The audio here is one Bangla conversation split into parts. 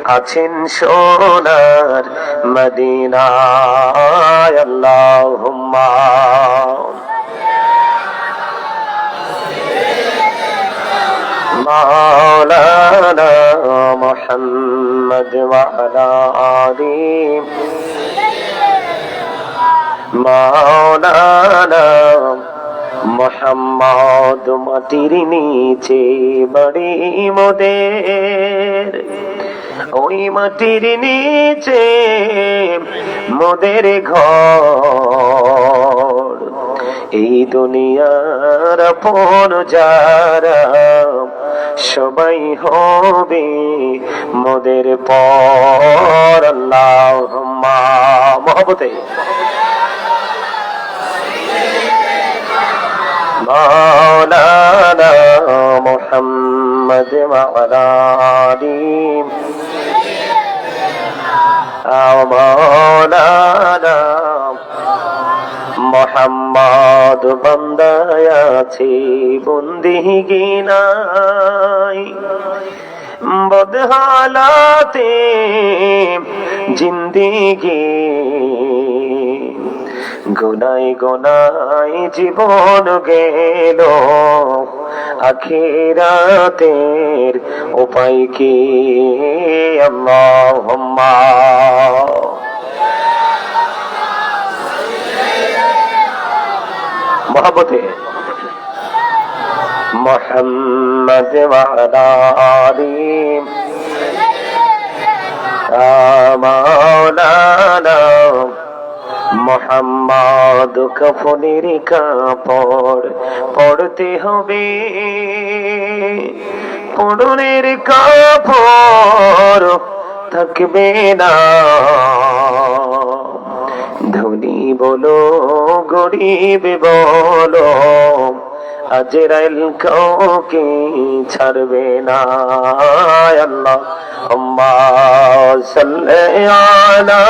আছেন সোনার মদিনায় আল্লাহুম্মা মাওলানা মুহাম্মদ ওয়া আলা আলি মাওলানা মুহাম্মদ মাটির নিচে বাড়ি মোদের ওই মাটির নিচে মোদের ঘর এই দুনিয়ার আপন যারা সবাই হবে মোদের পর আল্লাহুম্মা মহব্বতে মাওলানা মুহাম্মদ ওয়া আলা আলি মাওলানা মুহাম্মদ বান্দায় আছে বন্দিগিনাই বদহালাতে জিন্দেগি গুনাই গুনাই জীবন গেল আখিরাতের উপায় কি আল্লাহুম্মা মহব্বতে মুহাম্মদ ওয়া আলা আলি মাওলানা মুহাম্মদ কাফনের কাপড় পড়তে হবে পরনের কাপড় থাকবে না ধনী বলো গরিব বলো আজরাইল কাউকে ছাড়বে না আল্লাহুম্মা সাল্লি আলা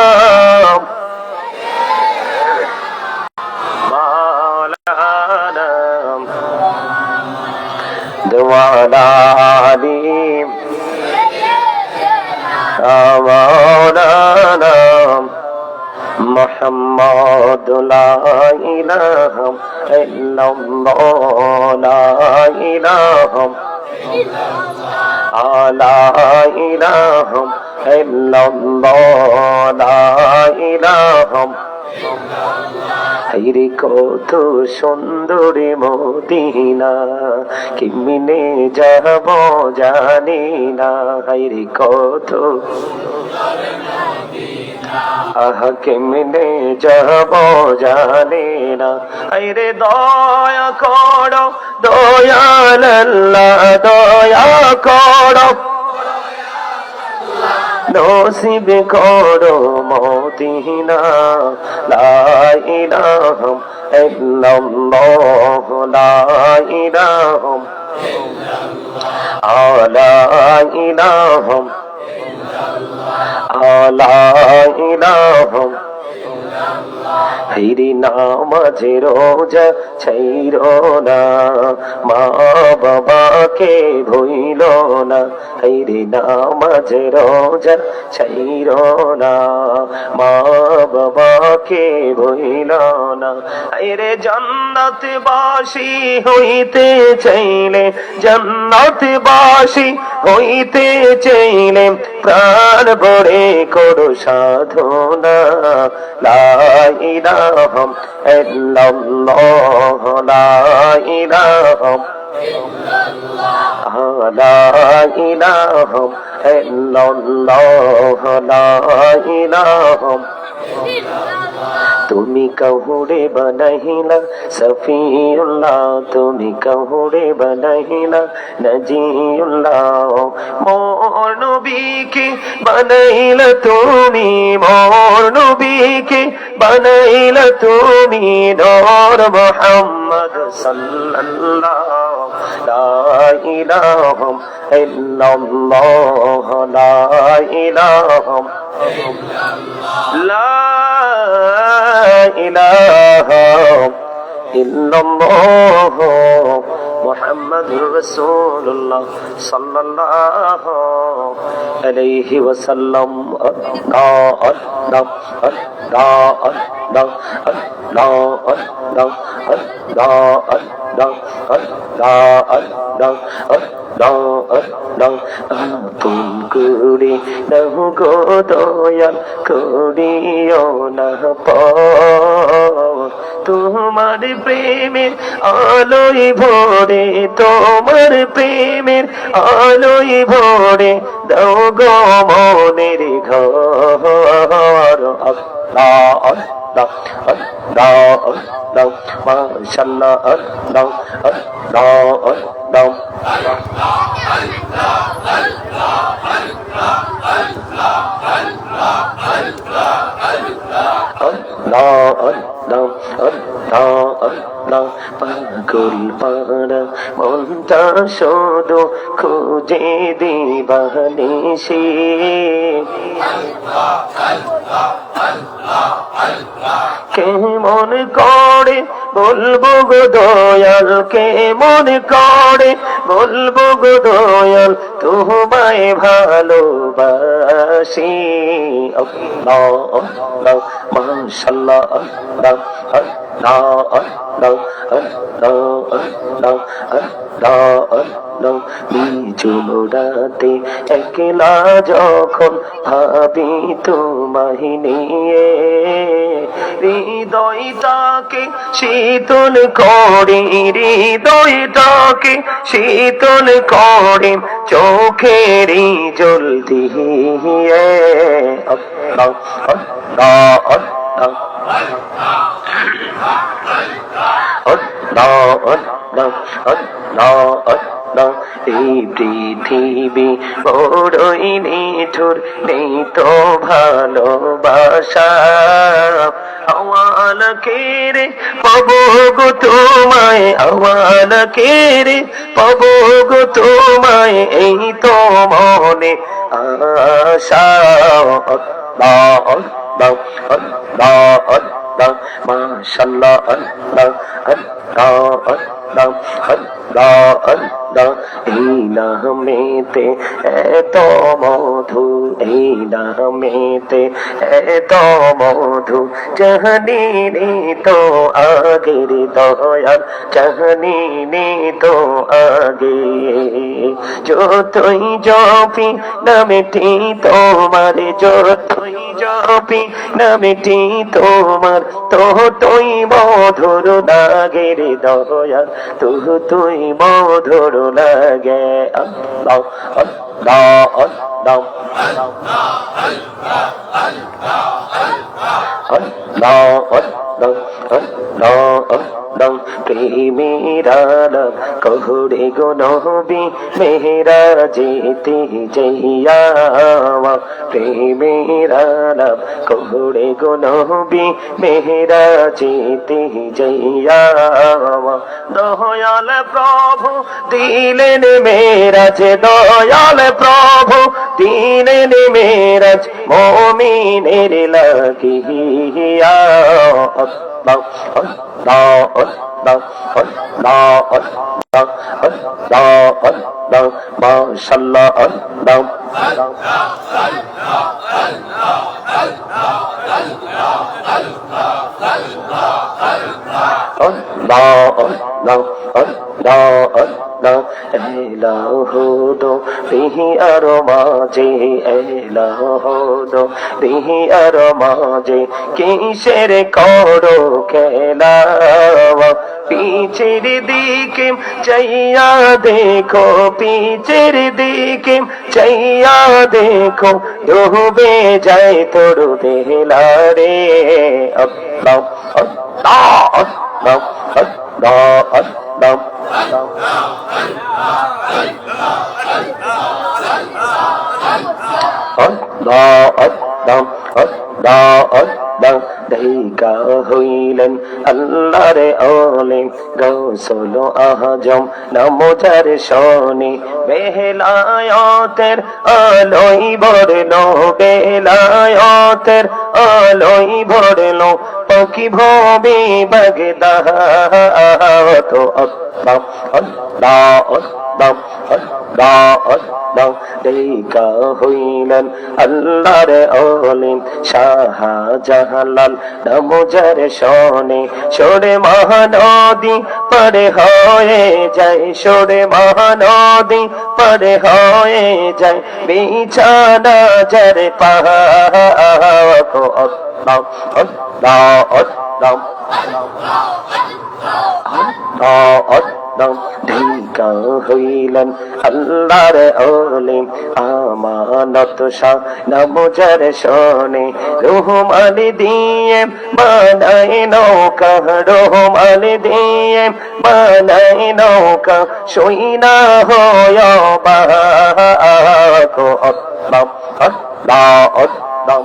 মাওলানা ওয়া আলা আলি মাওলানা মুহাম্মদ লা ইলাহা ইল্লাল্লাহ লা ইলাহা লা ইলাহা ইল্লাল্লাহ লা ইলাহা হায়রে কত সুন্দর মদিনা কেমনে যাব জানি না হায়রে কত আহা কেমনে যাব জানি না হায়রে দয়া করো দয়াল আল্লাহ দয়া করো নসিব করো মদিনা লা ইলাহা ইল্লাল্লাহ লা ইলাহা লা ইলাহা লা ইলাহা হায়রে নামাজে রোজা ছাইরো না মা বাবাকে ভুইলো না হায়রে নামাজে রোজা ছাইরো না মা বাবাকে ভুইলো না হায়রে জান্নাতবাসী হইতে চাইলে জান্নাতবাসী হইতে চাইলে প্রাণ ভরে করো সাধনা লা ইলাহা ইল্লাল্লাহ লা ইলাহা লা ইলাহা ইল্লাল্লাহ লা ইলাহা তুমি কাহুরে বানাইলা সফিউল্লাহ তুমি কাহুরে বানাইলা নজিউল্লাহ মোর নবীকে বানাইলা তুমি মোর নবীকে বানাইলা তুমি নূর মুহাম্মদ সাল্লাল্লাহু লা ইলাহা ইল্লাল্লাহ লা ইলাহা লা ইলাহা ইল্লাল্লাহ মুহাম্মাদুর রাসূলুল্লাহ সাল্লাল্লাহু আলাইহি ওয়াসাল্লাম। আল্লাহ আল্লাহ আল্লাহ আল্লাহ আল্লাহ আল্লাহ আল্লাহ আল্লাহ আল্লাহ আল্লাহ তুম করে নাহ গো দয়াল করিও না তোমার প্রেমের আলোয় ভরে, তোমার প্রেমের আলোয় ভরে দাও গো মনের ঘর। আল্লাহ আল্লাহ আল্লাহ আল্লাহ মাশাআল্লাহ আল্লাহ আল্লাহ আল্লাহ পাগল পাড়া মনটা শুধু খুঁজে দিবানিশি, কেমন করে বলবো গো দয়াল, কেমন করে বলবো গো দয়াল তোমায় ভালোবাসি। আল্লাহ আল্লাহ মাশাআল্লাহ আল্লাহ আল্লাহ আল্লাহ আল্লাহ আল্লাহ আল্লাহ আল্লাহ নিঝুম রাতে একলা যখন ভাবি তোমায় নিয়ে, হৃদয়টাকে শীতল করে, হৃদয়টাকে শীতল করে চোখের জল দিয়ে। আল্লাহ আল্লাহ আল্লাহ এই পৃথিবী বড়ই নিঠুর, নেই তো ভালোবাসা। আওয়াল কেরে পাবো গো তোমায়, আওয়াল কেরে পাবো গো তোমায়, এই তো মনে আশা। আল্লাহ আল্লাহ আল্লাহ আল্লাহ মাশাআল্লাহ আল্লাহ আল্লাহ আল্লাহ আল্লাহ আল্লাহ এই নামেতে এত মধু, এই নামেতে এত মধু জানি নি তো আগের দয়াল, জানি নি তো আগে। যতই জপি নামটি তোমার, যতই জপি নামটি তোমার, ততই মধুর লাগে রে দয়াল, তুই মধুর লাগে। আল্লাহ আল্লাহ আল্লাহ প্রেমের আলাপ কহুরে গো নবী মেহরা যেতে যাইয়া, প্রেমের আলাপ কহুরে গো নবী মেহরা যেতে যাইয়া। দয়াল প্রভু দিলেন মেরাজ, দয়াল প্রভু দিলেন মেরাজ মুমিনের লাগিয়া। আল্লাহ আল্লাহ আল্লাহ আল্লাহ আল্লাহ আল্লাহ আল্লাহ মাশাআল্লাহ আল্লাহ এলাহুদো বিহি আর মাঝে, এলাহুদো বিহি আর মাঝে কিসের করো খেলা। পিছের দিকে চাইয়া দেখো, পিছের দিকে চাইয়া দেখো ডুবে যায় তোর বেলা রে। আল্লাহ আল্লাহ আল্লাহ আল্লাহ আল্লাহ দেখা হইলেন আল্লাহর আলিম গৌসুল আজম নামজার শনি, বেলায়েতের আলোয় ভরলো, বেলায়েতের আলোয় ভরলো পাখি ভবে বাগদা তো আল্লাহ আল্লাহ আল্লাহ আল্লাহ আল্লাহ দেখা হইলেন আল্লাহর আলিম শাহজালাল নামজার শোনে সরে মহানদী পরে হয়ে যায় সরে মহানদী পরে হয়ে যায় বিছানা যার পাহাড় আল্লাহ আল্লাহ আল্লাহ ঢেকা হইলেন আল্লাহর আলিম আমানত শাহ নামজার শোনে রহমান দিয়ে বানায় নৌকা রহমান দিয়ে বানায় নৌকা সইনা হয় বাকো আল্লাহ আল্লাহ আল্লাহ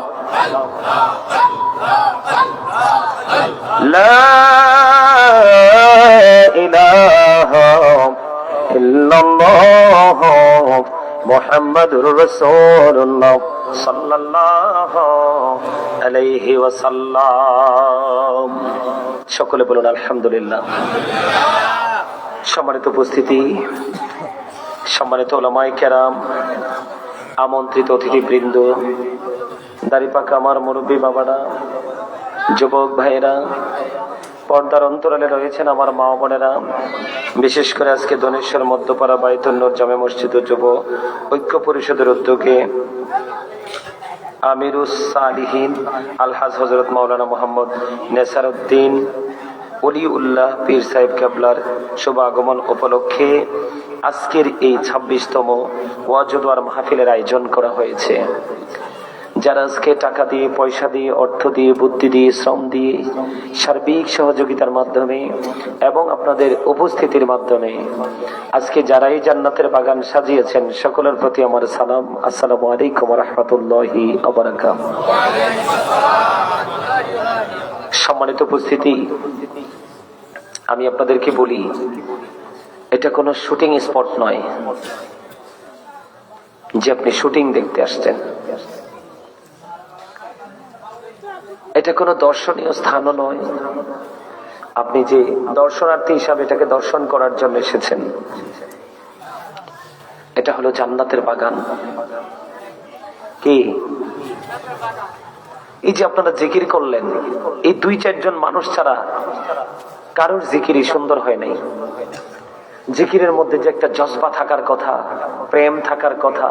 লা ইলাহা ইল্লাল্লাহ মুহাম্মাদুর রাসূলুল্লাহ সাল্লাল্লাহু আলাইহি ওয়াসাল্লাম। সকলে বলুন আলহামদুলিল্লাহ। সম্মানিত উপস্থিতি, সম্মানিত উলামায়ে কেরাম, আমন্ত্রিত অতিথিবৃন্দ, দাড়িপাকা আমার মুরব্বী বাবারা, যুবক ভাইয়েরা, পর্দার অন্তরালে রয়েছেন আমার মা বোনেরা, বিশেষ করে আজকে দনেশ্বর মধ্যপাড়া বাইতুন নূর জামে মসজিদ ও যুব ঐক্য পরিষদের উদ্যোগে আমিরুস সালিহিন আলহাজ হযরত মাওলানা মোহাম্মদ নেসারউদ্দিন ওলিউল্লাহ পীর সাহেব কেবলার শুভ আগমন উপলক্ষে আজকের এই 26তম ওয়াজ ও দোয়ার মাহফিলের আয়োজন করা হয়েছে। যারা আজকে টাকা দিয়ে, পয়সা দিয়ে, অর্থ দিয়ে, বুদ্ধি দিয়ে, শ্রম দিয়ে, সার্বিক সহযোগিতার মাধ্যমে এবং আপনাদের উপস্থিতির মাধ্যমে আজকে যারা এই জান্নাতের বাগান সাজিয়েছেন, সকলের প্রতি আমার সালাম। আসসালামু আলাইকুম ওয়া রাহমাতুল্লাহি ওয়া বারাকাতুহু। সম্মানিত উপস্থিতি, আমি আপনাদেরকে বলি, এটা কোনো শুটিং স্পট নয় যে আপনি শুটিং দেখতে আসছেন। এটা কোনো দর্শনীয় স্থানও নয় আপনি যে দর্শনার্থী হিসাবে এটাকে দর্শন করার জন্য এসেছেন। এটা হলো জান্নাতের বাগান। কি এই যে আপনারা জিকির করলেন, এই 2-4 জন মানুষ ছাড়া কারোর জিকিরই সুন্দর হয় নাই। জিকিরের মধ্যে যে একটা জজবা থাকার কথা, প্রেম থাকার কথা।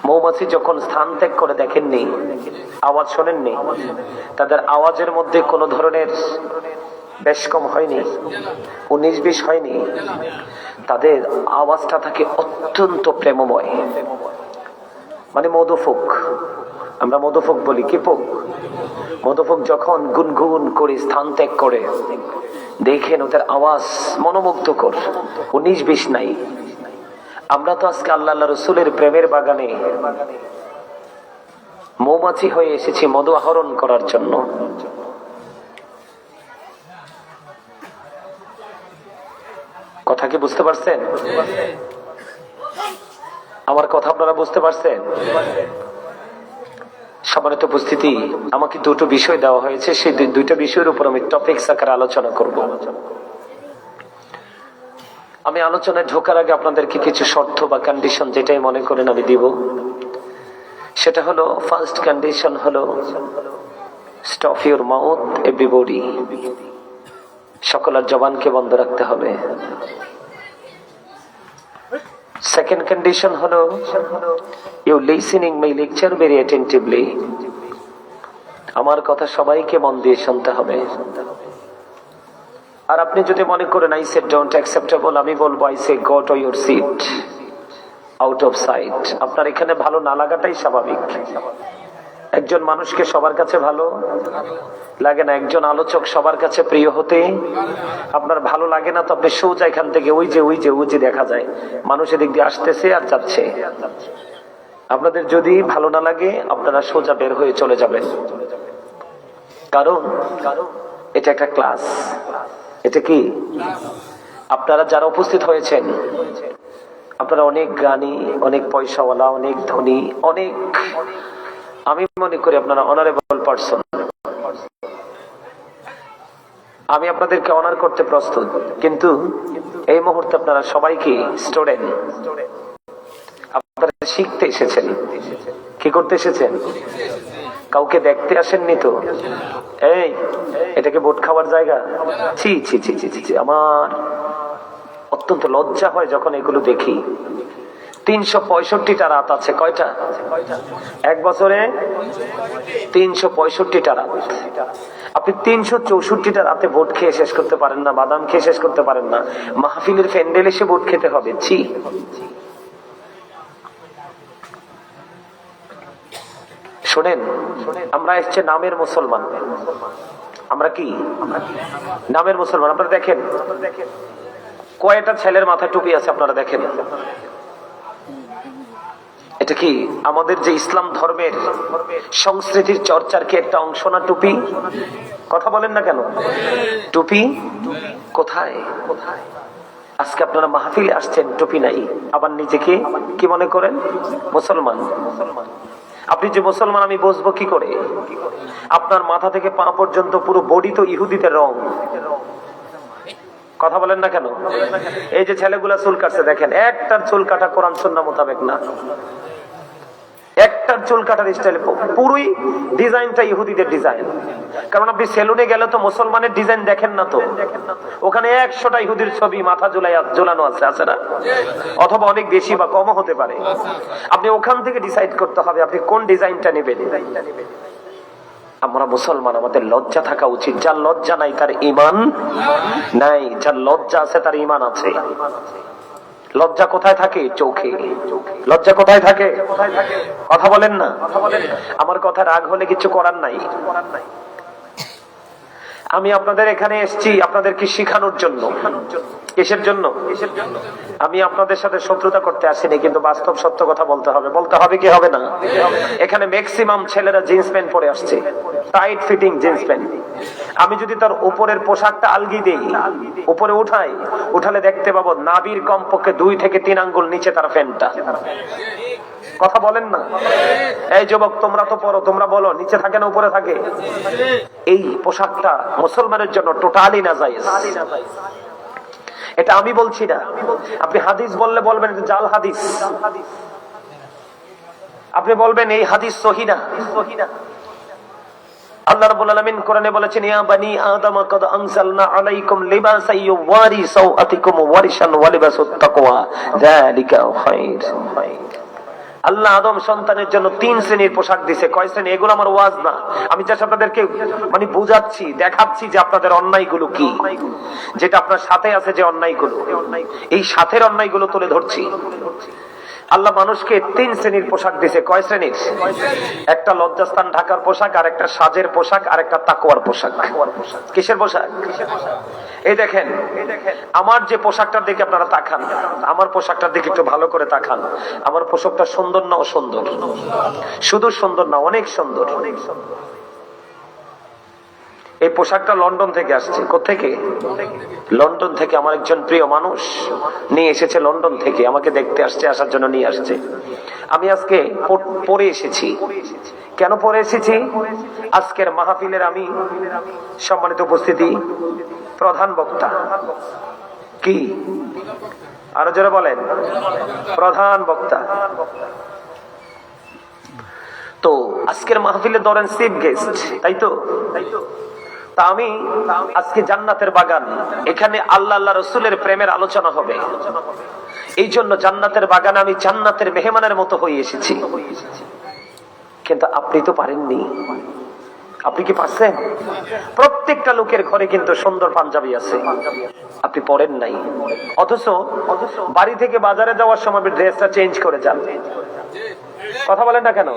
মৌমাছি যখন স্থান ত্যাগ করে দেখেননি, আওয়াজ শোনেননি, তাদের আওয়াজের মধ্যে কোনো ধরনের বেশ কম হয়নি, 19-20 হয়নি। তাদের আওয়াজটা থাকে অত্যন্ত প্রেমময়, মানে মধুফুক। আমরা মধুফুক বলি, কি ফুক? মধুফুক যখন গুনগুন করে স্থান ত্যাগ করে, দেখেন ওদের আওয়াজ মনোমুগ্ধকর, 19-20 নাই। আমরা তো আজকে আল্লাহ রাসূলের প্রেমের বাগানে মৌমাছি হয়ে এসেছি মধু আহরণ করার জন্য। কথা কি বুঝতে পারছেন? আমার কথা আপনারা বুঝতে পারছেন? সম্মানিত উপস্থিতি, আমাকে 2টো বিষয় দেওয়া হয়েছে, সেই 2টা বিষয়ের উপর আমি টপিকস আকারে আলোচনা করব। আমি আলোচনায় ঢোকার আগে আপনাদেরকে কিছু শর্ত বা কন্ডিশন, যেটাই মনে করেন আমি দিব। সেটা হলো, ফার্স্ট কন্ডিশন হলো স্টপ ইউর মাউথ এভরিবডি, সকলের জবানকে বন্ধ রাখতে হবে। সেকেন্ড কন্ডিশন হলো you listening my lecture very attentively, আমার কথা সবাইকে মন দিয়ে শুনতে হবে। আর আপনি যদি মনে করেন আই সে ডোন্ট অ্যাকসেপ্টেবল, আমি বলবো I say go to your seat out of sight. আপনার এখানে ভালো না লাগাটাই স্বাভাবিক। একজন মানুষকে সবার কাছে ভালো লাগে না, একজন আলোচক সবার কাছে প্রিয় হতে আপনার ভালো লাগে না, তো আপনি সোজা এখান থেকে ওই যে দেখা যায় মানুষ এদিক দিয়ে আসতেছে আর যাচ্ছে। আপনাদের যদি ভালো না লাগে আপনারা সোজা বের হয়ে চলে যাবেন, কারণ এটা একটা ক্লাস। এটা কি? আপনারা যারা উপস্থিত হয়েছেন, আপনারা অনেক জ্ঞানী, অনেক পয়সাওয়ালা, অনেক ধনী, অনেক, আমি মনে করি আপনারা অনারেবল পারসন। আমি আপনাদেরকে অনার করতে প্রস্তুত, কিন্তু এই মুহূর্তে আপনারা সবাই কি স্টুডেন্ট? আপনারা শিখতে এসেছেন, কি করতে এসেছেন? কাউকে দেখতে আসেননি তো? এই এটাকে ভোট খাওয়ার জায়গা? ছি ছি ছি ছি ছি, আমার অত্যন্ত লজ্জা হয় যখন এগুলো দেখি। 365টা রাত আছে, কয়টা? এক বছরে 365টা রাত। আপনি 364টা রাতে ভোট খেয়ে শেষ করতে পারেন না, বাদাম খেয়ে শেষ করতে পারেন না, মাহফিলের প্যান্ডেল এসে ভোট খেতে হবে? ছি। শোনেন, আমরা এসছে নামের মুসলমান। আমরা কি নামের মুসলমান? আপনারা দেখেন কয়টা ছেলের মাথায় টুপি আছে, আপনারা দেখেন। এটা কি আমাদের যে ইসলাম ধর্মের সংস্কৃতির চর্চার কি একটা অংশ না টুপি? কথা বলেন না কেন? টুপি কোথায়? আজকে আপনারা মাহফিলে আসছেন, টুপি নাই, আবার নিজেকে কি মনে করেন? মুসলমান। আপনি যে মুসলমান আমি বুঝবো কি করে? আপনার মাথা থেকে পা পর্যন্ত পুরো বডি তো ইহুদিদের রং। কথা বলেন না কেন? এই যে ছেলেগুলা চুল কাটছে, দেখেন একটার চুল কাটা কোরআন সুন্নাহ মোতাবেক না। একটার চুল কাটার স্টাইল পুরোই ডিজাইনটা ইহুদিদের ডিজাইন। কারণ আপনি সেলুনে গেলে তো মুসলমানের ডিজাইন দেখেন না তো, ওখানে 100টা ইহুদির ছবি মাথা ঝোলানো আছে, আছে না? অথবা অনেক বেশি বা কমও হতে পারে। আপনি ওখান থেকে ডিসাইড করতে হবে আপনি কোন ডিজাইনটা নেবেন। আমরা মুসলমান, আমাদের লজ্জা থাকা উচিত। যার লজ্জা নাই তার ঈমান নাই, যার লজ্জা আছে তার ঈমান আছে। লজ্জা কোথায় থাকে? চোখে। লজ্জা কোথায় থাকে? কথা বলেন না। আমার কথা রাগ হলে কিছু করার নাই। আমি আপনাদের এখানে এসেছি আপনাদেরকে শেখানোর জন্য। কিসের জন্য? আমি আপনাদের সাথে শত্রুতা করতে আসিনি, কিন্তু বাস্তব সত্য কথা বলতে হবে। বলতে হবে কি হবে না? এখানে ম্যাক্সিমাম ছেলেরা জিন্স প্যান্ট পরে আসছে, টাইট ফিটিং জিন্স প্যান্ট। আমি যদি তার উপরের পোশাকটা আলগি দেই, উপরে উঠালে দেখতে পাবো নাভির কমপক্ষে 2 থেকে 3 আঙ্গুল নিচে তার প্যান্টটা। কথা বলেন না। এই যুবক তোমরা তো পড়ো, তোমরা বলো নিচে থাকে না উপরে থাকে? এই পোশাকটা মুসলমানের জন্য টোটালি নাজায়েজ। এটা আমি বলছি না। আপনি হাদিস বললে বলবেন এটা জাল হাদিস, আপনি বলবেন এই হাদিস সহিহ না। আল্লাহ রাব্বুল আলামিন কোরআনে বলেছেন, ইয়া বানি আদম কদ আনজালনা আলাইকুম লিবাসান ইউওয়ারি সাওআতিকুম ওয়ারিশান ওয়া লিবাসুত তাকওয়া যালিকা খায়র। আল্লাহ আদম সন্তানের জন্য 3 শ্রেণীর পোশাক দিয়েছে। কয় শ্রেণী? এগুলো আমার ওয়াজ না, আমি জাস্ট আপনাদেরকে মানে বুঝাচ্ছি, দেখাচ্ছি যে আপনাদের অন্যায়গুলো কি, যেটা আপনার সাথে আছে যে অন্যায়গুলো, এই সাথের অন্যায়গুলো তুলে ধরছি। আল্লাহ মানুষকে 3 শ্রেণীর পোশাক দিয়েছে। কয় শ্রেণীর? একটা লজ্জাস্থান ঢাকার পোশাক, আর একটা সাজের পোশাক, আর একটা তাকওয়ার পোশাক। কিসের পোশাক? এই দেখেন আমার যে পোশাকটার দিকে আপনারা তাকান, আমার পোশাকটার দিকে একটু ভালো করে তাকান। আমার পোশাকটা সুন্দর না অসুন্দর? শুধু সুন্দর না, অনেক সুন্দর। এই পোশাকটা লন্ডন থেকে আসছে। কোত্থেকে? লন্ডন থেকে আমার একজন প্রিয় মানুষ নিয়ে এসেছে। লন্ডন থেকে আমাকে দেখতে আসছে, আসার জন্য নিয়ে আসছে। আমি আজকে পরে এসেছি। কেন পরে এসেছি? আজকের মাহফিলের আমি সম্মানিত উপস্থিতি, প্রধান বক্তা। কি? আরো জোরে বলেন। প্রধান বক্তা। তো আজকের মাহফিলে ধরেন চিফ গেস্ট, তাই তো? তা আমি আজকে জান্নাতের বাগান, এখানে আল্লাহ আল্লাহ রসুলের প্রেমের আলোচনা হবে। এই জন্য জান্নাতের বাগানে আমি জান্নাতের মেহমানের মতো হয়ে এসেছি। কিন্তু আপনি তো পারেননি। আপনি কি পারছেন? প্রত্যেকটা লোকের ঘরে কিন্তু সুন্দর পাঞ্জাবি আছে, আপনি পরেন নাই। অথচ বাড়ি থেকে বাজারে যাওয়ার সময় ড্রেসটা চেঞ্জ করে যান। কথা বলেন না কেন?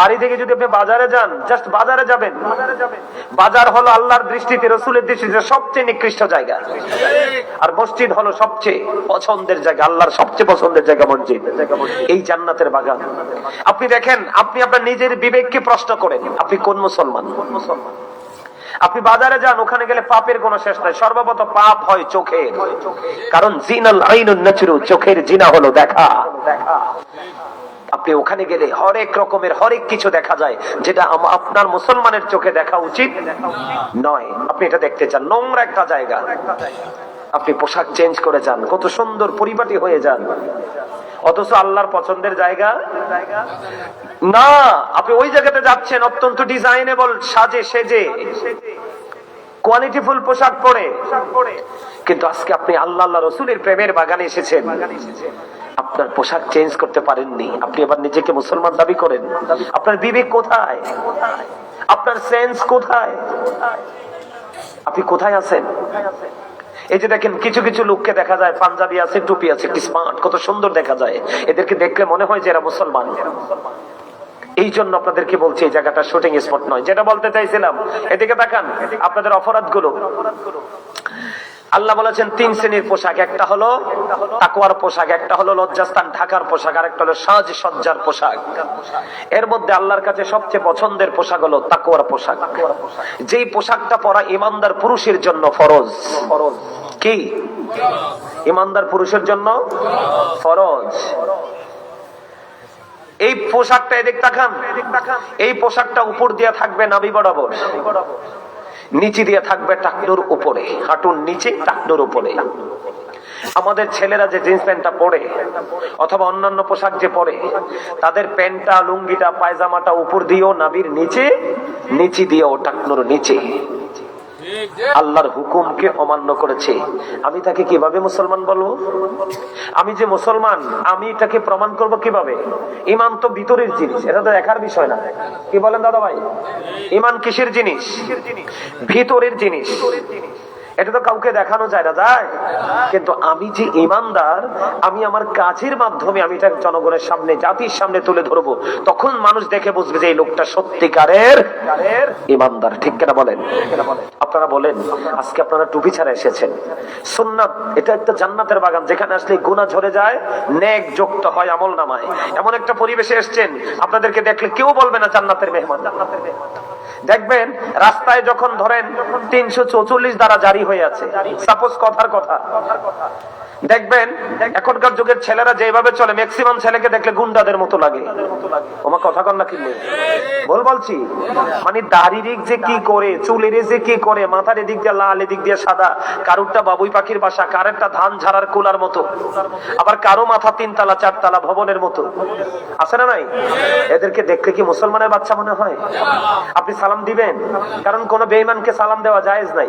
বাড়ি থেকে যদি আপনি বাজারে যান, জাস্ট বাজারে যাবেন। বাজার হলো আল্লাহর দৃষ্টিতে, রসুলের দৃষ্টিতে সবচেয়ে নিকৃষ্ট জায়গা। আর মসজিদ হলো সবচেয়ে পছন্দের জায়গা, আল্লাহর সবচেয়ে পছন্দের জায়গা মসজিদ। এই জান্নাতের বাগান। আপনি দেখেন, আপনি আপনার নিজের বিবেককে প্রশ্ন করেন, আপনি কোন মুসলমান? আপনি বাজারে যান, ওখানে গেলে পাপের কোনো শেষ নাই। সর্বপ্রথম পাপ হয় চোখের, কারণ জিনাল আইনুন নাজরু, চোখের জিনা হলো দেখা। আপনি ওখানে গেলে হরেক রকমের হরেক কিছু দেখা যায়, যেটা আপনার মুসলমানের চোখে দেখা উচিত নয়। আপনি এটা দেখতে চান, নোংরা একটা জায়গা, আপনি পোশাক চেঞ্জ করে যান, কত সুন্দর পরিপাটি হয়ে যান, অথচ আল্লাহর পছন্দের জায়গা না। আপনি ওই জায়গাতে যাচ্ছেন অত্যন্ত ডিজাইনেবল সাজে সেজে, কোয়ালিটিফুল পোশাক পরে, কিন্তু আজকে আপনি আল্লাহ আল্লাহ রসুলের প্রেমের বাগানে এসেছেন, আপনার পোশাক চেঞ্জ করতে পারেননি। আপনি এবার নিজেকে মুসলমান দাবি করেন? আপনার বিবেক কোথায়? আপনার সেন্স কোথায়? আপনি কোথায় আছেন? এই যে দেখেন, কিছু কিছু লোককে দেখা যায় পাঞ্জাবি আছে, টুপি আছে, কি স্মার্ট, কত সুন্দর দেখা যায়, এদেরকে দেখলে মনে হয় যে এরা মুসলমান। এই জন্য আপনাদেরকে বলছি এই জায়গাটা শুটিং স্পট নয়। যেটা বলতে চাইছিলাম, এদিকে তাকান, আপনাদের অপরাধগুলো। আল্লাহ বলেছেন 3 শ্রেণীর পোশাক, একটা হলো তাকওয়ার পোশাক, একটা হলো লজ্জাস্থান ঢাকার পোশাক, আর একটা হলো সাজসজ্জার পোশাক। এর মধ্যে আল্লাহর কাছে সবচেয়ে পছন্দের পোশাক হলো তাকওয়ার পোশাক, যেই পোশাকটা পরা ইমানদার পুরুষের জন্য ফরজ। কি? ইমানদার পুরুষের জন্য ফরজ। এই পোশাকটা এদিক তাকান, এই পোশাকটা উপর দিয়ে থাকবে নাভি বরাবর, নিচে দিয়ে থাকবে টাকনুর উপরে, হাঁটুর নিচে টাকনুর উপরে। আমাদের ছেলেরা যে জিন্স প্যান্টটা পরে অথবা অন্যান্য পোশাক যে পরে, তাদের প্যান্টটা, লুঙ্গিটা, পায়জামাটা উপর দিয়েও নাভির নিচে, নিচে দিয়েও টাকনুর নিচে। আল্লাহর হুকুমকে অমান্য করেছে, আমি তাকে কিভাবে মুসলমান বলবো? আমি যে মুসলমান, আমি এটাকে প্রমাণ করব কিভাবে? ইমান তো ভিতরের জিনিস, এটা তো দেখার বিষয় না। কি বলেন দাদা ভাই? ইমান কিসের জিনিস? ভিতরের জিনিস। এটা তো কাউকে দেখানো যায় না, যায়? কিন্তু আমি যে ইমানদার, আমি আমার কাজের মাধ্যমে আমি এটা জনগণের সামনে, জাতির সামনে তুলে ধরবো, তখন মানুষ দেখে বুঝবে যে এই লোকটা সত্যিকারের ইমানদার। ঠিক কিনা বলেন? আপনারা বলেন, আজকে আপনারা টুপি ছাড়া এসেছেন। সুন্নাত, এটা একটা জান্নাতের বাগান, যেখানে আসলে গুনাহ ঝরে যায়, নেক যুক্ত হয় আমল নামায়। এমন একটা পরিবেশে এসেছেন, আপনাদেরকে দেখলে কেউ বলবে না জান্নাতের মেহমান। দেখবেন রাস্তায় যখন ধরেন 344 দ্বারা জারি হয়ে আছে, সাপোজ কথার কথা, দেখবেন এখনকার যুগের ছেলেরা যেভাবে চলে, ম্যাক্সিমাম ছেলেকে দেখলে গুন্ডাদের মতো লাগে। ওমা কথা কন না, কিনলে বল বলছি, মানে দাড়ির দিক যে কি করে, চুলের যে কি করে, মাথার এদিক দিয়ে লাল, এদিক দিয়ে সাদা, কারুরটা বাবুই পাখির বাসা, কারেরটা ধান ঝাড়ার কুলার মতো, আবার কারো মাথা 3 তালা 4 তালা ভবনের মতো, আছে না নাই? এদেরকে দেখলে কি মুসলমানের বাচ্চা মনে হয়? আপনি সালাম দিবেন? কারণ কোন বেঈমানকে সালাম দেওয়া জায়েজ নাই।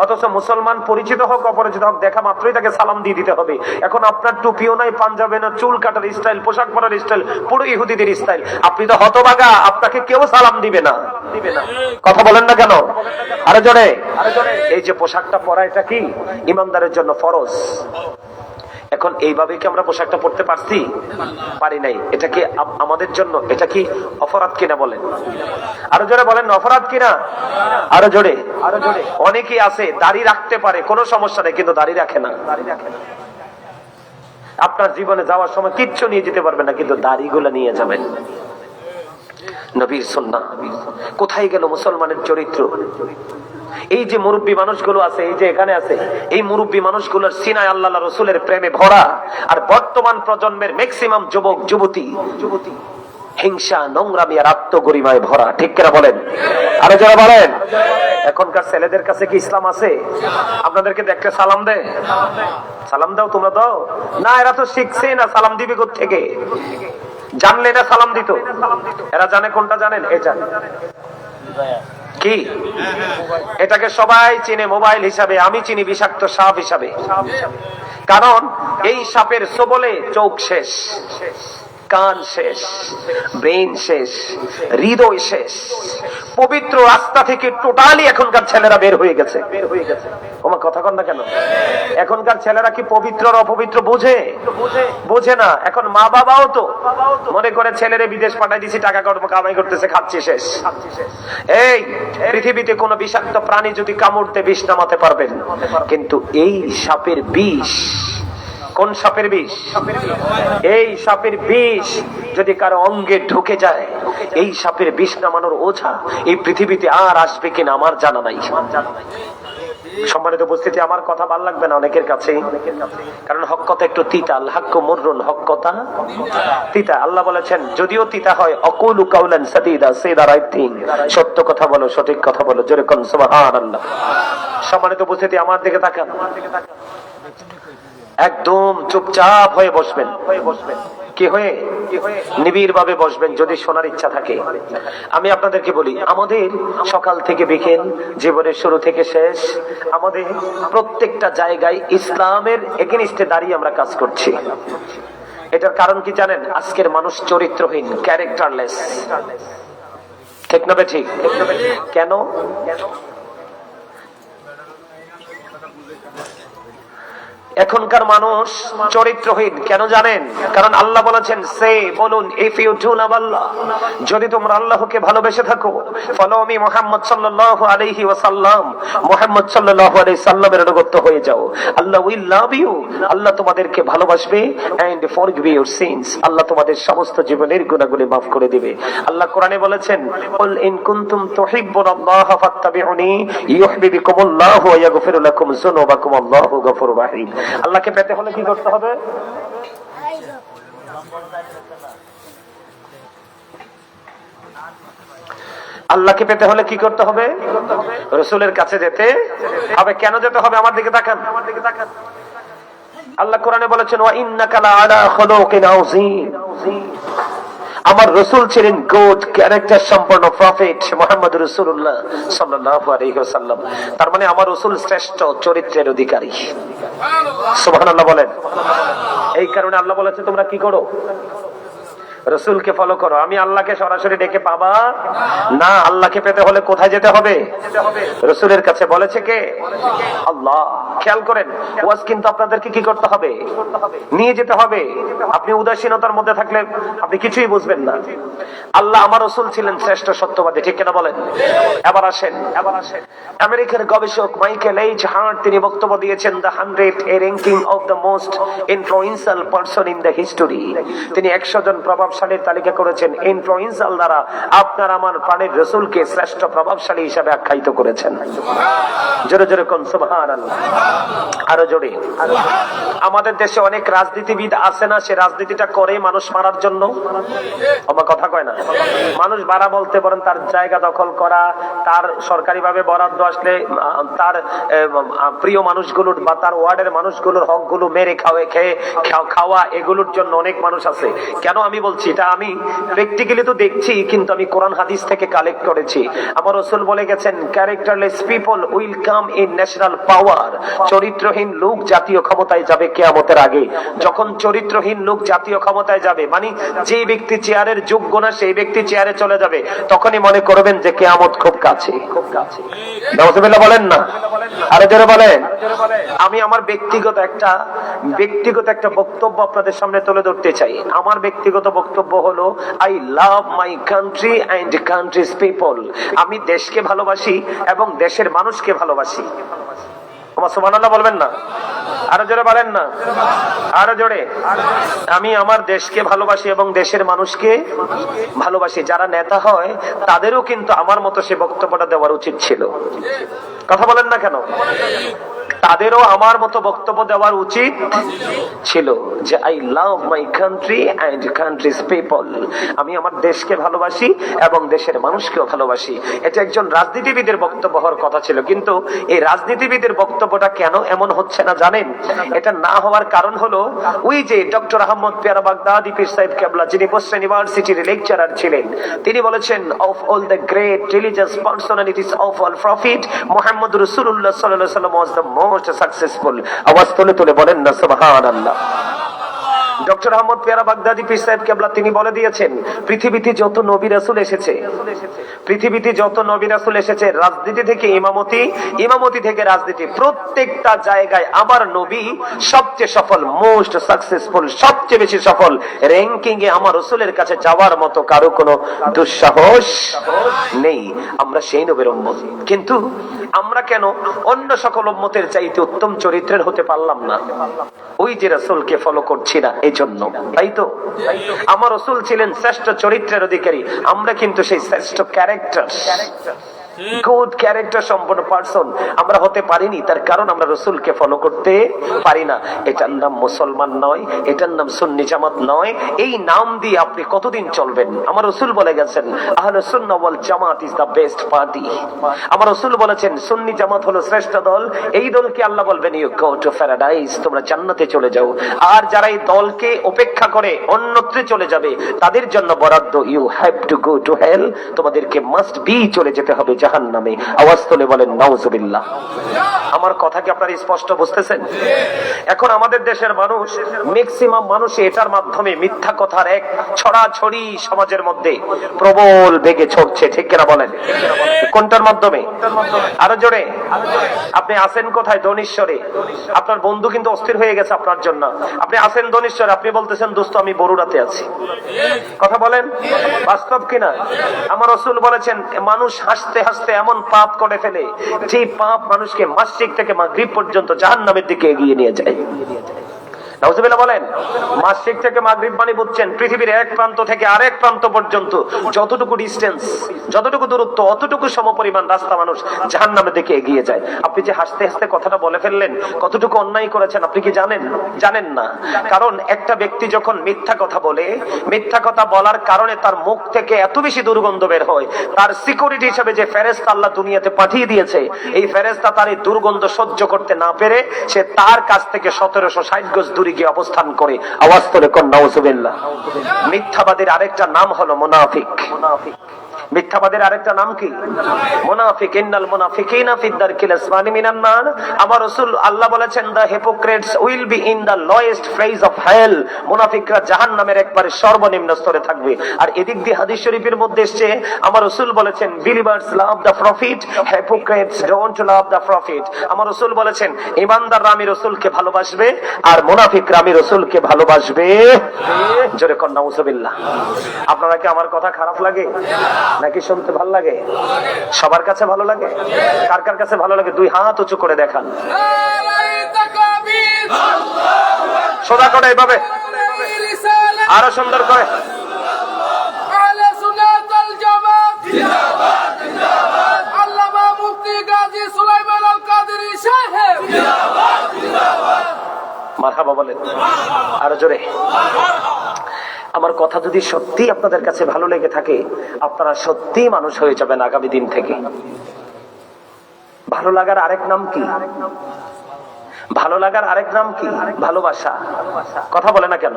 অথচ মুসলমান পরিচিত হোক অপরিচিত হোক, দেখা মাত্রই তাকে সালাম দিয়ে দিতে হবে। এখন আপনার টুপিও নাই, পাঞ্জাবে না, চুল কাটার স্টাইল, পোশাক পরার স্টাইল পুরো ইহুদিদের স্টাইল। আপনি তো হতভাগা, আপনাকে কেউ সালাম দিবে না। কথা বলেন না কেন? আরে জোরে। এই যে পোশাকটা পরা, এটা কি ইমানদারের জন্য ফরজ। এখন এইভাবে কি আমরা পোশাকটা পরতে পারছি? পারি নাই। এটা কি আমাদের জন্য, এটা কি অপরাধ কিনা বলেন? আরো জোরে বলেন, অপরাধ কিনা? আরো জোরে। অনেকেই আছে দাড়ি রাখতে পারে, কোনো সমস্যা নেই, কিন্তু দাড়ি রাখে না। আপনার জীবনে যাওয়ার সময় কিচ্ছু নিয়ে যেতে পারবেন না, কিন্তু দাড়িগুলো নিয়ে যাবেন। নবীর সুন্নাহ। কোথায় গেল মুসলমানের চরিত্র? এই যে মুরব্বী মানুষগুলো আছে, এই যে এখানে আছে, এই মুরব্বী মানুষগুলোর সিনায় আল্লাহ রসুলের প্রেমে ভরা। আর বর্তমান প্রজন্মের ম্যাক্সিমাম যুবক যুবতী হিংসা, নোংরামি আর আত্মগরিমায় ভরা। ঠিক কিনা বলেন? আরে যারা বলেন, এখনকার ছেলেদের কাছে কি ইসলাম আছে? আপনাদেরকে দেখলে সালাম দেয়? সালাম দাও, তোমরা দাও না? এরা তো শিখছে না, সালাম দিবে কোত্থেকে? জানলে না সালাম দিত? এরা জানে কোনটা? জানেন? এটা কি? এটাকে সবাই চিনে মোবাইল হিসাবে, আমি চিনি বিষাক্ত সাপ হিসাবে। কারণ এই সাপের ছোবলে চোখ শেষ, কান শেষ, ব্রেন শেষ, হৃদয় শেষ, পবিত্র রাস্তা থেকে টোটালি এখনকার ছেলেরা বের হয়ে গেছে। ওমা কথা কন না কেন? এখনকার ছেলেরা কি পবিত্র আর অপবিত্র বোঝে? বোঝে না। এখন মা বাবাও তো মনে করে ছেলেরে বিদেশ পাঠাই দিছি, টাকা কর্ম কামাই করতেছে, খাচ্ছে শেষ। এই পৃথিবীতে কোন বিষাক্ত প্রাণী যদি কামড়তে বিষ নামাতে পারবেন, কিন্তু এই সাপের বিষ, কোন সাপের বিষ? এই সাপের বিষ যদি কারো অঙ্গে ঢুকে যায়, এই সাপের বিষ নামানোর ওঝা এই পৃথিবীতে আর আসবে কিনা আমার জানা নাই। সম্মানিত উপস্থিতি, আমার কথা ভালো লাগবে না অনেকের কাছে, কারণ হক কথা একটু তিতা। আল হাক্কু মুররুন, হক কথা তিতা। আল্লাহ বলেছেন যদিও তিতা হয়, আকুলু কাউলান সাদীদা, সে দা রাইট থিং, সত্য কথা বলো, সঠিক কথা বলো, জোরে কোন সুবহানাল্লাহ। সম্মানিত উপস্থিতি, আমার দিকে তাকান, একদম চুপচাপ হয়ে বসবেন। কি হয়ে? নিবিড় ভাবে বসবেন যদি শোনার ইচ্ছা থাকে। আমি আপনাদেরকে বলি, আমাদের সকাল থেকে বিকেল, জীবনের শুরু থেকে শেষ, আমাদের প্রত্যেকটা জায়গায় ইসলামের এগেইনস্টে দাঁড়িয়ে আমরা কাজ করছি। এটার কারণ কি জানেন? আজকের মানুষ চরিত্রহীন, ক্যারেক্টারলেস। ঠিক না ঠিক? কেন? এখনকার মানুষ চরিত্রহীন কেন জানেন? কারণ আল্লাহ বলেছেন, সে বলুন, ইফ ইউ ডু লাভ আল্লাহ, যদি তোমরা আল্লাহকে ভালোবেসে থাকো, ফলো মি মুহাম্মদ সাল্লাল্লাহু আলাইহি ওয়াসাল্লাম, মুহাম্মদ সাল্লাল্লাহু আলাইহি সাল্লামের অনুগত হয়ে যাও, আল্লাহ উইল লাভ ইউ, আল্লাহ তোমাদেরকে ভালোবাসবে, এন্ড ফরগিভ ইউর সিনস, আল্লাহ তোমাদের সমস্ত জীবনের গুনাহগুলি মাফ করে দিবে। আল্লাহ কোরআনে বলেছেন, কুল ইন কুনতুম তুহিব্বুনাল্লাহ ফাত্তাবিউনি ইউহিব্বুকুমুল্লাহু ওয়া ইয়াগফির লাকুম যুনুবাকুম, আল্লাহু গফুরুর রহিম। আল্লাহকে পেতে হলে কি করতে হবে? আল্লাহকে পেতে হলে কি করতে হবে? রাসূলের কাছে যেতে হবে। কেন যেতে হবে? আমার দিকে তাকান। আল্লাহ কোরআনে বলেছেন, ওয়া ইন্নাকা লাআলা খুলুকিন আযীম, আমার রাসূল ছিলেন গুড ক্যারেক্টার সম্পন্ন প্রফেট মুহাম্মদ রাসূলুল্লাহ সাল্লাল্লাহু আলাইহি ওয়াসাল্লাম। তার মানে আমার রাসূল শ্রেষ্ঠ চরিত্রের অধিকারী। সুবহানাল্লাহ বলেন। এই কারণে আল্লাহ বলেছে, তোমরা কি করো? রাসূলকে ফলো করো। আমি আল্লাহকে সরাসরি ডেকে পাবা না। আল্লাহকে পেতে হলে কোথায় যেতে হবে? রাসূলের কাছে। বলেছে কে? আল্লাহ। খেয়াল করেন, ওয়াজ কিন্তু আপনাদেরকে কি করতে হবে? নিয়ে যেতে হবে। আপনি উদাসীনতার মধ্যে থাকলে আপনি কিছুই বুঝবেন না। আল্লাহ আমার রাসূল ছিলেন শ্রেষ্ঠ সত্যবাদী, ঠিক কিনা বলেন? এবার আসেন, আমেরিকার গবেষক মাইকেল এইচ হার্ট তিনি বক্তব্য দিয়েছেন, the 100 A ranking of the most influential person in the history. তিনি 100 জন প্রভাবশালীর তালিকা করেছেন। ইনফ্লুয়েন্সিয়াল দ্বারা আপনার আমার প্রাণের রাসূলকে শ্রেষ্ঠ প্রভাবশালী হিসেবে আখ্যায়িত করেছেন। জোরে জোরে কোন সুবহানাল্লাহ। আরো জোরে। আমাদের দেশে অনেক রাজনীতিবিদ আছে না, সে রাজনীতিটা করে মানুষ মারার জন্য। আমার কথা কয় না। মানুষ মারা বলতে পারেন তার জায়গা দখল করা, তার সরকারিভাবে বরাদ্দ আসলে তার প্রিয় মানুষগুলোর বা তার ওয়ার্ডের মানুষগুলোর হকগুলো মেরে খাওয়া, এগুলোর জন্য অনেক মানুষ আছে। কেন আমি বলছি এটা? আমি প্র্যাকটিক্যালি তো দেখছি, কিন্তু আমি কোরআন হাদিস থেকে কালেক্ট করেছি। আমার রাসূল বলে গেছেন, characterless people will come in national power. চরিত্রহীন লোক জাতীয় ক্ষমতায় যাবে কিয়ামতের আগে। যখন চরিত্রহীন লোক জাতীয় ক্ষমতায় যাবে, মানে যে ব্যক্তি চেয়ারের যোগ্য না সেই ব্যক্তি চেয়ারে চলে যাবে, তখনই মনে করবেন যে কিয়ামত খুব কাছে। নাউজুবিল্লাহ বলেন না? আরে জোরে বলেন। আমি আমার ব্যক্তিগত একটা বক্তব্য আপনাদের সামনে তুলে ধরতে চাই। আমার ব্যক্তিগত বক্তব্য হলো, I love my country and country's people. আমি দেশকে ভালোবাসি এবং দেশের মানুষকে ভালোবাসি। সুবহানাল্লাহ বলবেন না? আরো জোরে বলেন না? আরো জোরে। আমি আমার দেশকে ভালোবাসি এবং দেশের মানুষকে ভালোবাসি। যারা নেতা হয় তাদেরও কিন্তু আমার মতো সে বক্তব্যটা দেওয়ার উচিত ছিল। কথা বলেন না কেন? তাদেরও আমার মতো বক্তব্য দেওয়ার উচিত ছিল যে I love my country and country's people. আমি আমার দেশকে ভালোবাসি এবং দেশের মানুষকেও ভালোবাসি। এটা একজন রাজনীতিবিদের বক্তব্য হওয়ার কথা ছিল, কিন্তু এই রাজনীতিবিদের বক্তব্যটা কেন এমন হচ্ছে না জানেন? এটা না হওয়ার কারণ হলো, ওই যে ডক্টর আহমদ পেয়ারা বাগদাদি পীর সাহেব কেবলা, যিনি বসরা ইউনিভার্সিটির লেকচারার ছিলেন, তিনি বলেছেন, of all the great religious personalities of all prophet Muhammad রাসূলুল্লাহ সাল্লাল্লাহু আলাইহি ওয়াসাল্লাম ওয়াজ দ্য মোস্ট সাকসেসফুল। আওয়াজ তুলে তুলে বলেন না সুবহানাল্লাহ। ডক্টর আহমদ পেয়ারা বাগদাদি পীর সাহেব কেবলা তিনি বলে দিয়েছেন, পৃথিবীতে যত নবী রাসূল এসেছে, রাজনীতি থেকে ইমামতি, ইমামতি থেকে রাজনীতি, প্রত্যেকটা জায়গায় আমার নবী সবচেয়ে সফল, মোস্ট সাকসেসফুল, সবচেয়ে বেশি সফল। র্যাঙ্কিং এ আমার রাসূলের কাছে যাওয়ার মতো কারো কোনো দুঃসাহস নেই। আমরা সেই নবীর উম্মত, কিন্তু আমরা কেন অন্য সকল উম্মতের চাইতে উত্তম চরিত্রের হতে পারলাম না? ওই যে রাসূলকে ফলো করছি না, এই জন্য। তাই তো আমার রাসূল ছিলেন শ্রেষ্ঠ চরিত্রের অধিকারী, আমরা কিন্তু সেই শ্রেষ্ঠ ক্যারেক্টার গুড ক্যারেক্টার সম্পন্ন পারসন আমরা হতে পারিনি, তার কারণ আমরা রসুলকে ফলো করতে পারি না। এটার নাম মুসলমান নয়, এটার নাম সুন্নি জামাত নয়। এই নাম দিয়ে আপনি কতদিন চলবেন? আমার রসুল বলে গেছেন আহলুস সুন্নাহ ওয়াল জামাত ইজ দ্য বেস্ট পার্টি। আমার রসুল বলেছেন সুন্নি জামাত হলো শ্রেষ্ঠ দল। এই দলকে আল্লাহ বলবেন ইউ গো টু প্যারাডাইস, তোমরা জান্নাতে চলে যাও। আর যারা এই দলকে উপেক্ষা করে অন্যত্রে চলে যাবে তাদের জন্য বরাদ্দ you have to go to hell, তোমাদেরকে মাস্ট বি চলে যেতে হবে জাহান্নামে। আওয়াজ তুলে বলেন নাউজুবিল্লাহ। আমার কথা কি আপনারা স্পষ্ট বুঝতেছেন? এখন আমাদের দেশের মানুষ, ম্যাক্সিমাম মানুষ এটার মাধ্যমে মিথ্যা কথার এক ছড়াছড়ি সমাজের মধ্যে প্রবল বেগে ছড়ছে, ঠিক কিনা বলেন? কোনটার মাধ্যমে? আরো জোরে। আপনি আছেন কোথায়? দনিশ্বরে। আপনার বন্ধু কিন্তু অস্থির হয়ে গেছে আপনার জন্য। আপনি আছেন দনিশ্বরে, আপনি বলতেছেন দোস্ত আমি বরুড়াতে আছি। কথা বলেন, বাস্তব কিনা? আমার রাসূল বলেছেন মানুষ হাসতে হাসতে এমন পাপ করে ফেলে যে পাপ মানুষকে মাসরিক থেকে মাগরিব পর্যন্ত জাহান্নামের দিকে এগিয়ে নিয়ে যায়। নাউজুবিল্লাহ বলেন। মাসরিক থেকে মাগরিব মানে বুঝছেন পৃথিবীর এক প্রান্ত থেকে আরেক প্রান্ত পর্যন্ত যতটুকু ডিস্টেন্স, যতটুকু দূরত্ব, অতটুকু সমপরিমাণ রাস্তা মানুষ জাহান্নামের দিকে এগিয়ে যায়। আপনি যে হাসতে হাসতে কথাটা বলে ফেললেন, কতটুকু অন্যায় করেছেন আপনি কি জানেন? জানেন না। কারণ একটা ব্যক্তি যখন মিথ্যা কথা বলে, মিথ্যা কথা বলার কারণে তার মুখ থেকে এত বেশি দুর্গন্ধ বের হয়, তার সিকিউরিটি হিসেবে যে ফেরেশতা আল্লাহ দুনিয়াতে পাঠিয়ে দিয়েছে, এই ফেরেশতা তার এই দুর্গন্ধ সহ্য করতে না পেরে সে তার কাছ থেকে 1760 গজ দূরে গিয়ে অবস্থান করে। আওয়াজ করে কোন নাউজুবিল্লাহ। মিথ্যাবাদীর আরেকটা নাম হলো মুনাফিক। মিথ্যাবাদের আরেকটা নাম কি? মুনাফিক। ইন্নাল মুনাফিকিনা ফি দারকিল আসফালি মিনান নার। আমার রাসূল আল্লাহ বলেছেন the hypocrites will be in the lowest phase of hell. মুনাফিকরা জাহান্নামের একবারে সর্বনিম্ন স্তরে থাকবে। আর এদিক দিয়ে হাদিস শরীফের মধ্যে এসেছে আমার রাসূল বলেছেন believers love the profit, hypocrites don't love the profit. আমার রাসূল বলেছেন ঈমানদাররা আমি রাসূলকে ভালোবাসবে আর মুনাফিকরা আমি রাসূলকে ভালোবাসবে। জোরে কোন নাউজুবিল্লাহ। আপনারা কি আমার কথা খারাপ লাগে নাকি শুনতে ভালো লাগে? সবার কাছে ভালো লাগে? কার কার কাছে ভালো লাগে দুই হাত উঁচু করে দেখান। সোজা করে এইভাবে, আরো সুন্দর করে। মারহাবা বলেন আরো জোরে। আমার কথা যদি সত্যি আপনাদের কাছে ভালো লেগে থাকে, আপনারা সত্যি মানুষ হয়ে যাবেন আগামী দিন থেকে। ভালো লাগার আরেক নাম কি? ভালো লাগার আরেক নাম কি? ভালোবাসা। কথা বলে না কেন?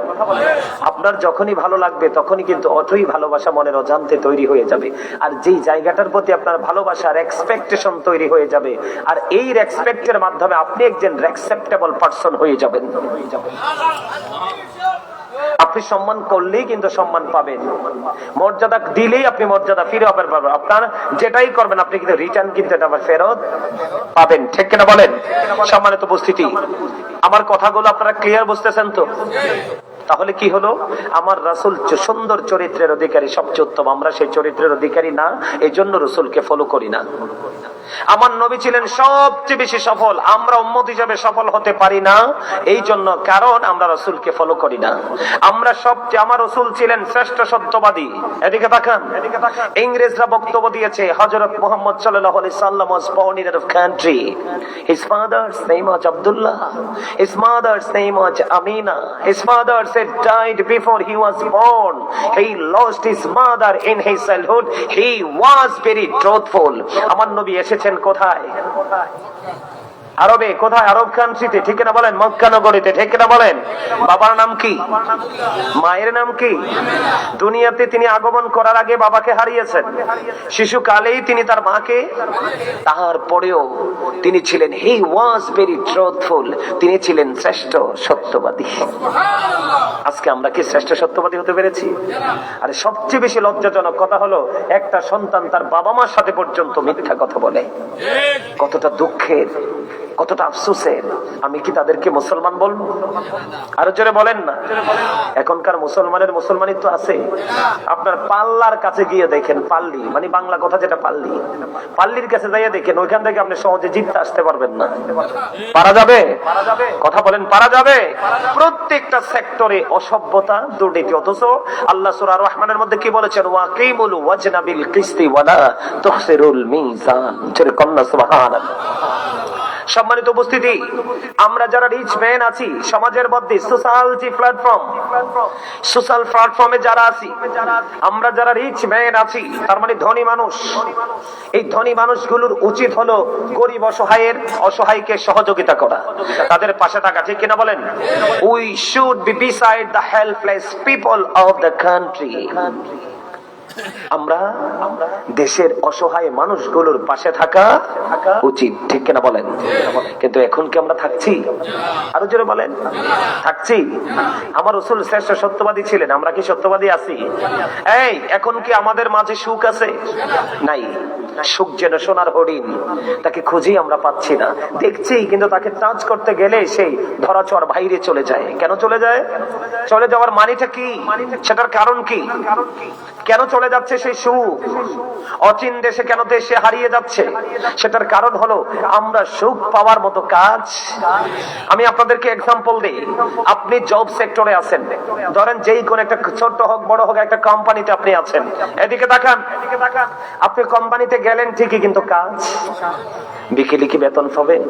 আপনার যখনই ভালো লাগবে তখনই কিন্তু অটই ভালোবাসা মনের অজান্তে তৈরি হয়ে যাবে। আর যেই জায়গাটার প্রতি আপনার ভালোবাসার এক্সপেকটেশন তৈরি হয়ে যাবে, আর এই রেসপেক্টের মাধ্যমে আপনি একজন রেসপেক্টেবল পারসন হয়ে যাবেন। আপনি সম্মান করলেই কিন্তু সম্মান পাবেন, মর্যাদা দিলেই আপনি মর্যাদা ফিরে পাবেন। আপনার যেটাই করবেন আপনি কিন্তু রিটার্ন কিন্তু এটা আবার ফেরত পাবেন, ঠিক কিনা বলেন? সম্মানিত উপস্থিতি, আমার কথাগুলো আপনারা ক্লিয়ার বুঝতেছেন তো? তাহলে কি হলো? আমার রাসূল সুন্দর চরিত্রের অধিকারী, সবচেয়ে উত্তম। আমরা সেই চরিত্রের অধিকারী না, এই জন্য রাসূলকে ফলো করি না। আমার নবী ছিলেন সবচেয়ে বেশি সফল, আমরা উম্মত হিসেবে সফল হতে পারি না এই জন্য, কারণ আমরা রাসূলকে ফলো করি না। আমরা সবচেয়ে, আমার রাসূল ছিলেন শ্রেষ্ঠ সত্যবাদী। এদিকে তাকান, ইংরেজরা বক্তব্য দিয়েছে হযরত মুহাম্মদ সাল্লাল্লাহু আলাইহি সাল্লাম was born in a country. His father's name was Abdullah, his mother's name was Amina, his father said died before he was born, he lost his mother in his childhood, he was very truthful. আমার নবী এসেছেন কোথায়? আরবে। কোথায়? আরব কান্ট্রিতে, ঠিক না বলেন? মক্কা নগরীতে, ঠিক না বলেন? বাবার নাম কি? মায়ের নাম কি? দুনিয়াতে তিনি আগমন করার আগে বাবাকে হারিয়েছেন, শিশুকালেই তিনি তার মাকে। তারপরেও তিনি ছিলেন হি ওয়াজ ভেরি ট্রুথফুল, তিনি ছিলেন শ্রেষ্ঠ সত্যবাদী। আজকে আমরা কি শ্রেষ্ঠ সত্যবাদী হতে পেরেছি? আরে সবচেয়ে বেশি লজ্জাজনক কথা হলো একটা সন্তান তার বাবা মার সাথে পর্যন্ত মিথ্যা কথা বলে। কতটা দুঃখের! কতটা আফসোসের। আমি কি তাদেরকে মুসলমান বলবো? আরো জোরে বলেন না। এখনকার মুসলমানের মুসলমানিত্ব আছে? আপনার পাল্লার কাছে গিয়ে দেখেন, পাল্লি মানে বাংলা কথা যেটা পাল্লি, পাল্লির কাছে যাইয়ে দেখেন, ওইখান থেকে আপনি সহজে জিততে আসতে পারবেন না। পারা যাবে? কথা বলেন, পারা যাবে? প্রত্যেকটা সেক্টরে অসভ্যতা, দুর্নীতি। অথচ আল্লাহ সূরা রহমানের মধ্যে কি বলেছেন? ওয়াকিমুল ওয়াজনা বিল কিসতি ওয়ালা তুখসিরুল মিজান। জোরে কন্না সুবহানাল্লাহ। সম্মানিত উপস্থিতি, আমরা যারা রিচ ম্যান আছি সমাজের মধ্যে, সোশ্যাল প্ল্যাটফর্মে যারা আছি, আমরা যারা রিচ ম্যান আছি, তার মানে ধনী মানুষ, এই ধনী মানুষগুলোর উচিত হলো গরিব অসহায়কে সহযোগিতা করা, তাদের পাশে থাকা। ঠিক কিনা বলেন? We should be beside the helpless people of the country. আমরা দেশের অসহায় মানুষগুলোর পাশে থাকা উচিত। ঠিক কিনা বলেন? কিন্তু এখন কি আমরা থাকছি? আরো জোরে বলেন, থাকছি? আমার রাসূল শ্রেষ্ঠ সত্যবাদী ছিলেন, আমরা কি সত্যবাদী আছি? এই এখন কি আমাদের মাঝে সুখ আছে? নাই। সুখ যেন সোনার হরিণ, তাকে খুঁজি আমরা পাচ্ছি না। দেখছি কিন্তু তাকে টাচ করতে গেলে সেই ধরাছোঁয়ার বাইরে চলে যায়। কেন চলে যায়? চলে যাওয়ার মানেটা কি? সেটার কারণ কি? কেন চলে যাচ্ছে সেই সুখ? অচিন দেশে কেন দেশে হারিয়ে যাচ্ছে? সেটার কারণ হলো আমরা সুখ পাওয়ার মতো কাজ। আমি আপনাদেরকে এক্সাম্পল দিই। আপনি জব সেক্টরে আছেন, ধরেন যেই কোন একটা ছোট হোক বড় হোক একটা কোম্পানিতে আপনি আছেন। এদিকে তাকান, আপনি কোম্পানিতে গেলেন ঠিকই, কিন্তু কাজ বিকেলে কি বেতন পাবেন?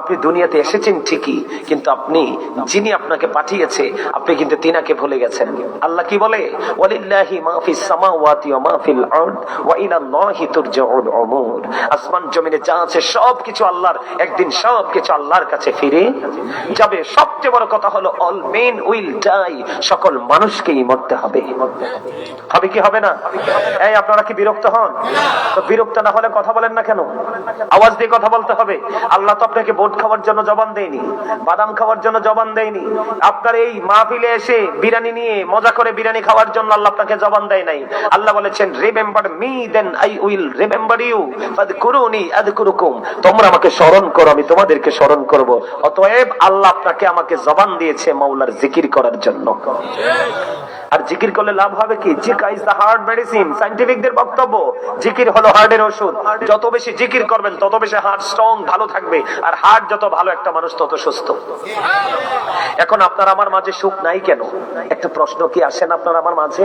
আপনি দুনিয়াতে এসেছেন ঠিকই, কিন্তু আপনি যিনি আপনাকে পাঠিয়েছে আপনি কিন্তু তিনাকে ভুলে গেছেন। আল্লাহ কি বলে? ওয়ালিল্লাহি মা ফিস সামাওয়াতি ওয়া মা ফিল আরদ ওয়া ইলাল্লাহি তুরজাউল উমুর। আসমান জমিনে যা আছে সবকিছু আল্লাহর, একদিন সবকিছু আল্লাহর কাছে ফিরে যাবে। সবচেয়ে বড় কথা হলো অল মেন উইল ডাই, সকল মানুষকেই মরতে হবে। হবে কি হবে না? এই আপনারা কি বিরক্ত হন? তো বিরক্ত না হলে কথা বলেন না কেন? আওয়াজ দিয়ে কথা বলতে হবে। আল্লাহ তো আপনাকে ভোট খাওয়ার জন্য জবান দেয়নি, বাদাম খাওয়ার জন্য জবান দেয়নি। আপনার এই মাহফিলে এসে বিরিয়ানি নিয়ে মজা করে বিরিয়ানি খাওয়ার জন্য আল্লাহ আপনাকে জবান দেয় নাই। আল্লাহ বলেছেন, remember me then I will remember you, ফাযকুরুনি আযকুরুকুম। তোমরা আমাকে স্মরণ করো, আমি তোমাদেরকে স্মরণ করব। অতএব আল্লাহ আপনাকে আমাকে জবান দিয়েছে মাওলার জিকির করার জন্য। আর জিকির করলে লাভ হবে কি? জিকির ইজ দ্য হার্ট মেডিসিন। সায়েন্টিফিকদের বক্তব্য, জিকির হলো হার্টের ওষুধ। যত বেশি জিকির করবেন তত বেশি হার্ট স্ট্রং, ভালো থাকবে। আর হার্ট যত ভালো, একটা মানুষ তত সুস্থ। এখন আপনার আমার মাঝে সুখ নাই কেন? একটা প্রশ্ন কি আসেন আপনার আমার মাঝে?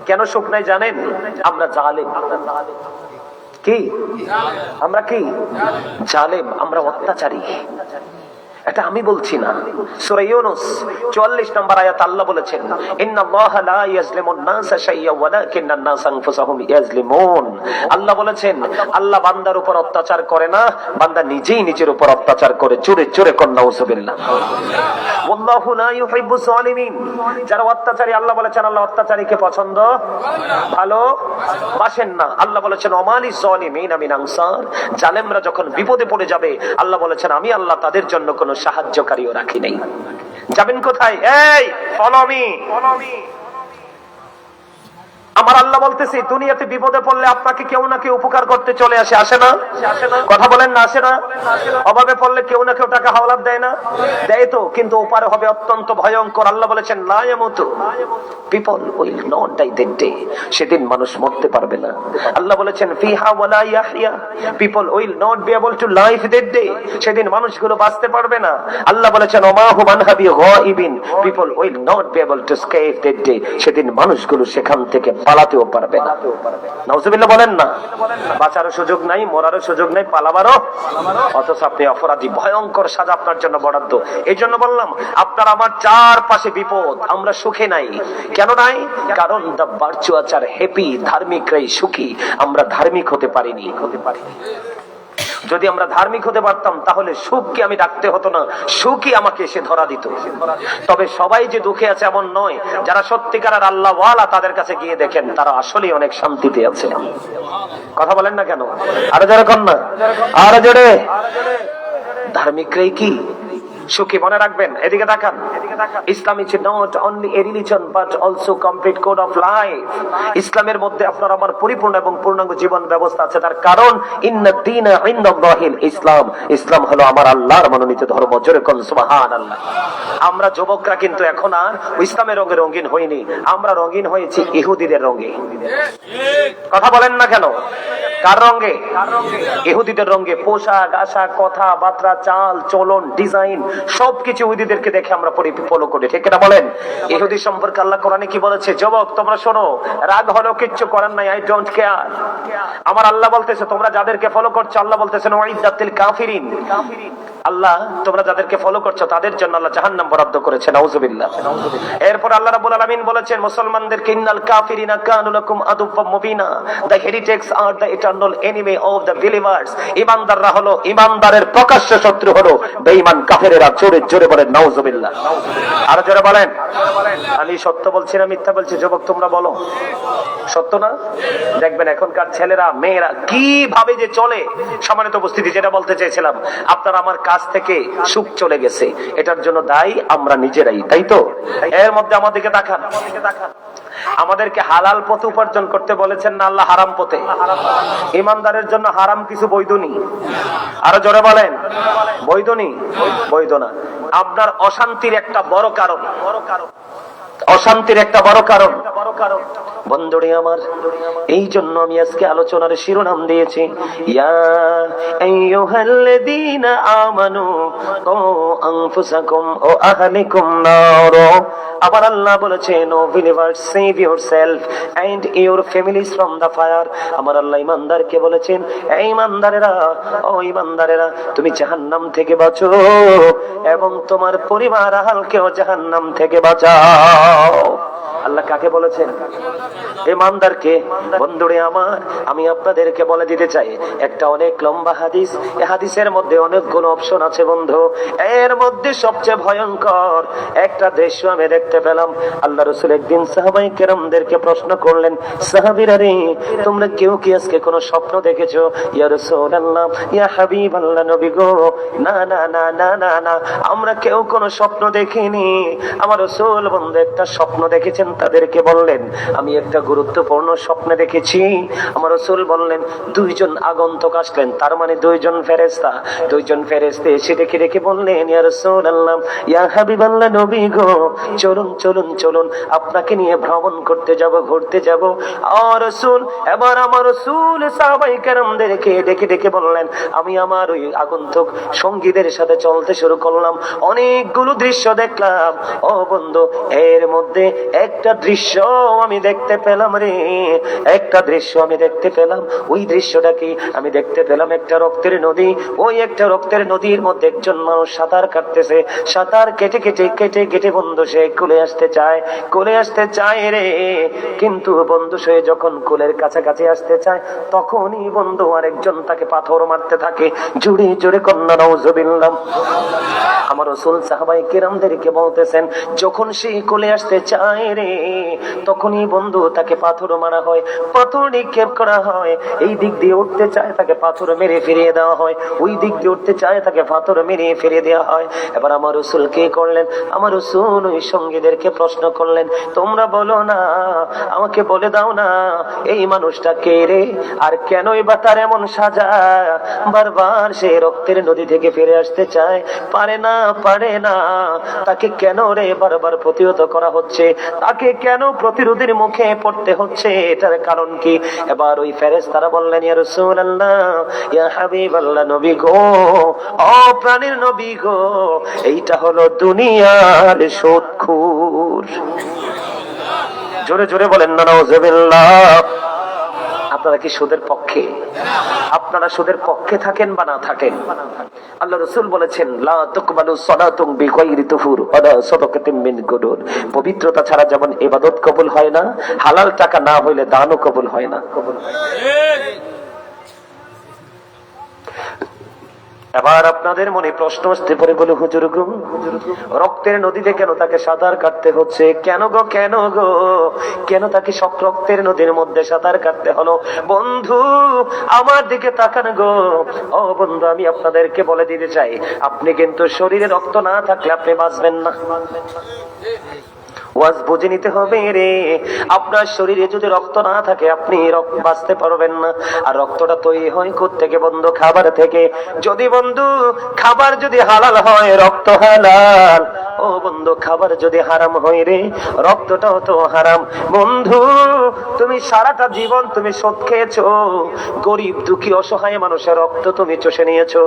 কেন সুখ নাই জানেন? আমরা জালেম। কি আমরা? কি জালেম? আমরা অত্যাচারী। এটা আমি বলছি না, সূরা ইউনূস 44 নম্বর আয়াত আল্লাহ বলেছেন, ইন্নাল্লাহা লা ইয়াজলিমুন নাসা শাইয়্যান ওয়ালাকিন্নান নাসা আনফুসাহুম ইয়াজলিমুন। আল্লাহ বলেছেন, আল্লাহ বান্দার উপর অত্যাচার করে না, বান্দা নিজেই নিজের উপর অত্যাচার করে। জোরে জোরে কর নাউযুবিল্লাহ। ওয়াল্লাহু লা ইউহিব্বুজ জালিমিন। যারা অত্যাচারী, আল্লাহ বলেছেন আল্লাহ অত্যাচারীকে পছন্দ ভালোবাসেন না। আল্লাহ বলেছেন, ওমালিজ জালিমিনা মিন আনসার। জালেমরা যখন বিপদে পড়ে যাবে, আল্লাহ বলেছেন আমি আল্লাহ তাদের জন্য কোন সাহায্যকারীও রাখি নাই। যাবেন কোথায়? এই ফলো মি। আমার আল্লাহ বলতেছি, দুনিয়াতে বিপদে পড়লে আপনাকে কেউ না কেউ উপকার করতে চলে আসে। আসে না? কথা বলেন না, আসে না? অভাবে পড়লে কেউ না কেউ টাকা হাওলাত দেয় না? দেয় তো, কিন্তু ওপারে হবে অত্যন্ত ভয়ঙ্কর। আল্লাহ বলেছেন, লা ইয়ামুতু people will not die that day. সেদিন মানুষ মরতে পারবে না। আল্লাহ বলেছেন, ফিহা ওয়ালা ইয়াহইয়া people will not be able to live that day. সেদিন মানুষগুলো বাঁচতে পারবে না। আল্লাহ বলেছেন, ওমা হুম আনহা বিগাইবিন people will not be able to escape that day. সেদিন মানুষগুলো সেখান থেকে পালাতেও পারবে না। নাউযুবিল্লাহ বলেন না। বাঁচারও সুযোগ নাই, মরারও সুযোগ নাই, পালাবারও। অথচ আপনি অপরাধী, ভয়ঙ্কর সাজা আপনার জন্য বরাদ্দ। এই জন্য বললাম, আপনার আমার চারপাশে বিপদ, আমরা সুখে নাই। কেন নাই? কারণ দ্য ভার্চুয়াস আর হ্যাপি, ধার্মিকরাই সুখী। আমরা ধার্মিক হতে পারিনি। যদি আমরা ধার্মিক হতে পারতাম তাহলে সুখকে আমি ডাকতে হতো না, সুখই আমাকে এসে ধরা দিত। তবে সবাই যে দুঃখে আছে এমন নয়। যারা সত্যিকারের আল্লাহ ওয়ালা, তাদের কাছে গিয়ে দেখেন তারা আসলে অনেক শান্তিতে আছে। কথা বলেন না কেন? আরো জোরে কর না, আরো জোরে। ধার্মিকরাই কি সুখী। মনে রাখবেন, এদিকে তাকান। Islam is not only a religion but also complete code of life. ইসলামের মধ্যে আপনার আমার পরিপূর্ণ এবং পূর্ণাঙ্গ জীবন ব্যবস্থা আছে। তার কারণ ইন্নাদ দীনা ইনদাল্লাহিল ইসলাম, ইসলাম হলো আমার আল্লাহর মনোনীত ধর্ম। জোরে কোন সুবহানাল্লাহ। আমরা যুবকরা কিন্তু এখন আর ইসলামের রঙে রঙিন হইনি, আমরা রঙিন হয়েছি ইহুদিদের রঙে। কথা বলেন না কেন? কার রঙে? ইহুদিদের রঙে। পোশাক আশাক, কথা বার্তা, চাল চলন, ডিজাইন সবকিছু ইহুদিদেরকে দেখে আমরা ফলো করি, ঠিক না বলেন? ইহুদি সম্পর্কে আল্লাহ কোরআনে কি বলেছে? যুবক তোমরা শোনো, রাগ হলো কিচ্ছু করার নাই, আই ডোন্ট কেয়ার। আমার আল্লাহ বলতেছে তোমরা যাদেরকে ফলো করছো, আল্লাহ বলতেছেন ওয়াইদাতিল কাফিরিন, আল্লাহ তোমরা যাদেরকে ফলো করছো তাদের জন্য আল্লাহ জাহান্নাম বরাদ্দ করেছে। নাউজুবিল্লাহ। এরপর আল্লাহ রাব্বুল আলামিন বলেছেন মুসলমানদেরকে ইন্নাল কাফিরিনা কানু লাকুম আদুওয়াম মুবিনা, the heretics are the eternal enemy of the believers. ঈমানদাররা হলো, ঈমানদারের প্রকাশ্য শত্রু হলো বেঈমান কাফেরেরা। জোরে জোরে বলেন নাউজুবিল্লাহ। আর জোরে বলেন। আমি সত্য বলছি না মিথ্যা বলছি? যুবক তোমরা বলো, সত্য না? দেখবেন এখনকার ছেলেরা মেয়েরা কিভাবে যে চলে। সম্মানিত উপস্থিতি, যেটা বলতে চেয়েছিলাম, আপনার আমার কাছ থেকে সুখ চলে গেছে, এটার জন্য দায়ী আমরা নিজেরাই, তাই তো? এর মধ্যে আমাদেরকে দেখান, আমাদেরকে হালাল পথে উপার্জন করতে বলেছেন না আল্লাহ হারাম পথে? ইমানদারের জন্য হারাম কিছু বৈধ নেই। আরো জোরে বলেন, বৈধ নেই? বৈধ না। আপনার অশান্তির একটা বড় কারণ, অশান্তির একটা বড় কারণ বন্ধুরে আমার। এই জন্য আমি আজকে আলোচনার শিরোনাম দিয়েছি ইয়া আইয়ুহাল্লাযীনা আমানু কু আনফুসাকুম ওয়া আহলিকুম নার। আমার আল্লাহ বলেছেন O believers save yourself and your families from the fire. আমার আল্লাহ ইমানদারকে বলেছেন, এই ইমানদারেরা, ও ইমানদারেরা, তুমি জাহান্নাম থেকে বাঁচো এবং তোমার পরিবার আহলকেও জাহান্নাম থেকে বাঁচাও। আল্লাহ কাকে বলেছেন? ইমানদারকে। বন্ধুরে আমার, আমি আপনাদেরকে বলে দিতে চাই, একটা অনেক লম্বা হাদিস, এই হাদিসের মধ্যে অনেকগুলো অপশন আছে বন্ধু। এর মধ্যে সবচেয়ে ভয়ঙ্কর একটা দৃশ্য আমি দেখতে পেলাম। আল্লাহ রাসূল একদিন সাহাবায়ে কেরামদেরকে প্রশ্ন করলেন, সাহাবীরা রে, তোমরা কেউ কি আজকে কোনো স্বপ্ন দেখেছো? ইয়া রাসূলুল্লাহ, ইয়া হাবিবাল্লাহ, নবী গো, না না না না না না, আমরা কেউ কোনো স্বপ্ন দেখিনি। আমার রাসূল বন্ধু একটা স্বপ্ন দেখেছেন, তাদেরকে বললেন, আমি একটা গুরুত্বপূর্ণ স্বপ্ন দেখেছি। আমার রাসূল বললেন, দুইজন আগন্তুক আসলেন, তার মানে দুইজন ফেরেশতা। দুইজন ফেরেশতা এসে দেখে বললেন, ইয়া রাসূলুল্লাহ, ইয়া হাবিবাল্লাহ, নবী গো, চলুন চলুন চলুন, আপনাকে নিয়ে ভ্রমণ করতে যাব, ঘুরতে যাব। আর রাসূল, এবার আমার রাসূল সাহাবায়ে কেরামদেরকে ডেকে বললেন, আমি আমার ওই আগন্তুক সঙ্গীদের সাথে চলতে শুরু করলাম। অনেকগুলো দৃশ্য দেখলাম ও বন্ধু, এর মধ্যে একটা দৃশ্য আমি দেখতে পেলাম রে, একটা দৃশ্য আমি দেখতে পেলাম। ওই দৃশ্যটা কি? আমি দেখতে পেলাম একটা রক্তের নদী। ওই একটা রক্তের নদীর মধ্যে একজন মানুষ সাঁতার কাটতেছে। সাঁতার কেটে কেটে কেটে কেটে বন্ধু সে কোলে আসতে চায় রে। কিন্তু বন্ধু সে যখন কোলের কাছাকাছি আসতে চায়, তখনই বন্ধু আরেকজন তাকে পাথর মারতে থাকে। জোরে জোরে কন্যা নাউজুবিল্লাহ। আমার রাসূল সাহাবায়ে কেরামদেরকে বলতেছেন, যখন সে কোলে আসতে চায় রে, তখনই বন্ধু তাকে পাথর মারা হয়, পাথর নিক্ষেপ করা হয়। এই দিক দিয়ে উঠতে চায়, তাকে পাথর মেরে ফিরিয়ে দেওয়া হয়। ওই দিক দিয়ে উঠতে চায়, তাকে পাথর মেরে ফিরিয়ে দেওয়া হয়। এবার আমার রাসূল কি করলেন? আমার রাসূল ওই সঙ্গীদেরকে প্রশ্ন করলেন, তোমরা বলো না, আমাকে বলে দাও না, এই মানুষটা কে রে, আর কেনই বা তার এমন সাজা? বারবার সে রক্তের নদী থেকে ফিরে আসতে চায়, পারে না। তাকে কেন রে বারবার প্রতিহত করা হচ্ছে? তাকে কেন প্রতিরোধের মুখে পড়তে হচ্ছে? এটার কারণ কি? এবার ওই ফেরেশতারা বললেন, ইয়া রাসূলুল্লাহ, ইয়া হাবিবাল্লাহ, নবী গো, ও প্রাণের নবী গো, এইটা হলো দুনিয়ার সুদখোর। জোরে জোরে বলেন না নাউজুবিল্লাহ। আপনারা কি সুদের পক্ষে? আপনারা সুদের পক্ষে থাকেন বা না থাকেন? আল্লাহ রাসূল বলেছেন, লা তুকবালু সালাতুন বিগাইরি তুহুর ওয়ালা সাদাকাতিন মিন গুদুর। পবিত্রতা ছাড়া যেমন ইবাদত কবুল হয় না, হালাল টাকা না হইলে দানও কবুল হয় না। এবার আপনাদের মনে প্রশ্ন আসতে পারে, বলে হুজুর গো, রক্তের নদীতে কেন তাকে সাঁতার কাটতে হচ্ছে? কেন গো, কেন গো, কেন তাকে সব রক্তের নদীর মধ্যে সাঁতার কাটতে হলো? বন্ধু আমার দিকে তাকান গো। ও বন্ধু, আমি আপনাদেরকে বলে দিতে চাই, আপনি কিন্তু শরীরে রক্ত না থাকলে আপনি বাঁচবেন না। ওয়াজ বুঝে নিতে হবে রে। আপনার শরীরে যদি রক্ত না থাকে আপনি বাঁচতে পারবেন না। আর রক্তটা তৈরি হয় কোত্থেকে বন্ধু? খাবার থেকে। যদি বন্ধু খাবার যদি হালাল হয়, রক্ত হালাল। ও বন্ধু, খাবার যদি হারাম হয় রে, রক্তটাও তো হারাম। বন্ধু তুমি সারাটা জীবন তুমি সুদ খেয়েছো, গরিব দুঃখী অসহায় মানুষের রক্ত তুমি চষে নিয়েছো।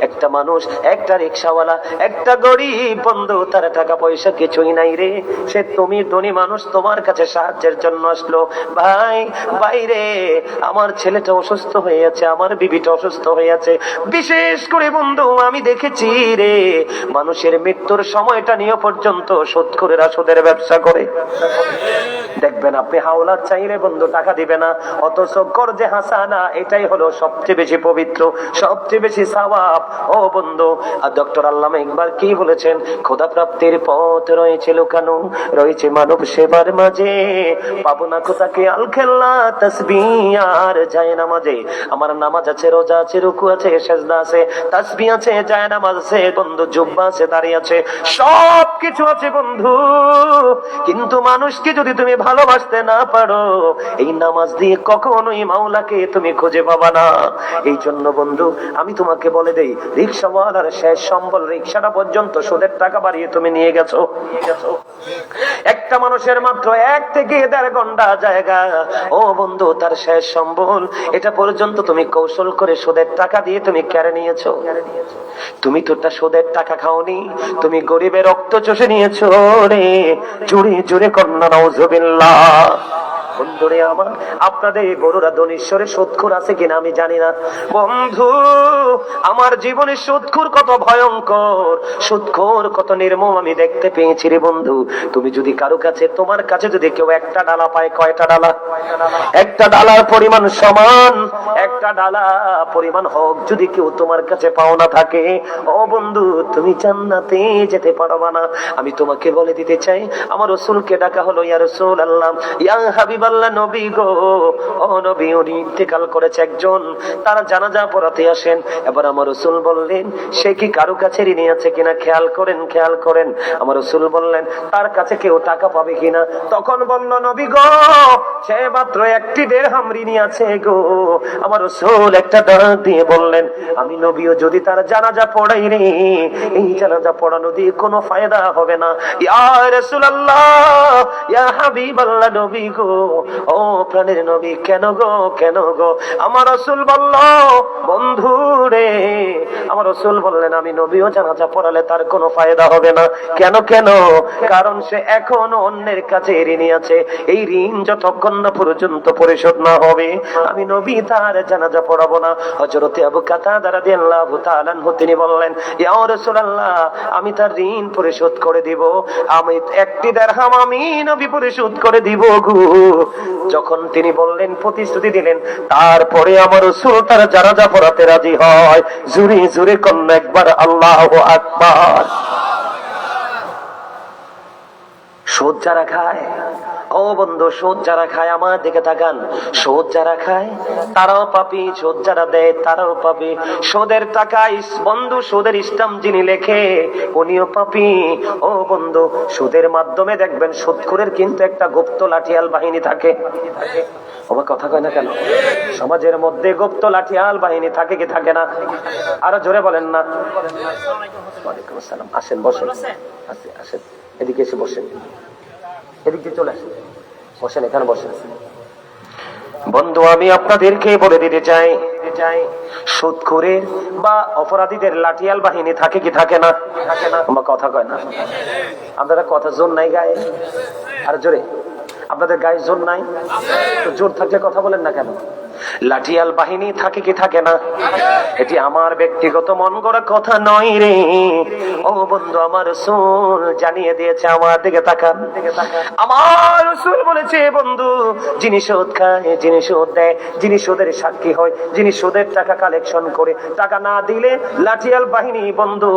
একটা মানুষ, একটা রিক্সাওয়ালা, একটা গরিব বন্ধু, তার টাকা পয়সা কিছুই নাই রে, সে তুমি ধনী মানুষ, তোমার কাছে সাহায্যের জন্য আসলো। ভাই বাইরে আমার ছেলেটা অসুস্থ হয়ে আছে, আমার বিবিটা অসুস্থ হয়ে আছে। বিশেষ করে বন্ধু আমি দেখেছি রে, মানুষের মৃত্যুর সময়টা নিয়ে পর্যন্ত সুদখোরেরা সুদের ব্যবসা করে। দেখবেন আপনি হাওলাত চাইলে বন্ধু টাকা দিবে না, অথচ কর্জে হাসানা এটাই হলো সবচেয়ে বেশি পবিত্র, সবচেয়ে বেশি সওয়াব। ও বন্ধু, আর ডক্টর আল্লামা ইকবাল কি বলেছেন? খোদা প্রাপ্তির পথ রয়েছে লুকানো, রয়েছে মানব সেবার মাঝে, পাবো না কোথাকে আল খেল্লা তাসবিহ আর যায় নামাজে। আমার নামাজ আছে, রোজা আছে, রুকু আছে, সেজদা আছে, তাসবিহ আছে, যায় নামাজ আছে, বন্ধু জুব্বা আছে, দাঁড়িয়ে আছে, সব কিছু আছে বন্ধু। কিন্তু মানুষকে যদি তুমি ভালোবাসতে না পারো, এই নামাজ দিয়ে কখনোই মাওলাকে তুমি খুঁজে পাবা না। এই জন্য বন্ধু আমি তোমাকে বলে দেই, রিক্সাওয়ালার শেষ সম্বল রিক্সাটা পর্যন্ত সুদের টাকা বাড়িয়ে তুমি নিয়ে গেছো। একটা মানুষের মাত্র 1 থেকে 1.5 ঘন্টা জায়গা, ও বন্ধু তার শেষ সম্বল এটা পর্যন্ত তুমি কৌশল করে সুদের টাকা দিয়ে তুমি কেড়ে নিয়েছো। তুমি তো তা সুদের টাকা খাওনি, তুমি গরিবের রক্ত চষে নিয়েছো রে। জোরে জোরে কন্যা নাউজুবিল্লাহ। বন্ধুরে আমার, আপনাদের বড়রা ধনীশ্বরে সুদখোর আছে কিনা আমি জানি না। বন্ধু আমার জীবনে সুদখোর কত ভয়ঙ্কর, সুদখোর কত নির্মম আমি দেখতে পেয়েছি রে বন্ধু। তুমি যদি কারো কাছে, তোমার কাছে যদি কেউ একটা ডালা পায়, কয়টা ডালা? একটা ডালার পরিমাণ সমান, একটা ডালা পরিমাণ হোক যদি কেউ তোমার কাছে পাওনা থাকে, ও বন্ধু তুমি জান্নাতে যেতে পারবা না। আমি তোমাকে বলে দিতে চাই, আমার রাসূলকে ডাকা হলো, ইয়া রাসূলুল্লাহ, ইয়া হাবিবাল্লাহ, নবী গো, ও নবী উনি ইন্তেকাল করেছে একজন, তারা জানাজা পড়াতে আসেন। এবার আমার রাসূল বললেন, সে কি কারো কাছে ঋণী আছে কিনা খেয়াল করেন, খেয়াল করেন। আমার রাসূল বললেন, তার কাছে কেউ টাকা পাবে কিনা? তখন বলল, নবী গো, সে মাত্র 1টি দিরহাম ঋণী আছে গো। আমার রাসূল একটা ডাক দিয়ে বললেন, আমি নবীও যদি তার জানাজা পড়াই রে, এই জানাজা পড়ানো দিয়ে কোনো ফায়দা হবে না। ইয়া রাসূলুল্লাহ, ইয়া হাবিবাল্লাহ, নবী গো, ও প্রাণের নবী, কেন গো, কেন গো? আমার রাসূল বলল, বন্ধু রে, আমার রাসূল বললেন, আমি নবীও জানাজা পড়ালে তার কোনো ফায়দা হবে না। কেন কেন? কারণ সে এখনো অন্যের কাছে ঋণী আছে। এই ঋণ যতক্ষণ না পর্যন্ত পরিশোধ না হবে, আমি নবী তার জানাজা পড়াবো না। হযরতে আবু কাতাদা রাদিয়াল্লাহু তাআলা আনহু তিনি বললেন, ইয়া রাসূলুল্লাহ, আমি তার ঋণ পরিশোধ করে দিব, আমি 1টি দিরহাম আমি নবী পরিশোধ করে দিব গো। যখন তিনি বললেন, প্রতিশ্রুতি দিলেন, তারপরে আমার রাসূল তার জানাজা পড়াতে রাজি হয়। জোরে জোরে কন্যা একবার আল্লাহু আকবার। সুদ যারা খায়, ও বন্ধু সুদ যারা খায়, আমার দিকে তাকান, সুদ যারা খায় তারাও পাপী, সুদ যারা দেয় তারাও পাপী। সুদের টাকায় বন্ধু সুদের স্ট্যাম্প যিনি লেখে উনিও পাপী। ও বন্ধু সুদের মাধ্যমে দেখবেন সুদখোরের কিন্তু একটা গুপ্ত লাঠিয়াল বাহিনী থাকে। আমার কথা কয় না কেন? সমাজের মধ্যে গুপ্ত লাঠিয়াল বাহিনী থাকে কি থাকে না? আরো জোরে বলেন না। ওয়ালাইকুম আসসালাম। আসেন বসেন, আসেন এদিকে এসে বসেন, এদিকে চলে আসেন, বসেন, এখানে বসেন। বন্ধু আমি আপনাদেরকে বলে দিতে চাই, সুদখোরের বা অপরাধীদের লাঠিয়াল বাহিনী থাকে কি থাকে না? আমার কথা কয় না। আপনাদের কথা জোর নাই গায়ে? আর জোরে, আপনাদের গায়ে জোর নাই? তো জোর থাকলে কথা বলেন না কেন? লাঠিয়াল বাহিনী থাকে কি থাকে না? এটি আমার ব্যক্তিগত মন গড়া কথা নয় রে। ও বন্ধু, আমার রাসূল জানিয়ে দিয়েছে। আমার দিকে তাকান। আমার রাসূল বলেছে, বন্ধু, যিনি সুদ খায়, যিনি সুদ দেয়, যিনি সুদের সাক্ষী হয়, যিনি সুদের টাকা কালেকশন করে টাকা না দিলে লাঠিয়াল বাহিনী। বন্ধু,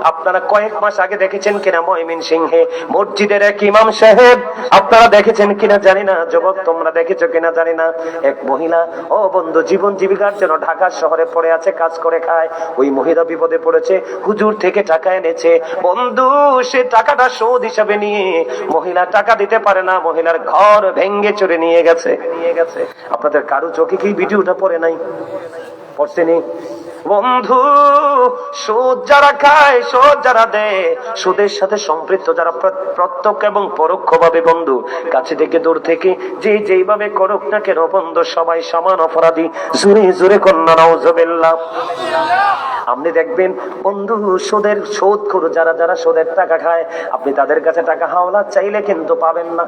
আপনারা কয়েক মাস আগে দেখেছেন কিনা ময়মনসিংহে মসজিদের এক ইমাম সাহেব, আপনারা দেখেছেন কিনা জানি না, যুবক তোমরা দেখেছো কিনা জানি না, এক মহিলা, ও বন্ধু, জীবন জীবিকার জন্য ঢাকা শহরে পড়ে আছে, কাজ করে খায়। ওই মহিলা বিপদে পড়েছে, হুজুর থেকে টাকা এনেছে। বন্ধু, সে টাকাটা সুদ হিসাবে নিয়ে মহিলা টাকা দিতে পারে না, মহিলার ঘর ভেঙ্গে চুরে নিয়ে গেছে। আপনাদের কারো চোখে কি ভিডিওটা পড়ে নাই? পড়ছেনি? বন্ধু, সুদ যারা খায়, সুদ যারা দেয়, সুদের সাথে সম্পৃক্ত যারা প্রত্যক্ষ এবং পরোক্ষ ভাবে, বন্ধু, কাছে থেকে দূর থেকে যে যেইভাবে করুক না কেন, বন্ধু, সবাই সমান অপরাধী। জোরে জোরে কন্যা নাউজুবিল্লাহ। আপনি দেখবেন বন্ধু, সুদ করো যারা যারা সুদের টাকা খায়, আপনি তাদের কাছে টাকা হাওলা চাইলে কিন্তু পাবেন না।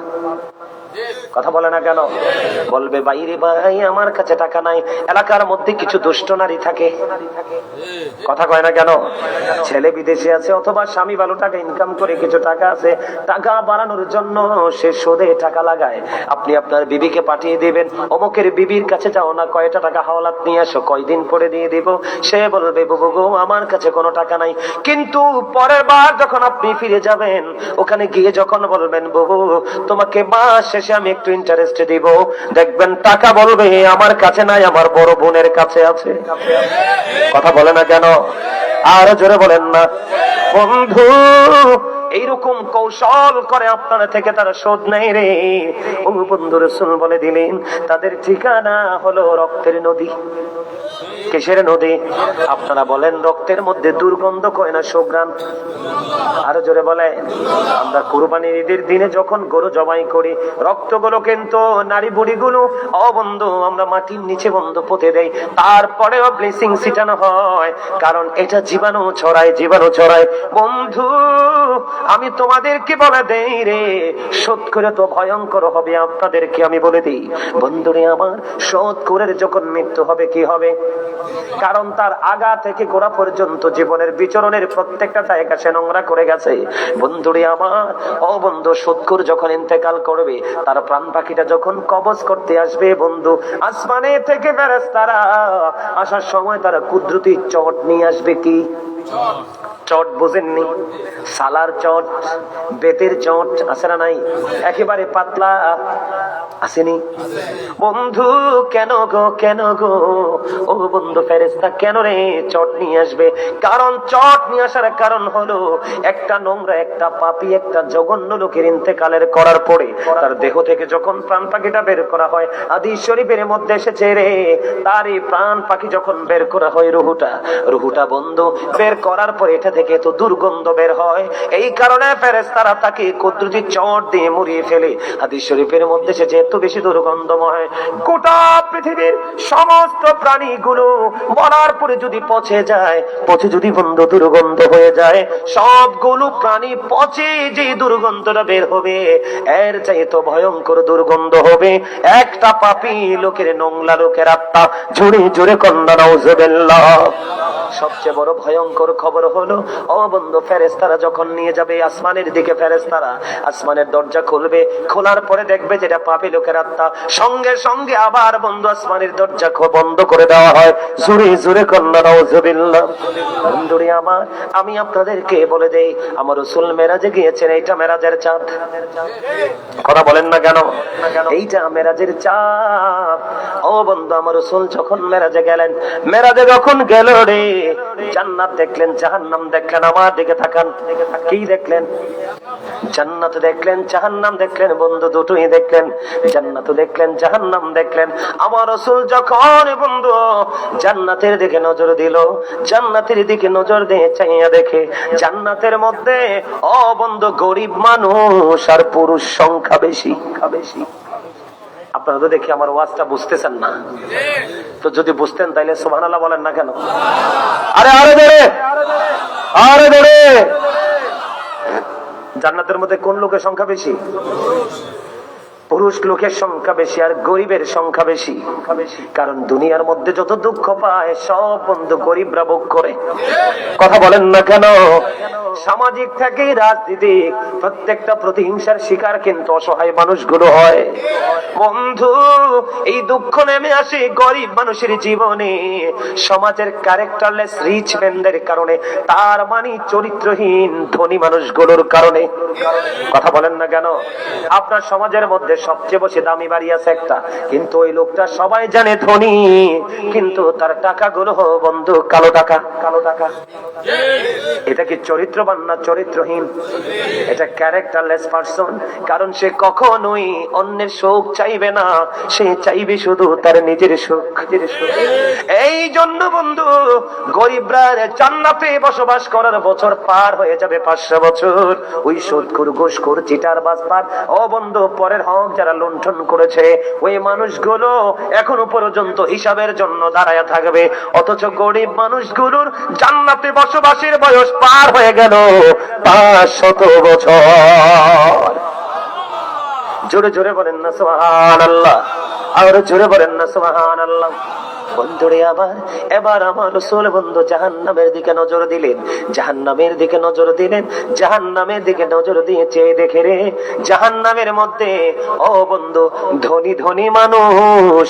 কথা বলে না কেন? বলবে, বাইরে ভাই আমার কাছে টাকা নাই। এলাকার মধ্যে কিছু দুষ্ট নারী থাকে, কথা কয় না কেন? ছেলে বিদেশে আছে অথবা স্বামী ভালো টাকা ইনকাম করে কিছু টাকা আছে, টাকা বাড়ানোর জন্য সে সুদে টাকা লাগায়। আপনি আপনার বিবিকে পাঠিয়ে দিবেন, অমুকের বিবির কাছে যাও না, কয়টা টাকা হাওলাত নিয়ে আসো, কয়দিন পরে দিয়ে দিব। সে বলবে, বুবু গো, আমার কাছে কোনো টাকা নাই। কিন্তু পরের বার যখন আপনি ফিরে যাবেন, ওখানে গিয়ে যখন বলবেন, বুবু, তোমাকে মাস শেষে আমি একটু ইন্টারেস্ট দিব, দেখবেন টাকা বলবে আমার কাছে নাই, আমার বড় বোনের কাছে আছে। কথা বলে না কেন? আর জোরে বলেন না। বন্ধু, এইরকম কৌশল করে আপনারা থেকে তারা শোধ নেই রে। ও বন্ধু, রাসূল বলে দিলেন, তাদের ঠিকানা হলো রক্তের নদী। কিসের নদী? আপনারা বলেন, রক্তের মধ্যে দুর্গন্ধ কয় না সুঘ্রাণ? আরো জোরে বলে। আমরা কুরবানির ঈদের দিনে যখন গরু জবাই করি, রক্তগুলো কিন্তু নারী বুড়িগুলো, ও বন্ধু, আমরা মাটির নিচে বন্ধ পুঁতে দেই, তারপরেও ব্লিচিং ছিটানো হয়, কারণ এটা জীবাণু ছড়ায়, জীবাণু ছড়ায়। বন্ধু, আমি তোমাদেরকে বলে দেই রে, শোধ করে তো ভয়ঙ্কর হবে। আপনাদেরকে আমি বলে দিই, বন্ধুরে আমার, শোধ করে যখন মৃত্যু হবে কি হবে? কারণ তার আগা থেকে গোড়া পর্যন্ত জীবনের বিচরণের প্রত্যেকটা জায়গা সে নোংরা করে গেছে। বন্ধুরে আমার, ও বন্ধু, সুদখোর যখন ইন্তেকাল করবে, তার প্রাণ পাখিটা যখন কবজ করতে আসবে, বন্ধু, আসমানে থেকে ফেরেশতারা আসার সময় তারা কুদরতি চট নিয়ে আসবে। কি চট বোঝেননি? সালার চট, বেতের চট আছে না নাই? একেবারে পাতলা আসেনি? বন্ধু, কেন গো, কেন গো, ও বন্ধু, ফেরেশতা কেন রে চট নিয়ে আসবে? কারণ চট নিয়ে আসার কারণ হলো, একটা নোংরা, একটা পাপী, একটা জঘন্য লোকের ইন্তেকালের করার পরে তার দেহ থেকে যখন প্রাণ পাখিটা বের করা হয়, হাদিস শরীফের মধ্যে এসেছে রে, তার এই প্রাণ পাখি যখন বের করা হয়, রুহুটা বন্ধু বের করার পরে এটা থেকে তো দুর্গন্ধ বের হয়। এই কারণে ফেরেশতারা তাকে কুদরতি চট দিয়ে মুড়িয়ে ফেলে। হাদিস শরীফের মধ্যে এসেছে, এত বেশি দুর্গন্ধময়, গোটা পৃথিবীর সমস্ত প্রাণীগুলো মরার পরে যদি পচে যায়, পচে যদি বন্ধু দুর্গন্ধ হয়ে যায়, সবগুলো প্রাণী পচে যে দুর্গন্ধটা বের হবে, এর চাইতে ভয়ঙ্কর দুর্গন্ধ হবে একটা পাপী লোকের, নোংলা লোকের আত্মা। জোরে জোরে কন্যা নাউজুবিল্লাহ। সবচেয়ে বড় ভয়ঙ্কর খবর হলো, ও বন্ধু, ফেরেশতারা যখন নিয়ে যাবে আসমানের দিকে, ফেরেশতারা আসমানের দরজা খুলবে, খোলার পরে দেখবে যেটা পাপী লোকের আত্মা, সঙ্গে সঙ্গে আবার বন্ধু আসমানের দরজা বন্ধ করে দেওয়া হয়। জোরে জোরে কন্যা নাউজুবিল্লাহ। বন্ধুরে আমার, আমি আপনাদেরকে বলে দেই, আমার রাসূল মেরাজে গিয়েছেন, এইটা মেরাজের চাঁদ। কথা বলেন না কেন? এইটা মেরাজের চাঁদ। ও বন্ধু, আমার রাসূল যখন মেরাজে গেলেন, মেরাজে যখন গেল রে, জান্নাত দেখলেন, জাহান্নাম দেখলেন। আমার দিকে তাকান, কি দেখলেন? জান্নাত দেখলেন, জাহান্নাম দেখলেন। বন্ধু, দুটোই দেখলেন, জান্নাত দেখলেন, জাহান্নাম দেখলেন। আমার রাসূল যখন বন্ধু জান্নাতের দিকে নজর দিল, জান্নাতের দিকে নজর দিয়ে চাইয়া দেখে, জান্নাতের মধ্যে, ও বন্ধু, গরিব মানুষ আর পুরুষ সংখ্যা বেশি। আপনারা তো দেখি আমার ওয়াজটা বুঝতেছেন না, তো যদি বুঝতেন তাইলে সুবহানাল্লাহ বলেন না কেন? আরে আরে ধরে, আরে ধরে। জান্নাতের মধ্যে কোন লোকের সংখ্যা বেশি? পুরুষ লোকের সংখ্যা বেশি আর গরিবের সংখ্যা বেশি, কারণ দুনিয়ার মধ্যে যত দুঃখ পায় সব বন্ধু গরিবরা ভোগ করে। কথা বলেন না কেন? সামাজিক থেকে রাজনীতিক প্রত্যেকটা প্রতিহিংসার শিকার কিন্তু অসহায় মানুষগুলো হয়। বন্ধু, এই দুঃখ নেমে আসে গরিব মানুষের জীবনে সমাজের ক্যারেক্টারলেস রিচ ম্যানদের কারণে, তার মানে চরিত্রহীন ধনী মানুষগুলোর কারণে। কথা বলেন না কেন? আপনার সমাজের মধ্যে সবচেয়ে বেশি দামি বাড়ি আছে একটা, কিন্তু ওই লোকটা সবাই জানে ধনী, কিন্তু তার টাকাগুলো বন্ধু কালো টাকা। কালো টাকা, এটা কি চরিত্রবান না চরিত্রহীন? এটা ক্যারেক্টারলেস পারসন, কারণ সে কখনোই অন্যের সুখ চাইবে না, সে চাইবে শুধু তার নিজের সুখ। এই জন্য বন্ধু গরিবরা জান্নাতে বসবাস করার বছর পার হয়ে যাবে 500 বছর, ওই সুদখোর ঘুষখোর চিটার বাজপার ও বন্ধু পরের হক যারা লুণ্ঠন করেছে ওই মানুষগুলো এখনো পর্যন্ত হিসাবের জন্য দাঁড়ায় থাকবে, অথচ গরিব মানুষগুলোর জান্নাতে বসবাসের বয়স পার হয়ে গেল 500 বছর। জোরে জোরে বলেন না সুবহানাল্লাহ, আর জোরে বলেন না সুবহানাল্লাহ। বন্ধুরে এবার আমার রাসূল বন্ধু জাহান্নামের দিকে নজর দিলেন, জাহান্নামের দিকে নজর দিলেন, জাহান্নামের দিকে নজর দিয়ে চেয়ে দেখে রে জাহান্নামের মধ্যে ও বন্ধু ধনী ধনী মানুষ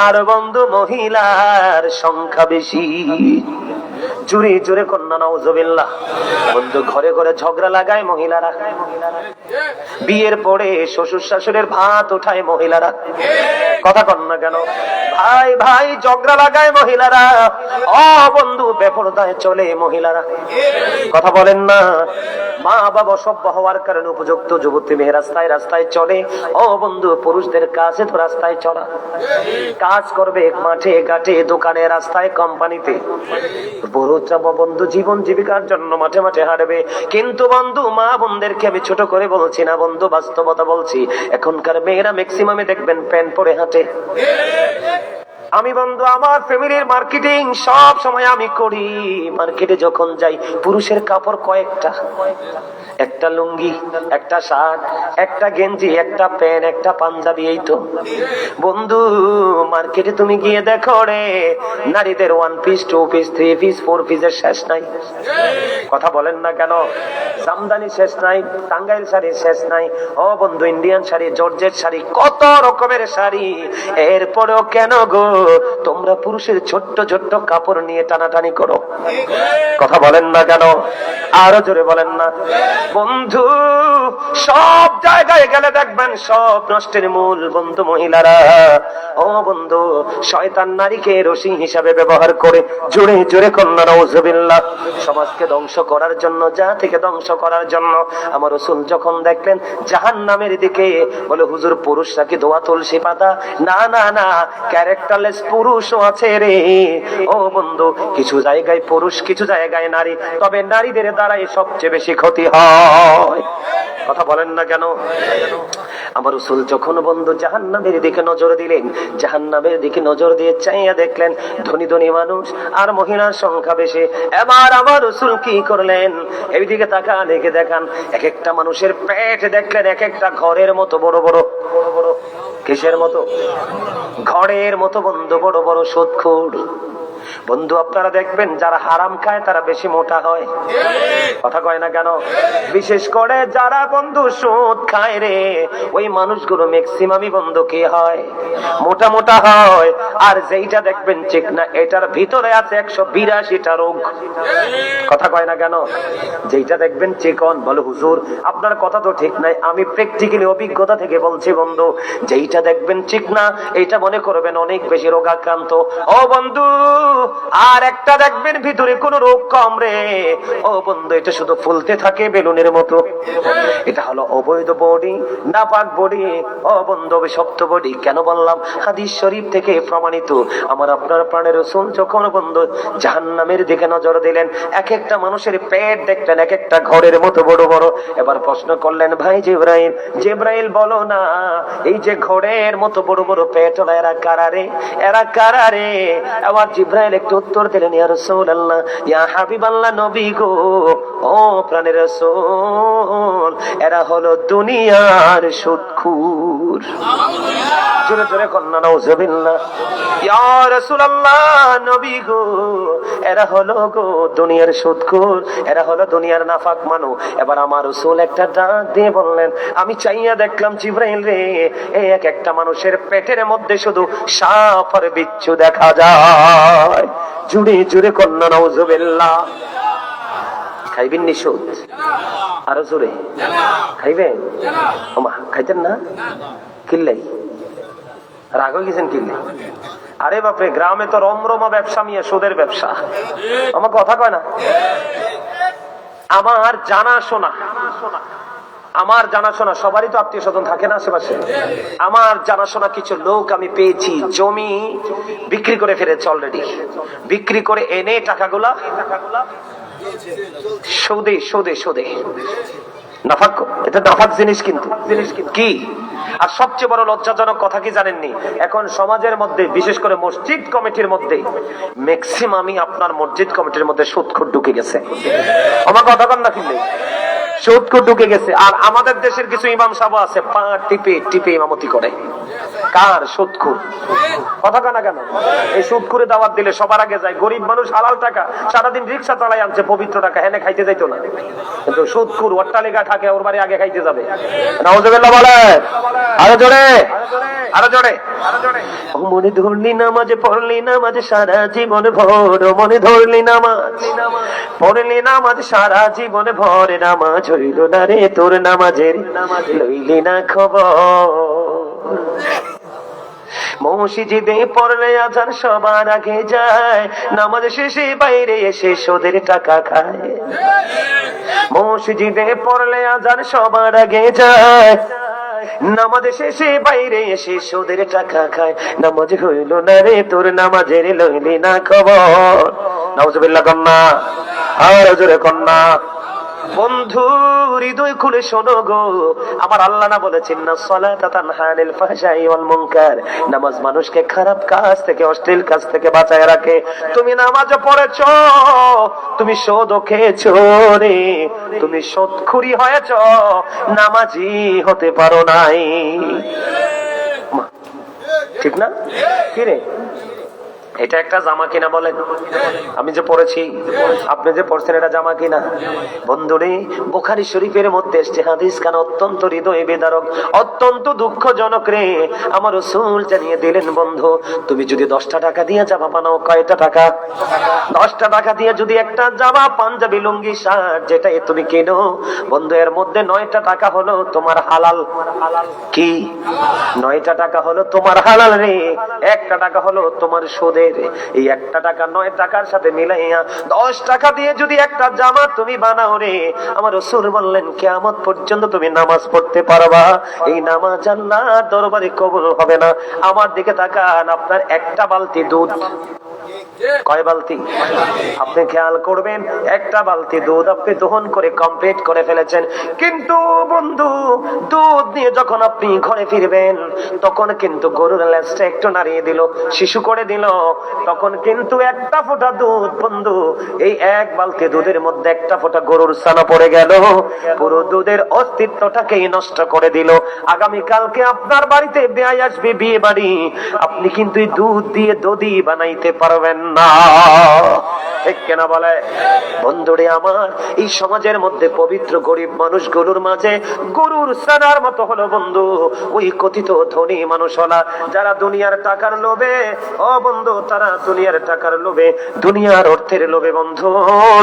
আর বন্ধু মহিলার সংখ্যা বেশি। জোরে জোরে কন্যা নাউজুবিল্লাহ। বন্ধু ঘরে ঘরে ঝগড়া লাগায় মহিলারা, বিয়ের পরে শ্বশুর শাশুড়ের ভাত উঠায় মহিলারা। কথা কন্যা কেন? ভাই ভাই ঝগড়া লাগায় মহিলারা, ও বন্ধু বেপরদায় চলে মহিলারা। কথা বলেন না? মা বাবা সভ্য হওয়ার কারণে উপযুক্ত যুবতী মেয়ে রাস্তায় রাস্তায় চলে, ও বন্ধু পুরুষদের কাছে তো রাস্তায় চলা, কাজ করবে মাঠে ঘাটে দোকানে রাস্তায় কোম্পানিতে, বন্ধু জীবন জীবিকার জন্য মাঠে মাঠে হাঁটবে। কিন্তু বন্ধু মা বোনদেরকে আমি ছোট করে বলছি না বন্ধু, বাস্তবতা বলছি। এখনকার মেয়েরা ম্যাক্সিমামে দেখবেন প্যান্ট পরে হাঁটে। আমি বন্ধু আমার ফ্যামিলির মার্কেটিং সব সময় আমি করি, মার্কেটে যখন যাই পুরুষের কাপড় কয়েকটা, একটা লুঙ্গি, একটা শার্ট, একটা গেঞ্জি, একটা প্যান্ট, একটা পাঞ্জাবি, এই তো বন্ধু। মার্কেটে তুমি গিয়ে দেখো রে নারীদের 1 পিস 2 পিস 3 পিস 4 পিসের শেষ নাই। কথা বলেন না কেন? জামদানি শেষ নাই, টাঙ্গাইল শাড়ি শেষ নাই, ও বন্ধু ইন্ডিয়ান শাড়ি, জর্জেট শাড়ি, কত রকমের শাড়ি। এরপরেও কেন গো তোমরা পুরুষের ছোট্ট ছোট্ট কাপড় নিয়ে টানাটানি করো? কথা বলেন না কেন? আরো জোরে বলেন না। বন্ধু সব জায়গায় গেলে দেখবেন সব নষ্টের মূল বন্ধু মহিলারা। ও বন্ধু শয়তান নারীকে রশি হিসাবে ব্যবহার করে, জোরে জোরে কন্যা নাউজুবিল্লাহ, সমাজকে ধ্বংস করার জন্য, যা থেকে ধ্বংস করার জন্য। আমার রাসূল যখন দেখলেন জাহান্নামের দিকে, বলে হুজুর পুরুষরা কি দোয়া তুলসী পাতা? না না না, ক্যারেক্টারলেস পুরুষও আছে রে। ও বন্ধু কিছু জায়গায় পুরুষ কিছু জায়গায় নারী, তবে নারীদের দ্বারাই সবচেয়ে বেশি ক্ষতি হয়। কথা বলেন না কেন? আমার রাসূল যখন বন্ধু জাহান্নামের দিকে নজর দিলেন, জাহান্নামের দিকে নজর দিয়ে চাইয়া দেখলেন ধনী ধনী মানুষ আর মহিলার সংখ্যা বেশি। এবার আমার রাসূল কি করলেন? এইদিকে তাকান, এদিকে দেখান, এক একটা মানুষের পেট দেখলেন এক একটা ঘরের মতো বড় বড়। কিসের মতো? ঘরের মতো বন্ধু, বড় বড় সুদখোর। বন্ধু আপনারা দেখবেন যারা হারাম খায় তারা বেশি মোটা হয়। কথা কয় না কেন? বিশেষ করে যারা বন্ধু সুদ খায় রে, ওই মানুষগুলো ম্যাক্সিমামই বন্ধু কি হয়? মোটা মোটা হয়। আর যেইটা দেখবেন চিকনা, এটার ভিতরে আছে 182টা রোগ। কথা কয় না কেন? যেইটা দেখবেন চিকন, বলে হুজুর আপনার কথা তো ঠিক নাই, আমি প্র্যাকটিক্যালি অভিজ্ঞতা থেকে বলছি বন্ধু, যেইটা দেখবেন চিকনা এইটা মনে করবেন অনেক বেশি রোগাক্রান্ত। ও বন্ধু আর একটা দেখবেন ভিতরে কোন রোগ কম রে, ও বন্ধু এটা শুধু ফুলতে থাকে বেলুনের মতো। এটা হলো অবৈধ বডি, নাপাক বডি। ও বন্ধু অভিশপ্ত বডি। কেন বললাম? হাদিস শরীফ থেকে প্রমাণিত। আমার আপনার প্রাণের রাসূল যখন বন্ধু জাহান্নামের দিকে নজর দিলেন, এক একটা মানুষের পেট দেখলেন এক একটা ঘরের মতো বড় বড়। এবার প্রশ্ন করলেন, ভাই জিবরাইল, জিবরাইল বলো না এই যে ঘরের মতো বড় বড় পেট হলো এরা কারারে? এরা কারারে? আবার জিবরাইল একটু উত্তর দিলেন, ইয়া রাসূলুল্লাহ, ইয়া হাবিবাল্লাহ, নবী গো, ও প্রাণের রাসূল, এরা হলো দুনিয়ার সুদখোর। জোরে জোরে কন্যা নাউজুবিল্লাহ। ইয়া রাসূলুল্লাহ, নবী গো, এরা হলো গো দুনিয়ার সুদখোর, এরা হলো দুনিয়ার নাফাক মানুষ। এবার আমার রাসূল একটা ডাক দিয়ে বললেন, আমি চাইয়া দেখলাম জিবরাইল রে, এই এক একটা মানুষের পেটের মধ্যে শুধু সাপ আর বিচ্ছু দেখা যায়। জুড়ে জুড়ে কন্যা নাউজুবিল্লাহ। খাইবেন নি সুদ? আরো জোরে খাইবেন? ওমা, খাইতেন না? কিল্লাই রাগ হয়ে গেছেন কিল্লাই? আরে বাপরে, গ্রামে তো রমরমা ব্যবসা নিয়ে সুদের ব্যবসা। আমার কথা কয় না? আমার জানাশোনা সবারই তো আত্মীয় স্বজন থাকে না আশেপাশে। আমার জানাশোনা কিছু লোক আমি পেয়েছি, জমি বিক্রি করে ফেলেছে অলরেডি। বিক্রি করে এনে টাকাগুলা সুদে নাফাক। এটা নাফাক জিনিস কিন্তু কি। আর সবচেয়ে বড় লজ্জাজনক কথা কি জানেননি? এখন সমাজের মধ্যে, বিশেষ করে মসজিদ কমিটির মধ্যে, ম্যাক্সিমামই আপনার মসজিদ কমিটির মধ্যে সুদখোর ঢুকে গেছে। আমার কথা কন না কিনলে সুদখোর ঢুকে গেছে। আর আমাদের দেশের কিছু ইমাম সাহেব আছে, পা টিপে টিপে ইমামতি করে। কার? সুদখোর। কথা কানা কেন? এই সুদখোরে দাওয়াত দিলে সবার আগে যায় গরিব মানুষ, হালাল টাকা, সারাদিন রিক্সা চালাই আনছে, পবিত্র টাকা হেনে খাইতে যাইতো না। কিন্তু সুদখোর অট্টালিকা থাকে, ওর বাড়ি আগে খাইতে যাবে। নাউজুবিল্লাহ বলে আরো জোরে, আরো জোরে। মনে ধরলি নামাজ পড়লি নামাজ সারা জীবন ভর, মনে ধরলি নামাজ পড়লি নামাজ সারা জীবন ভর, নামাজ হইল না রে তোর নামাজের লইলি না খবর। মসজিদে পড়লে আজান সবার আগে যায়, নামাজ শেষে বাইরে এসে সুদের টাকা খায়। মসজিদে পড়লে আজান সবার আগে যায়, নামাজ শেষে বাইরে এসে সুদের টাকা খায়। নামাজ হইল না রে তোর নামাজের লইলি না খবর। নাউজুবিল্লাহ কন্যা, আর জোরে কন্যা। বন্ধু হৃদয় খুলে শোনো গো, আমার আল্লাহ না বলেছেন না, সালাতা তানহা আনিল ফাহশাই ওয়াল মুনকার, নামাজ মানুষকে খারাপ কাজ থেকে, অশ্লীল কাজ থেকে বাঁচায় রাখে। তুমি নামাজ পড়েছো, তুমি সুদ খেয়েছো রে, তুমি সুদখুরি হয়েছো, নামাজি হতে পারো নাই। ঠিক না? কি রে, এটা একটা জামা কিনা বলেন? আমি যে পড়েছি, আপনি যে পড়ছেন, এটা জামা কিনা? বন্ধুরে, বুখারী শরীফের মধ্যে এসেছে হাদিস খান অত্যন্ত হৃদয় বিদারক, অত্যন্ত দুঃখজনক রে। আমার রাসূল জানিয়ে দিলেন, বন্ধু তুমি যদি 10টা টাকা দিয়ে জামা বানাও, কয়টা টাকা? 10টা টাকা দিয়ে যদি একটা জামা, পাঞ্জাবি, লুঙ্গি, শার্ট যেটা তুমি কেনো, বন্ধু এর মধ্যে 9টা টাকা হলো তোমার হালাল। কি? 9টা টাকা হলো তোমার হালাল রে, 1টা টাকা হলো তোমার সুদে। এই 1টা টাকা 9 টাকার সাথে মিলাইয়া 10 টাকা দিয়ে যদি একটা জামা তুমি বানাও রে, আমার রাসূল বললেন কিয়ামত পর্যন্ত তুমি নামাজ পড়তে পারবা, এই নামাজ আল্লাহর দরবারে কবুল হবে না। আমার দিকে তাকান, আপনার একটা বালতি দুধ, কয় বালতি? আপনি খেয়াল করবেন, একটা বালতি দুধ আপনি দহন করে কমপ্লিট করে ফেলেছেন। কিন্তু বন্ধু, দুধ নিয়ে যখন আপনি ঘরে ফিরবেন, তখন কিন্তু গরুর লেজটা একটু নাড়িয়ে দিল, শিশু করে দিল, তখন কিন্তু একটা ফোঁটা দুধ, বন্ধু এই এক বালতি দুধের মধ্যে একটা ফোঁটা গরুর ছানা পড়ে গেল, পুরো দুধের অস্তিত্বটাকেই নষ্ট করে দিল। আগামীকালকে আপনার বাড়িতে বিয়ে আসবে, বিয়ে বাড়ি, আপনি কিন্তু এই দুধ দিয়ে দধি বানাইতে পারবেন না। ঠিক কেনা বলে? বন্ধুরে আমার, এই সমাজের মধ্যে পবিত্র গরিব মানুষগুলোর মাঝে গরুর ছানার মতো হলো বন্ধু ওই কথিত ধনী মানুষ হলা, যারা দুনিয়ার টাকার লোভে, ও বন্ধু, তারা দুনিয়ার টাকার লোভে, দুনিয়ার অর্থের লোভে বন্ধু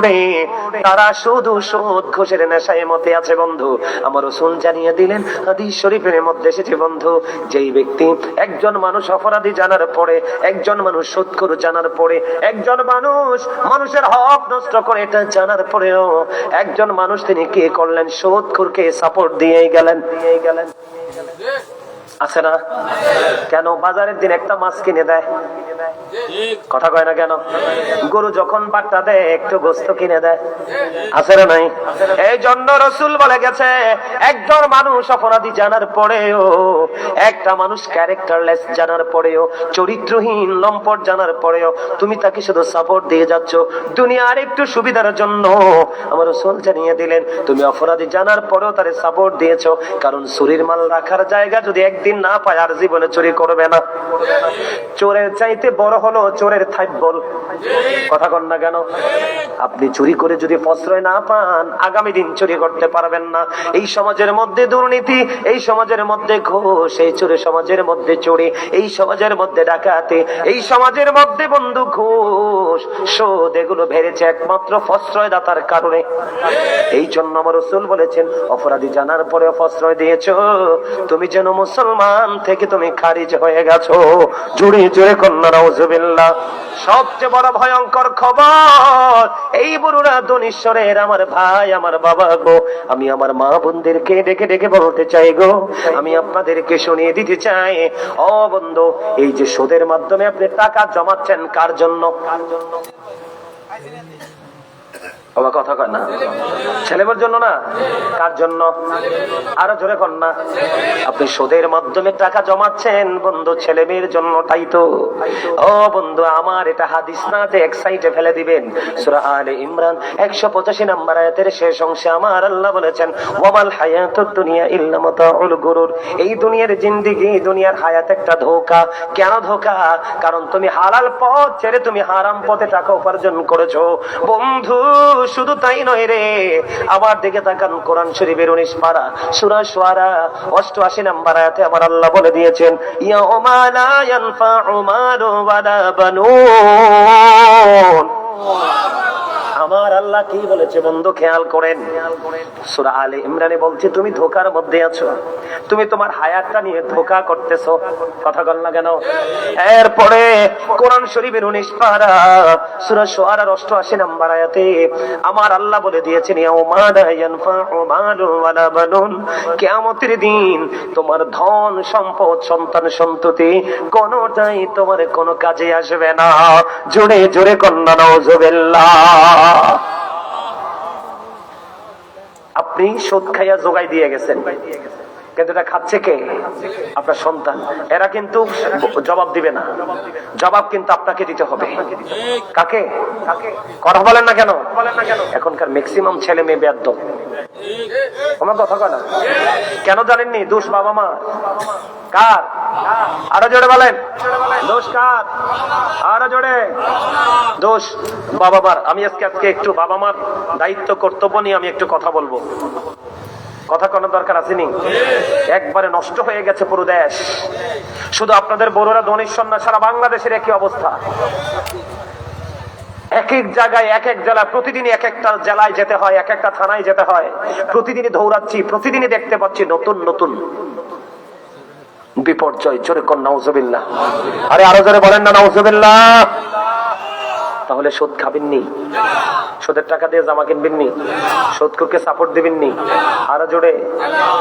রে, তারা শুধু সুদ ঘুষের নেশায় মতে আছে। বন্ধু আমার রাসূল জানিয়ে দিলেন, হাদিস শরীফের মধ্যে এসেছে, বন্ধু যেই ব্যক্তি, একজন মানুষ অপরাধী জানার পরে, একজন মানুষ সুদখোর জানার পরে, একজন মানুষ মানুষের হক নষ্ট করে এটা জানার পরেও একজন মানুষ তিনি কি করলেন? সুদখোরকে সাপোর্ট দিয়েই গেলেন। আছে না? কেন? বাজারের দিন একটা মাছ কিনে দেয়, কথা কয় না কেন? গরু যখন বাট্টা দেয় একটু গোস্ত কিনে দেয়, আছে না নাই? এই জন্য রাসূল বলে গেছে, একজন মানুষ অপরাধী জানার পরেও, একটা মানুষ ক্যারেক্টারলেস জানার পরেও, চরিত্রহীন লম্পট জানার পরেও তুমি তাকে শুধু সাপোর্ট দিয়ে যাচ্ছ দুনিয়ার একটু সুবিধার জন্য। আমার রাসূল জানিয়ে দিলেন, তুমি অপরাধী জানার পরেও তারে সাপোর্ট দিয়েছো, কারণ চুরির মাল রাখার জায়গা যদি একদিন না পায় আর জীবনে চুরি করবে না। চোরের চাইতে বড় হলো চোরের থাইব্বল। কথা কন না কেন? আপনি চুরি করে যদি প্রশ্রয় না পান, আগামী দিন চুরি করতে পারবেন না। এই সমাজের মধ্যে দুর্নীতি, এই সমাজের মধ্যে ঘুষ, এই চোরে সমাজের মধ্যে চুরি, এই সমাজের মধ্যে ডাকাতি, এই সমাজের মধ্যে বন্ধু ঘুষ সুদ, এগুলো বেড়েছে একমাত্র প্রশ্রয়দাতার কারণে। এই জন্য আমার রাসূল বলেছেন, অপরাধী জানার পরে প্রশ্রয় দিয়েছো, তুমি যেন মুসলমান থেকে তুমি খারিজ হয়ে গেছো। জুড়ে জুড়ে কন্যা নাউজুবিল্লাহ। সবচেয়ে বড় ভয়ঙ্কর খবর, এই বুড়োরা দনিশ্বরের আমার ভাই, আমার বাবা গো, আমি আমার মা বোনদেরকে ডেকে ডেকে বলতে চাই গো, আমি আপনাদেরকে শুনিয়ে দিতে চাই, ও বন্ধু, এই যে সুদের মাধ্যমে আপনি টাকা জমাচ্ছেন কার জন্য? কথা কয় না? ছেলেমেয়ের জন্য না, কার জন্য? আরো জোরে কর না। আপনি সুদের মাধ্যমে টাকা জমাচ্ছেন বন্ধু, ছেলে মেয়ের জন্য, তাই তো? ও বন্ধু আমার, এটা হাদিস না যে এক সাইডে ফেলে দিবেন। সূরা আলে ইমরান 185 নম্বর আয়াতের শেষ অংশে আমার আল্লাহ বলেছেন, ওয়ামাল হায়াতুদ দুনিয়া ইল্লা মাতাউল গুরুর। এই দুনিয়ার জিন্দেগি, দুনিয়ার হায়াত একটা ধোঁকা। কেন ধোঁকা? কারণ তুমি হালাল পথ ছেড়ে তুমি হারাম পথে টাকা উপার্জন করেছো বন্ধু। শুধু তাই নয় রে, আমার দিকে তাকান, কোরআন শরীফের 19 পারা সূরা শুআরা 88 নম্বর আয়াতে আমার আল্লাহ বলে দিয়েছেন, ইয়াউমা লা ইয়ানফাউ মালু ওয়ালা বানুন। আমার আল্লাহ কি বলেছে বন্ধু, খেয়াল করেন। সূরা আলে ইমরানে বলছে, তুমি ধোঁকার মধ্যে আছো, তুমি তোমার হায়াতটা নিয়ে ধোঁকা করতেছো। কথা বল না কেন? এরপরে কোরআন শরীফের 19 পারা সূরা শুআরার 88 নম্বর আয়াতে আমার আল্লাহ বলে দিয়েছেন, ইয়াউমা লা ইয়ানফাউ মালু ওয়ালা বানুন। কিয়ামতের দিন তোমার ধন সম্পদ সন্তান সন্ততি কোনটাই তোমার কোনো কাজে আসবে না। জোরে জোরে কন্না নাউজুবিল্লাহ। আপনি সুদ খাইয়া জোগাই দিয়ে গেছেন, কিন্তু এটা খাচ্ছে কে? আপনার সন্তান। এরা কিন্তু জবাব দিবে না, জবাব কিন্তু আপনাকে দিতে হবে। কাকে? কথা বলেন না কেন? এখনকার ম্যাক্সিমাম ছেলে মেয়ে বেয়াদ্দপ। আমার কথা কয় না কেন জানেননি? দোষ বাবা মা। কার? আরো জোরে বলেন, দোষ কার? আরো জোরে। দোষ বাবা মার। আমি আজকে একটু বাবা মার দায়িত্ব কর্তব্য নিয়ে আমি একটু কথা বলবো। কথা কোনো দরকার আসেনি? একবারে নষ্ট হয়ে গেছে পুরো দেশ। শুধু আপনাদের বড়রা ধনেশ্বর না, সারা বাংলাদেশের একই অবস্থা। এক এক জায়গায়, এক এক জেলা, প্রতিদিনই এক একটা জেলায় যেতে হয়, এক একটা থানায় যেতে হয়। প্রতিদিনই দৌড়াচ্ছি, প্রতিদিনই দেখতে পাচ্ছি নতুন নতুন বিপর্যয়। জোরে কর নাউজুবিল্লাহ। আরে আরো জোরে বলেন না নাউজুবিল্লাহ। তাহলে সুদ খাবেননি, সুদের টাকা দিয়ে জামা কিনবেননি, সুদখোরকে সাপোর্ট দিবেননি। আরো জোরে।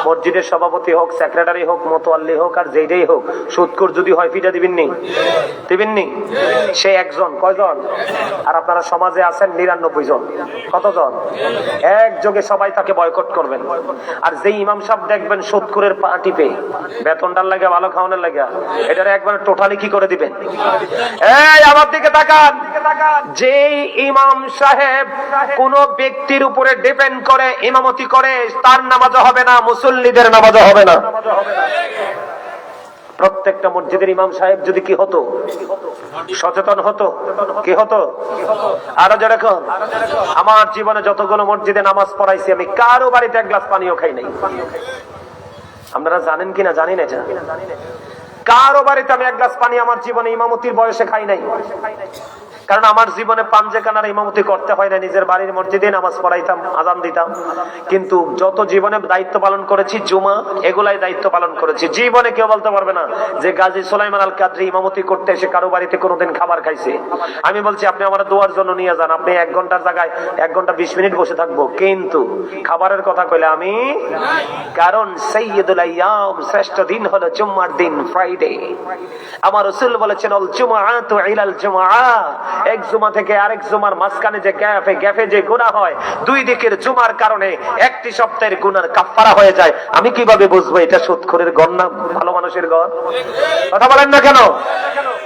মসজিদের সভাপতি হোক, সেক্রেটারি হোক, মোতোয়াল্লি হোক, আর যেইটাই হোক, সুদখোর যদি হয় পিটা দিবেননি, দিবেননি? সে একজন, কয়জন? আর আপনারা সমাজে আছেন 99 জন। কতজন? একযোগে সবাই তাকে বয়কট করবেন। আর যেই ইমাম সাহেব দেখবেন সুদখোরের পা টিপে, বেতনটার লাগে, ভালো খাওয়ানোর লাগে, এটারে একবার টোটালি কি করে দিবেন? এই আমার দিকে তাকান। যে ইমাম সাহেব কোন ব্যক্তির উপরে ডিপেন্ড করে ইমামতি করে, তার নামাজও হবে না, মুসল্লিদের নামাজও হবে না। প্রত্যেকটা মসজিদের ইমাম সাহেব যদি কি হতো, সচেতন হতো, কি হতো? আরো যেরকম আমার জীবনে যতগুলো মসজিদে নামাজ পড়াইছি, আমি কারো বাড়িতে এক গ্লাস পানিও খাই নাই। আপনারা জানেন কিনা জানি না, কারো বাড়িতে আমি এক গ্লাস পানি আমার জীবনে ইমামতির বয়সে খাই নাই। কারণ আমার জীবনে পাঞ্জেকানার ইমামতি করতে হয় না, নিজের বাড়ির মসজিদে নামাজ পড়াইতাম, আজান দিতাম। কিন্তু যত জীবনে দায়িত্ব পালন করেছি, জুমা এগুলাই দায়িত্ব পালন করেছি। জীবনে কেউ বলতে পারবে না যে গাজী সুলাইমান আল কাদরি ইমামতি করতে এসে কারো বাড়িতে কোনোদিন খাবার খাইছে। আমি বলছি আপনি আমার দোয়ার জন্য নিয়ে যান, আপনি 1 ঘন্টার জায়গায় 1 ঘন্টা 20 মিনিট বসে থাকবো, কিন্তু খাবারের কথা কইলে আমি। কারণ সাইয়্যিদুল আইয়াম, শ্রেষ্ঠ দিন হলো জুম্মার দিন, ফ্রাইডে। ফ্রাইডে। আমার রাসূল বলেছেন আল জুমআতু ইলাল জুমআ, এক জুমা থেকে আরেক জুমার মাঝখানে যে গ্যাপে যে গুনাহ হয়, দুই দিকের জুমার কারণে একটি সপ্তাহের গুনার কাফারা হয়ে যায়। আমি কিভাবে বুঝবো এটা সুদখোরের ঘর না ভালো মানুষের ঘর? কথা বলেন না কেন?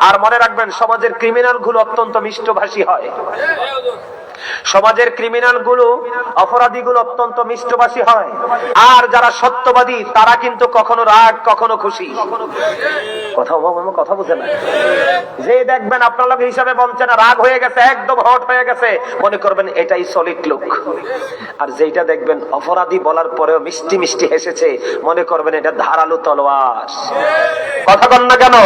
আর মনে রাখবেন, সমাজের ক্রিমিনাল গুলো অত্যন্ত মিষ্টভাষী হয়। সমাজের ক্রিমিনাল গুলো, অপরাধী গুলো অত্যন্ত মিষ্টভাষী হয়। আর যারা সত্যবাদী তারা কিন্তু কখনো রাগ কখনো খুশি। কথা বুঝে না? যে দেখবেন আপনার লোক হিসাবে বলছে না, রাগ হয়ে গেছে, একদম হট হয়ে গেছে, মনে করবেন এটাই সলিড লোক। আর যেটা দেখবেন অপরাধী বলার পরেও মিষ্টি মিষ্টি হেসেছে, মনে করবেন এটা ধারালো তলোয়ার। কথা বল না কেন?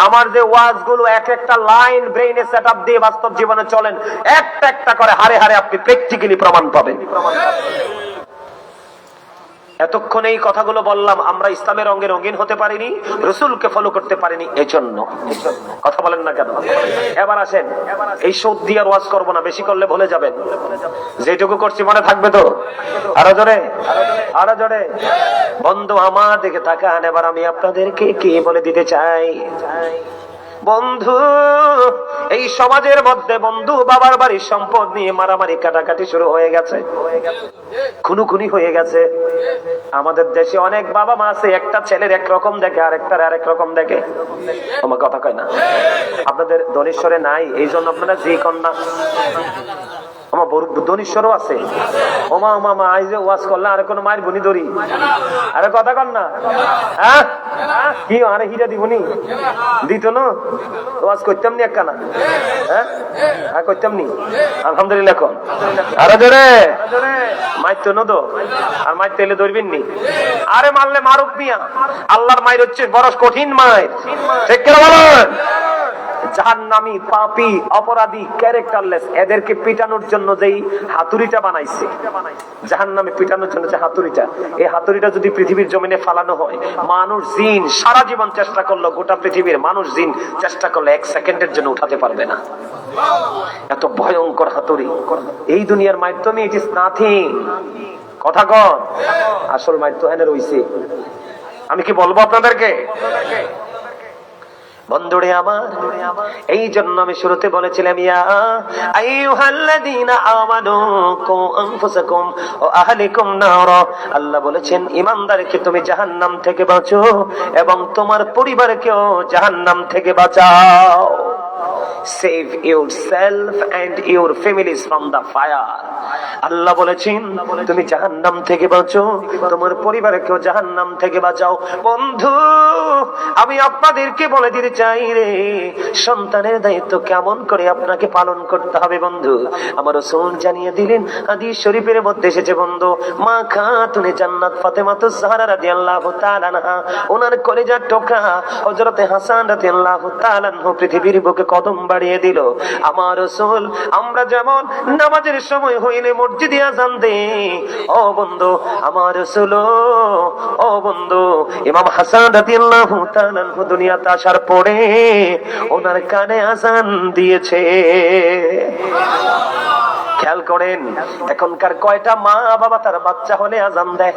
আমার যে ওয়াজ গুলো এক একটা লাইন ব্রেইনে সেট আপ দিয়ে বাস্তব জীবনে চলেন, একটা একটা করে হারে হারে আপনি প্র্যাকটিক্যালি প্রমাণ পাবেন। এতক্ষণ এই কথাগুলো বললাম, আমরা ইসলামের রঙে রঙিন হতে পারিনি, রাসূলকে ফলো করতে পারিনি, এজন্য। কথা বলেন না কেন? এবার আসেন, এই সুদ দিয়ে আর ওয়াজ করবো না, বেশি করলে ভুলে যাবেন। যেটুকু করছি মনে থাকবে তো? আরো জোরে, আরো জোরে। বন্ধু আমার দিকে তাকান, এবার আমি আপনাদেরকে কি বলে দিতে চাই। বন্ধু, এই সমাজের মধ্যে বন্ধু বাবার বাড়ির সম্পদ নিয়ে মারামারি কাটাকাটি শুরু হয়ে গেছে, খুনোখুনি হয়ে গেছে। আমাদের দেশে অনেক বাবা মা আছে, একটা ছেলের একরকম দেখে আরেকটার আরেক রকম দেখে। আমার কথা কয় না? আপনাদের ধনেশ্বরে নাই, এই জন্য আপনারা যে কন্যা আমার ধনেশ্বরও আছে। ওমা ওমা মা আই যে ওয়াজ করলাম, আরে কোন মায়ের গুনি ধরি, আরে কথা কন না? হ্যাঁ কি আরে হিরা দিবনি দিত না, ওয়াজ করতাম নি একখানা। হ্যাঁ করতাম নি, আলহামদুলিল্লাহ। কোন আরে ধরে মাইতো না তো, আর মাইতে এলে ধরবেন নি? আরে মারলে মারুক মিয়া, আল্লাহর মায়ের হচ্ছে বড় কঠিন মায়ের। ঠিক করে বলেন? জাহান্নামী, পাপী, অপরাধী, ক্যারেক্টারলেস, এদেরকে পিটানোর জন্য যেই হাতুড়িটা বানাইছে, জাহান্নামে পিটানোর জন্য যে হাতুড়িটা, এই হাতুড়িটা যদি পৃথিবীর জমিনে ফালানো হয়, মানুষ জিন সারা জীবন চেষ্টা করলো, গোটা পৃথিবীর মানুষ জিন চেষ্টা করলে 1 সেকেন্ডের জন্য উঠাতে পারবে না। এত ভয়ঙ্কর হাতুড়ি। এই দুনিয়ার মাধ্যমে ইট ইজ নাথিং। কথা কন? আসল মাইর তো হেনে রইছে। আমি কি বলবো আপনাদেরকে? বন্ধুরে আমার, এই জন্য আমি শুরুতে বলেছিলাম ইয়া আইয়ুহাল্লাযীনা আমানু কু আনফুসাকুম ওয়া আহলিকুম নার। আল্লাহ বলেছেন ঈমানদারকে তুমি জাহান্নাম থেকে বাঁচো এবং তোমার পরিবারকেও জাহান্নাম থেকে বাঁচাও। Save yourself and your families from the fire. আল্লাহ বলেছেন তুমি জাহান্নাম থেকে বাঁচো, তোমার পরিবারকেও জাহান্নাম থেকে বাঁচাও। বন্ধু, আমি আপনাদেরকে বলে দিতে চাই রে, সন্তানের দায়িত্ব কেমন করে আপনাকে পালন করতে হবে। বন্ধু, আমার রাসূল জানিয়ে দিলেন, হাদিস শরীফের মধ্যে এসেছে বন্ধু, মা খাতুনে জান্নাত ফাতেমাতুজ জাহরা রাদিয়াল্লাহু তাআলা আনহা, ওনার কলিজার টুকরা হযরতে হাসান রাদিয়াল্লাহু তাআলা আনহু পৃথিবীর বুকে কদম বাড়িয়ে দিল। আমার রাসূল আমরা যেমন নামাজের সময় হইলে মসজিদে আযান দেই, ও বন্ধু আমার রাসূল, ও বন্ধু ইমাম হাসান রাদিয়াল্লাহু তাআলা আনহু দুনিয়াতে আসার পরে ওনার কানে আযান দিয়েছে। খেয়াল করেন, এখনকার কয়টা মা বাবা তার বাচ্চা হলে আযান দেয়?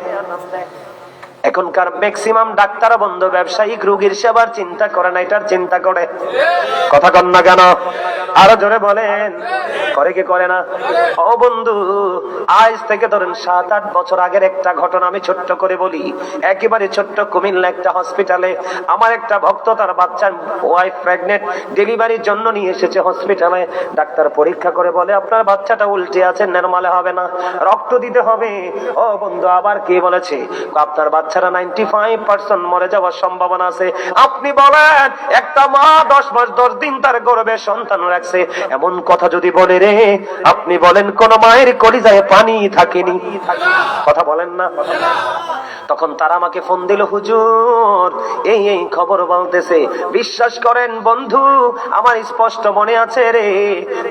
এখনকার ম্যাক্সিমাম ডাক্তার বন্ধু ব্যবসায়িক রোগীর সেবার চিন্তা করে না, এটার চিন্তা করে। কথা কন না কেন? আরো জোরে বলেন, করে কি করে না? ও বন্ধু, আজ থেকে ধরেন 7-8 বছর আগের একটা ঘটনা আমি ছোট্ট করে বলি। একেবারে ছোট্ট কুমিল্লা একটা হসপিটালে আমার একটা ভক্ত তার বাচ্চার ওয়াইফ প্রেগনেন্ট, ডেলিভারির জন্য নিয়ে এসেছে হসপিটালে। ডাক্তার পরীক্ষা করে বলে আপনার বাচ্চাটা উল্টে আছে, নরমালে হবে না, রক্ত দিতে হবে। ও বন্ধু, আবার কে বলেছে আপনার বাচ্চারা 95% মরে যাওয়ার সম্ভাবনা আছে। আপনি বলেন একটা মা 10 মাস 10 দিন তার গর্ভে সন্তান রাখছে, এমন কথা যদি বলে রে, আপনি বলেন কোন মায়ের কলিজায় পানি থাকেনি? কথা বলেন না? তখন তারা আমাকে ফোন দিল, হুজুর এই এই খবর বলতেছে। বিশ্বাস করেন বন্ধু, আমার স্পষ্ট মনে আছে রে,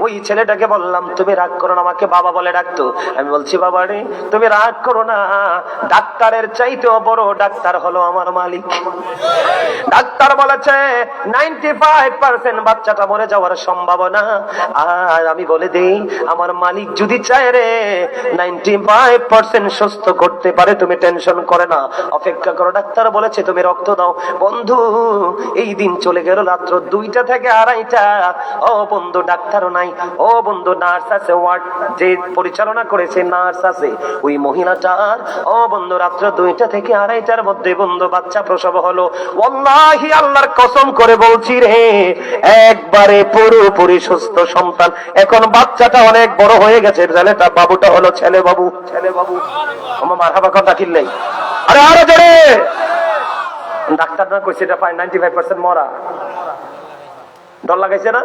ওই ছেলেটাকে বললাম তুমি রাগ করো না, আমাকে বাবা বলে ডাকতো। আমি বলছি বাবা রে তুমি রাগ করো না, ডাক্তারের চাইতেও বড় ডাক্তার হলো আমার মালিক। ডাক্তার বলেছে 95% বাচ্চাটা মরে যাওয়ার সম্ভাবনা। আর আমি বলে দেই, আমার মালিক যদি চায় রে 95% সুস্থ করতে পারে, তুমি টেনশন করেন না, অপেক্ষা করো। ডাক্তার বলেছে তুমি রক্ত দাও। বন্ধু, এই দিন চলে গেল রাত্র 2টা থেকে 2:30টা। ও বন্ধু, ডাক্তারও নাই। ও বন্ধু, নার্স আছে, ওয়ার্ড যে পরিচালনা করেছে নার্স আছে। ওই মহিলাটার ও বন্ধু রাত্র 2টা থেকে 2:30টার মধ্যে বন্ধু বাচ্চা প্রসব হলো। ওয়াল্লাহি আল্লাহর কসম করে বলছি রে, একবারে পুরোপুরি সুস্থ সন্তান। এখন বাচ্চাটা অনেক বড় হয়ে গেছে, ছেলেটা বাবুটা হলো ছেলে বাবু। ছেলে বাবু আমার মারহাবা কথা কিনলেই। আরে আরো জোরে। ডাক্তার না কইছে এটা 95% মরা। ডর লাগাইছে না?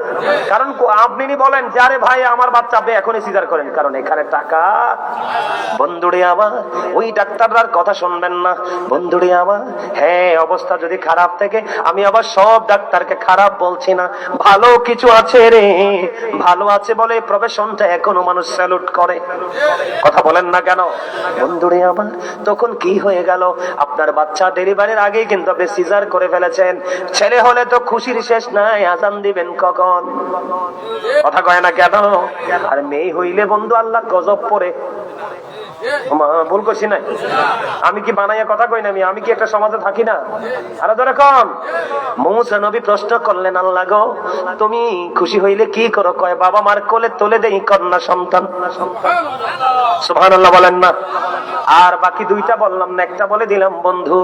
কারণ আপনি বলেন যে আরে ভাই আমার বাচ্চা আপনি এখনই সিজার করেন, কারণ এখানে টাকা। বন্ধুরে আমার, ওই ডাক্তাররার কথা শুনবেন না বন্ধুরে আমার। হ্যাঁ, অবস্থা যদি খারাপ থাকে, আমি আবার সব ডাক্তারকে খারাপ বলছি না, ভালো কিছু আছে রে। ভালো আছে বলে প্রফেশনটা এখনো মানুষ স্যালুট করে। কথা বলেন না কেন বন্ধুরে আমার? তখন কি হয়ে গেল, আপনার বাচ্চা ডেলিভারির আগেই কিন্তু আপনি সিজার করে ফেলেছেন। ছেলে হলে তো খুশির শেষ নাই, আজান দিবেন কখন? কথা কয় না কেন? আর মেয়ে হইলে বন্ধু আল্লাহ গজব পড়ে। ভুল করছি না? আমি কি বানাইয়া কথা কই না? আমি কি একটা সমাজে থাকি না? আরো ধরে কম। মুসা নবী প্রশ্ন করলেন, আল্লাহ গো তুমি খুশি হইলে কি করো? কয় বাবা মার কোলে তুলে দেই কন্যা সন্তান। সুবহানাল্লাহ বলেন না? আর বাকি 2টা বললাম না, একটা বলে দিলাম বন্ধু।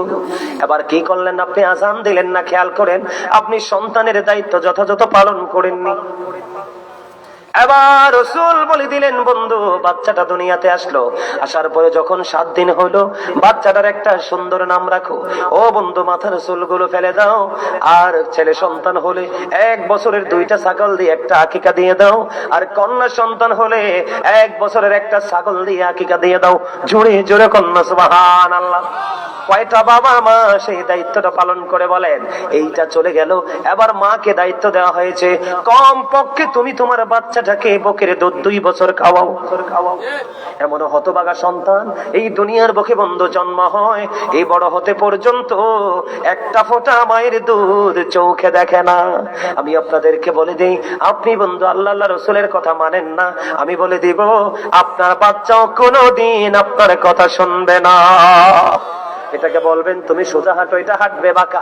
এবার কি করলেন আপনি? আজান দিলেন না, খেয়াল করেন। আপনি সন্তানের দায়িত্ব যথাযথ পালন করেননি। এবার রাসূল বলে দিলেন বন্ধু, বাচ্চাটা দুনিয়াতে আসলো, আসার পরে যখন 7 দিন হলো, বাচ্চাটার একটা সুন্দর নাম রাখো। ও বন্ধু, মাথার চুলগুলো ফেলে দাও। আর ছেলে সন্তান হলে 1 বছরের 2টা ছাগল দিয়ে একটা আকিকা দিয়ে দাও। আর কন্যা সন্তান হলে 1 বছরের একটা ছাগল দিয়ে আকিকা দিয়ে দাও। জোরে জোরে কন্যা সুবহানাল্লাহ। কয়টা বাবা মা সেই দায়িত্বটা পালন করে বলেন? এইটা চলে গেল। এবার মাকে দায়িত্ব দেওয়া হয়েছে, কম পক্ষে তুমি তোমার বাচ্চাটাকে বকের দুধ 2 বছর খাওয়াও। এমন হতভাগা সন্তান এই দুনিয়ার বুকে বন্ধু জন্ম হয়, এই বড় হতে পর্যন্ত একটা ফোঁটা মায়ের দুধ চোখে দেখে না। আমি আপনাদেরকে বলে দেই, আপনি বন্ধু আল্লাহ রাসূলের কথা মানেন না, আমি বলে দিব আপনার বাচ্চাও কোনোদিন আপনার কথা শুনবে না। এটাকে বলবেন তুমি সোজা হাঁটো, এটা হাঁটবে বাঁকা।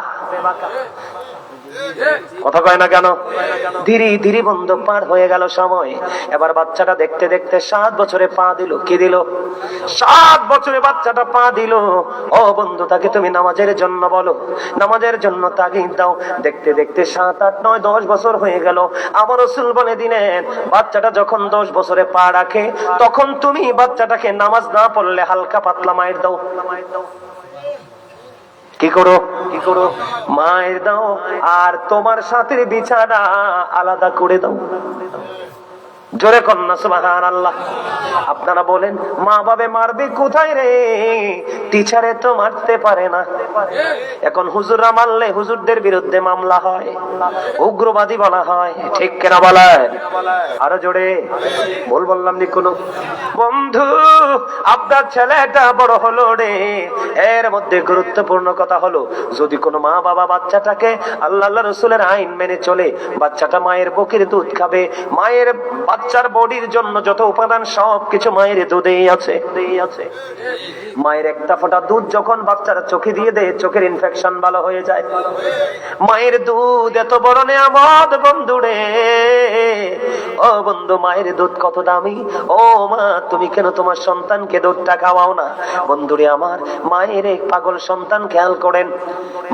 কথা কয় না কেন? ধীরে ধীরে বন্ধু পার হয়ে গেল সময়। এবার বাচ্চাটা দেখতে দেখতে 7 বছরে পা দিল। কি দিল? 7 বছরে বাচ্চাটা পা দিল। ও বন্ধু, তাকে তুমি নামাজের জন্য বলো, নামাজের জন্য তাগিদ দাও। দেখতে দেখতে 7, 8, 9, 10 বছর হয়ে গেল। আমার রাসূল বলে দিলেন, বাচ্চাটা যখন 10 বছরে পা রাখে, তখন তুমি বাচ্চাটাকে নামাজ না পড়লে হালকা পাতলা মায়ের দাও। কি করো? কি করো? মায়ের দাও। আর তোমার সাথে বিছানা আলাদা করে দাও। জোরে কন্যা সুবহানাল্লাহ। আপনারা বলেন মা বাবা মারবে কোথায় রে? টিচারে তো মারতে পারে না। এখন হুজুররা মারলে হুজুরদের বিরুদ্ধে মামলা হয়, উগ্রবাদী বলা হয়। ঠিক কিনা বলেন? আরো জোরে। ভুল বললাম নি কোনো? বন্ধু, আপনার ছেলেটা বড় হলো রে। এর মধ্যে গুরুত্বপূর্ণ কথা হলো, যদি কোনো মা বাবা বাচ্চাটাকে আল্লাহ রাসূলের আইন মেনে চলে, বাচ্চাটা মায়ের বুকের দুধ খাবে। মায়ের বাচ্চার বডির জন্য যত উপাদান সব কিছু মায়ের দুধেই আছে। মায়ের একটা ফোঁটা দুধ যখন বাচ্চারা চোখে দিয়ে দেয়, চোখের ইনফেকশন ভালো হয়ে যায়। মায়ের দুধ এত বড় নেয়ামত বন্ধুরে। ও বন্ধু, মায়ের দুধ কত দামি। ও মা, তুমি কেন তোমার সন্তানকে দুধটা খাওয়াও না? বন্ধুরে আমার, মায়ের এক পাগল সন্তান, খেয়াল করেন।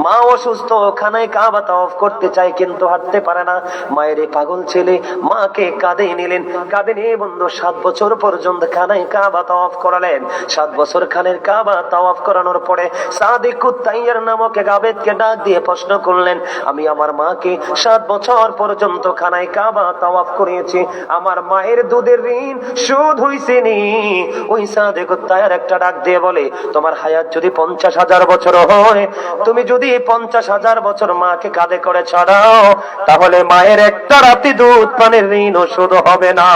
মা অসুস্থ, খানায় কাবা তাওয়াফ করতে চায় কিন্তু হাঁটতে পারে না। মায়ের এই পাগল ছেলে মাকে কাঁধে নিলেন। কাঁধে নিয়ে বন্ধু 7 বছর পর্যন্ত খানায় কাবা তাওয়াফ করালেন। 7 বছর খানের কাবা তাওয়াফ করানোর পরে সাদিকুত তাইয়ার নামক এক আবেদকে ডাক দিয়ে প্রশ্ন করলেন, আমি আমার মাকে 7 বছর পর্যন্ত খানায় কাবা তাওয়াফ করিয়েছি, আমার মায়ের দুধের ঋণ শোধ হইছে নি? ওই সাদিকুত তাইয়ার একটা ডাক দিয়ে বলে, তোমার হায়াত যদি 50,000 বছর হয়, তুমি যদি 50,000 বছর মাকে কাঁধে করে ছড়াও, তাহলে মায়ের একটা রাতি দুধ পানের ঋণও শোধ হবে না।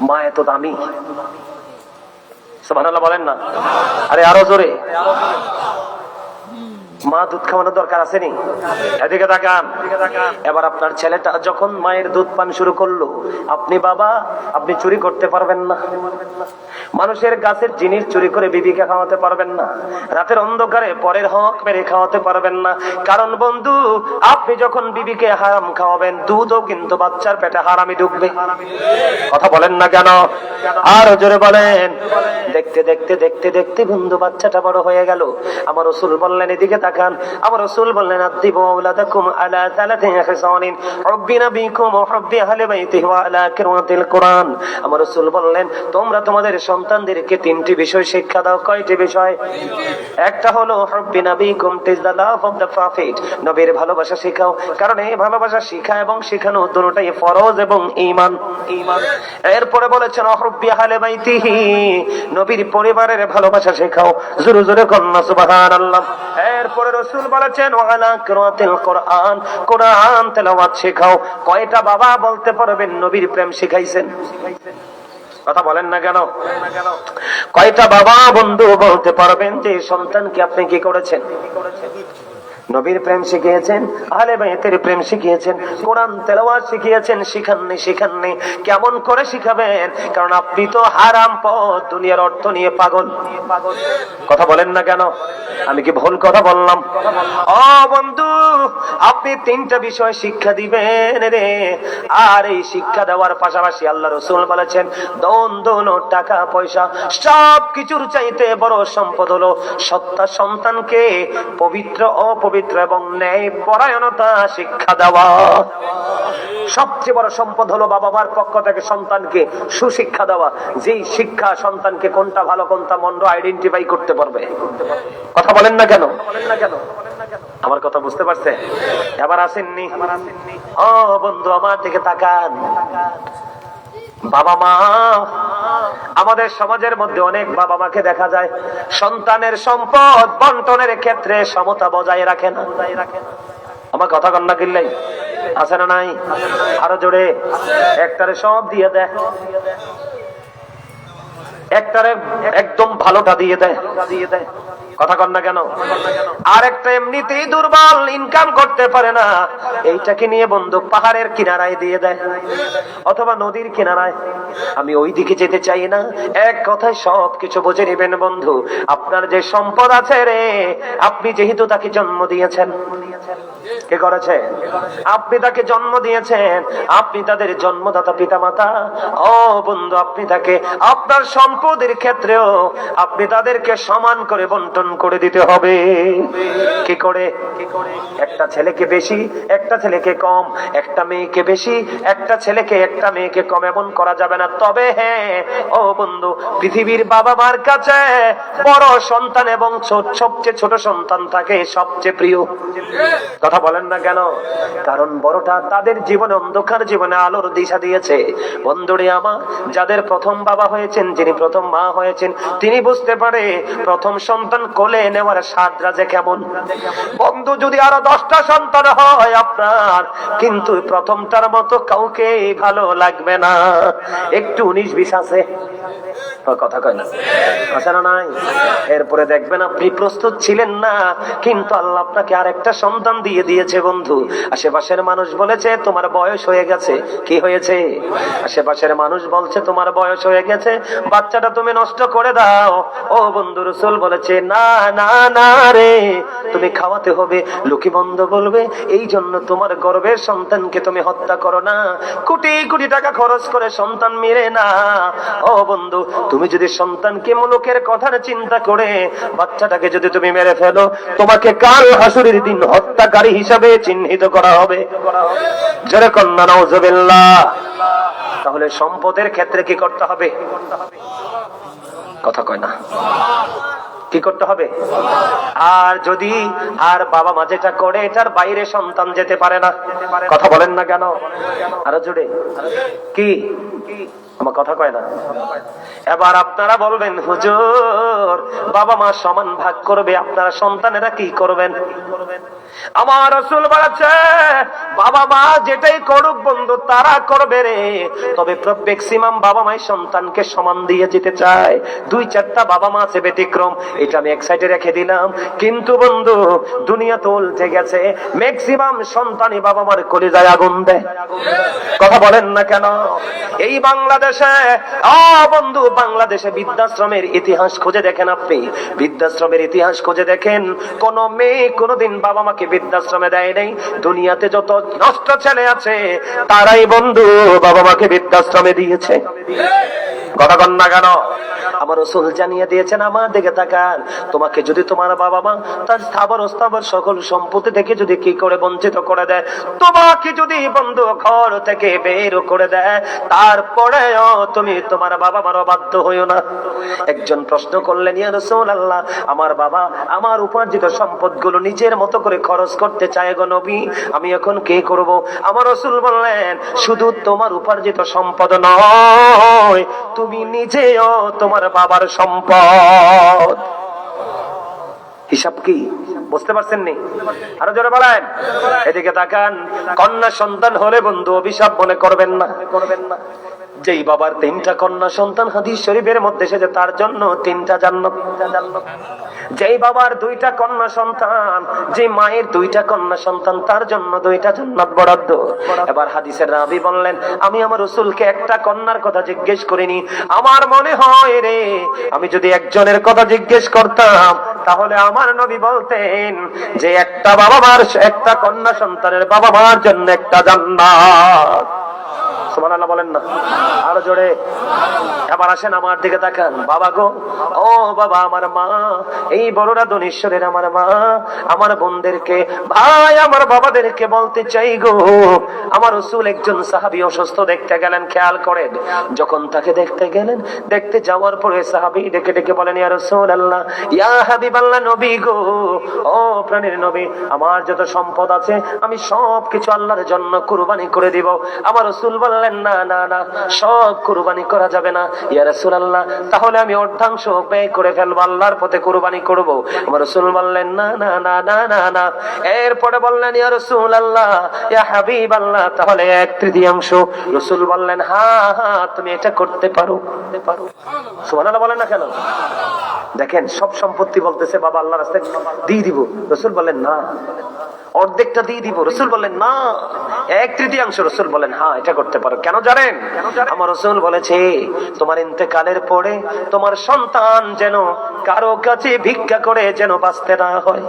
মা এত দামি। সুবহানাল্লাহ বলেন না? আরে আরো জোরে। মা দুধ খাওয়ানোর দরকার আছে নি? এদিকে তাকান। এবার আপনার ছেলেটা যখন মায়ের দুধ পান শুরু করলো, আপনি বাবা, আপনি চুরি করতে পারবেন না। মানুষের গাছের জিনিস চুরি করে বিবিকে খাওয়াতে পারবেন না। রাতের অন্ধকারে পরের হক মেরে খাওয়াতে পারবেন না। কারণ বন্ধু, আপনি যখন বিবিকে হারাম খাওয়াবেন, দুধও কিন্তু বাচ্চার পেটে হারামি ঢুকবে। কথা বলেন না কেন? আরো জোরে বলেন। দেখতে দেখতে দেখতে দেখতে বন্ধু বাচ্চাটা বড় হয়ে গেল। আমার রাসূল বললেন, এদিকে তাকান। আমার রাসূল বললেন, আদিবু আওলাদাকুম আলা সালাতি খিসানিন, হুব্বি নবিকুম ওয়া হুব্বি আহলি বাইতিহি ওয়া আলা কিরাতিল কুরআন। আমার রাসূল বললেন, তোমরা তোমাদের সন্তানদেরকে তিনটি বিষয় শিক্ষা দাও। কয়টি বিষয়? একটা হলো হুব্বি নবিকুম, টিজ দা লাভ অফ দা প্রফেট, নবীর ভালোবাসা শেখাও। কারণ এই ভালোবাসা শিখা এবং শেখানো দুটোটাই ফরজ এবং ঈমান। এরপরে বলেছেন হুব্বি আহলি বাইতিহি, নবীর পরিবারের ভালোবাসা শেখাও। জোরে জোরে কন্না সুবহানাল্লাহ। এরপরে রাসূল বলেছেন ওয়ালা কিরাতিল কুরআন, কোরআন তেলাওয়াত শেখাও। কয়টা বাবা বলতে পারবেন নবীর প্রেম শিখাইছেন? কথা বলেন না কেন? কয়টা বাবা বন্ধু বলতে পারবেন যে সন্তানকে আপনি কি করেছেন? নবীর প্রেম শিখিয়েছেন, আহলে বাইতের প্রেম শিখিয়েছেন, কোরআন তেলাওয়াত শিখিয়েছেন। শিখাননি কেমন করে শিখাবেন? কারণ আপনি তো হারাম পথ, দুনিয়ার অর্থ নিয়ে পাগল। কথা বলেন না কেন? আমি কি ভুল কথা বললাম? ও বন্ধু, আপনি তিনটা বিষয় শিক্ষা দিবেন রে। আর এই শিক্ষা দেওয়ার পাশাপাশি আল্লাহ রাসূল বলেছেন, ধন, টাকা পয়সা সব কিছুর চাইতে বড় সম্পদ হলো সন্তানকে পবিত্র, অপবিত্র এবং ন্যায় পরায়ণতা শিক্ষা দেওয়া। সবচেয়ে বড় সম্পদ হলো বাবা মার পক্ষ থেকে সন্তানকে সুশিক্ষা দেওয়া, যেই শিক্ষা সন্তানকে কোনটা ভালো কোনটা মন্দ আইডেন্টিফাই করতে পারবে। কথা বলেন না কেন? আমার কথা বুঝতে পারছে? এবার আসেননি? ও বন্ধু, আমার দিকে তাকান। বাবা মা, আমাদের সমাজের মধ্যে অনেক বাবা মাকে দেখা যায় সন্তানের সম্পদ বন্টনের ক্ষেত্রে সমতা বজায় রাখে না। আমার কথা কন্যা কিল্লাই আছে না নাই? আরো জোরে। একটারে সব দিয়ে দেয়, একটারে একদম ভালোটা দিয়ে দেয়। কথা কন না কেন? আর একটা এমনিতেই দুর্বল, ইনকাম করতে পারে না, এইটাকে নিয়ে বন্ধু পাহাড়ের কিনারায় দিয়ে দেয় অথবা নদীর কিনারায়। আমি ওই দিকে যেতে চাই না। এক কথায় সব কিছু বুঝে নেবেন বন্ধু। আপনার যে সম্পদ আছে রে, আপনি যেহেতু তাকে জন্ম দিয়েছেন, কে করেছে? আপনি তাকে জন্ম দিয়েছেন, আপনি তাদের জন্মদাতা পিতামাতা। ও বন্ধু, আপনি তাকে আপনার সম্পদের ক্ষেত্রেও আপনি তাদেরকে সমান করে বন্টন করে দিতে হবে। কি করে? একটা ছেলেকে বেশি, একটা ছেলেকে কম, একটা মেয়েকে বেশি, একটা ছেলেকে একটা মেয়েকে কম, এমন করা যাবে না। তবে হ্যাঁ ও বন্ধু, পৃথিবীর বাবা মার কাছে বড় সন্তান এবং সবচেয়ে ছোট সন্তান থাকে সবচেয়ে প্রিয়। কথা বলেন না কেন? কারণ বড়টা তাদের জীবনে, অন্ধকার জীবনে আলোর দিশা দিয়েছে। বন্ধুরে আমার, যাদের প্রথম বাবা হয়েছেন, যিনি প্রথম মা হয়েছেন, তিনি বুঝতে পারে প্রথম সন্তান কোলে নেওয়ার স্বাদরা যে কেমন। বন্ধু, যদি আরো 10টা সন্তান হয় আপনার, কিন্তু প্রথমটার মতো কাউকে ভালো লাগবে না। একটু 19-20 আছে, কথা কয় না, আছে না নাই? এরপরে দেখবেন আপনি প্রস্তুত ছিলেন না, কিন্তু আল্লাহ আপনাকে আরেকটা সন্তান দিয়ে দিয়েছে বন্ধু। আশেপাশের মানুষ বলেছে তোমার বয়স হয়ে গেছে। কি হয়েছে? আশেপাশের মানুষ বলছে তোমার বয়স হয়ে গেছে, বাচ্চাটা তুমি নষ্ট করে দাও। ও বন্ধু, রাসূল বলেছে না না না রে, তুমি খাওয়াতে হবে। লোকে বন্ধ বলবে, এই জন্য তোমার গর্ভের সন্তানকে তুমি হত্যা করো না। কোটি কোটি টাকা খরচ করে সন্তান মেরে না। ও বন্ধু, তুমি যদি সন্তানকে মুলুকের কথার চিন্তা করে বাচ্চাটাকে যদি তুমি মেরে ফেলো, তোমাকে কাল হাসুরের দিন হত্যাকারী হিসাবে চিহ্নিত করা হবে। জোরে কন্যা নাউজুবিল্লাহ। তাহলে সম্পদের ক্ষেত্রে কি করতে হবে? কথা কয় না। কি করতে হবে? আর যদি আর বাবা মা যেটা করে এটার বাইরে সন্তান যেতে পারে না। কথা বলেন না কেন? আরো জোরে। কি? আমার কথা কয় না। এবার আপনারা বলবেন, হুজুর বাবা মা সমান ভাগ করবে, আপনারা সন্তানেরা কি করবেন? আমার রাসূল বলেছে বাবা মা যেটাই করুক বন্ধু তারা করবে রে, তবে ম্যাক্সিমাম বাবা মাই সন্তানকে সমান দিয়ে যেতে চায়। 2-4টা বাবা মা আছে ব্যতিক্রম, এটা আমি এক সাইডে রেখে দিলাম। কিন্তু বন্ধু দুনিয়া তো উল্টে গেছে, ম্যাক্সিমাম সন্তানই বাবা মার কলিজায় আগুন দেয়। কথা বলেন না কেন? এই বাংলাদেশে বন্ধু বাংলাদেশে বৃদ্ধাশ্রমের ইতিহাস খুঁজে দেখেন, আপনি বৃদ্ধাশ্রমের ইতিহাস খুঁজে দেখেন, কোন মেয়ে কোনদিন বাবা মাকে বৃদ্ধাশ্রমে দেয় নাই। দুনিয়াতে যত নষ্ট ছেলে আছে তারাই বন্ধু বাবা মাকে বৃদ্ধাশ্রমে দিয়েছে। কথা কন না কেন? আমার রাসূল জানিয়ে দিয়েছেন, আমার দিকে তাকান, তোমাকে যদি তোমার বাবা মা তার স্থাবর অস্থাবর সকল সম্পত্তি থেকে যদি কি করে বঞ্চিত করে দেয়, তোমাকে যদি বন্ধু ঘর থেকে বের করে দেয়, তারপরেও তুমি তোমার বাবা মার বাধ্য হইও না। একজন প্রশ্ন করলেন, ইয়া রাসূলুল্লাহ, আমার বাবা আমার উপার্জিত সম্পদগুলো নিজের মতো করে খরচ করতে চায় গো নবী, আমি এখন কি করব? আমার রাসূল বললেন, শুধু তোমার উপার্জিত সম্পদ নয়, তুমি নিজেও তোমার বাবার সম্পদ। হিসাব কি বুঝতে পারছেন নি? আরো জোরে বলেন। এদিকে তাকান, কন্যা সন্তান হলে বন্ধু অভিশাপ মনে করবেন না, করবেন না। যেই বাবার 3টা কন্যা সন্তান হাদিস শরীফের মধ্যে এসেছে তার জন্য 3টা জান্নাত। যেই বাবার 2টা কন্যা সন্তান, যে মায়ের 2টা কন্যা সন্তান তার জন্য 2টা জান্নাত বরাদ্দ। এবার হাদিসের রাবী বললেন, আমি আমার রাসূলকে একটা কন্যার কথা জিজ্ঞেস করিনি, আমার মনে হয় রে আমি যদি একজনের কথা জিজ্ঞেস করতাম তাহলে আমার নবী বলতেন যে একটা বাবা মার একটা কন্যা সন্তানের বাবা মার জন্য একটা জান্নাত। সুবহানাল্লাহ বলেন না আরো জোরে। এবার আসেন আমার দিকে তাকান, বাবা গো, ও বাবা, আমার মা, এই বড়রা ধনেশ্বরের আমার মা, আমার বোনদেরকে, ভাই, আমার বাবাদেরকে বলতে চাই গো, আমার রাসূল একজন সাহাবী অসুস্থ দেখতে গেলেন, খেয়াল করেন, যখন তাকে দেখতে গেলেন, দেখতে যাওয়ার পরে সাহাবী ডেকে ডেকে বলেন, ইয়া রাসূলুল্লাহ, ইয়া হাবিবাল্লাহ, নবী গো, ও প্রাণের নবী, আমার যত সম্পদ আছে আমি সব কিছু আল্লাহর জন্য কুরবানি করে দিব। আমার রাসূল বললেন, না না না, সব কুরবানি করা যাবে না ইয়া রাসূলুল্লাহ, তাহলে আমি অর্ধাংশ ব্যয় করে ফেলবো, আল্লাহর পথে কুরবানি করব। আমার রাসূল বললেন, না না না না না না। এরপরে বললেন, ইয়া রাসূলুল্লাহ, ইয়া হাবিবাল্লাহ, তাহলে 1/3। রাসূল বললেন, হ্যাঁ হ্যাঁ, তুমি এটা করতে পারো, করতে পারো। সুবহানাল্লাহ বলেন না কেন? দেখেন, সব সম্পত্তি বলতেছে বাবা আল্লাহর রাস্তায় দিয়ে দিব, রাসূল বললেন না, অর্ধেকটা দিয়ে দিব, রাসূল বললেন না, 1/3। রাসূল বলেন, হ্যাঁ, এটা করতে পারো। কেন জানেন? আমার রাসূল বলেছে, তোমার ইন্তেকালের পরে তোমার সন্তান যেন কারো কাছে ভিক্ষা করে যেন বাঁচতে না হয়।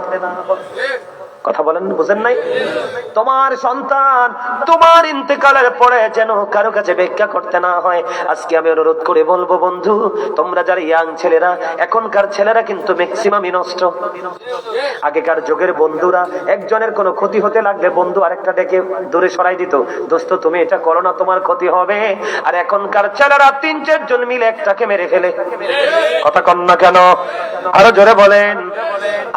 কথা বলেন, বুঝেন নাই? তোমার সন্তান তোমার ইন্তেকালের পরে যেন কারো কাছে ভিক্ষা করতে না হয়। আজকে আমি অনুরোধ করে বলবো বন্ধু, তোমরা যারা ইয়াং ছেলেরা, এখনকার ছেলেরা কিন্তু ম্যাক্সিমামই নষ্ট। আগেকার যুগের বন্ধুরা একজনের কোনো ক্ষতি হতে লাগলে বন্ধু আরেকটা ডেকে দূরে সরাই দিত, দোস্ত তুমি এটা করো না, তোমার ক্ষতি হবে। আর এখনকার ছেলেরা 3-4 জন মিলে একটাকে মেরে ফেলে। কথা কন না কেন? আরো জোরে বলেন।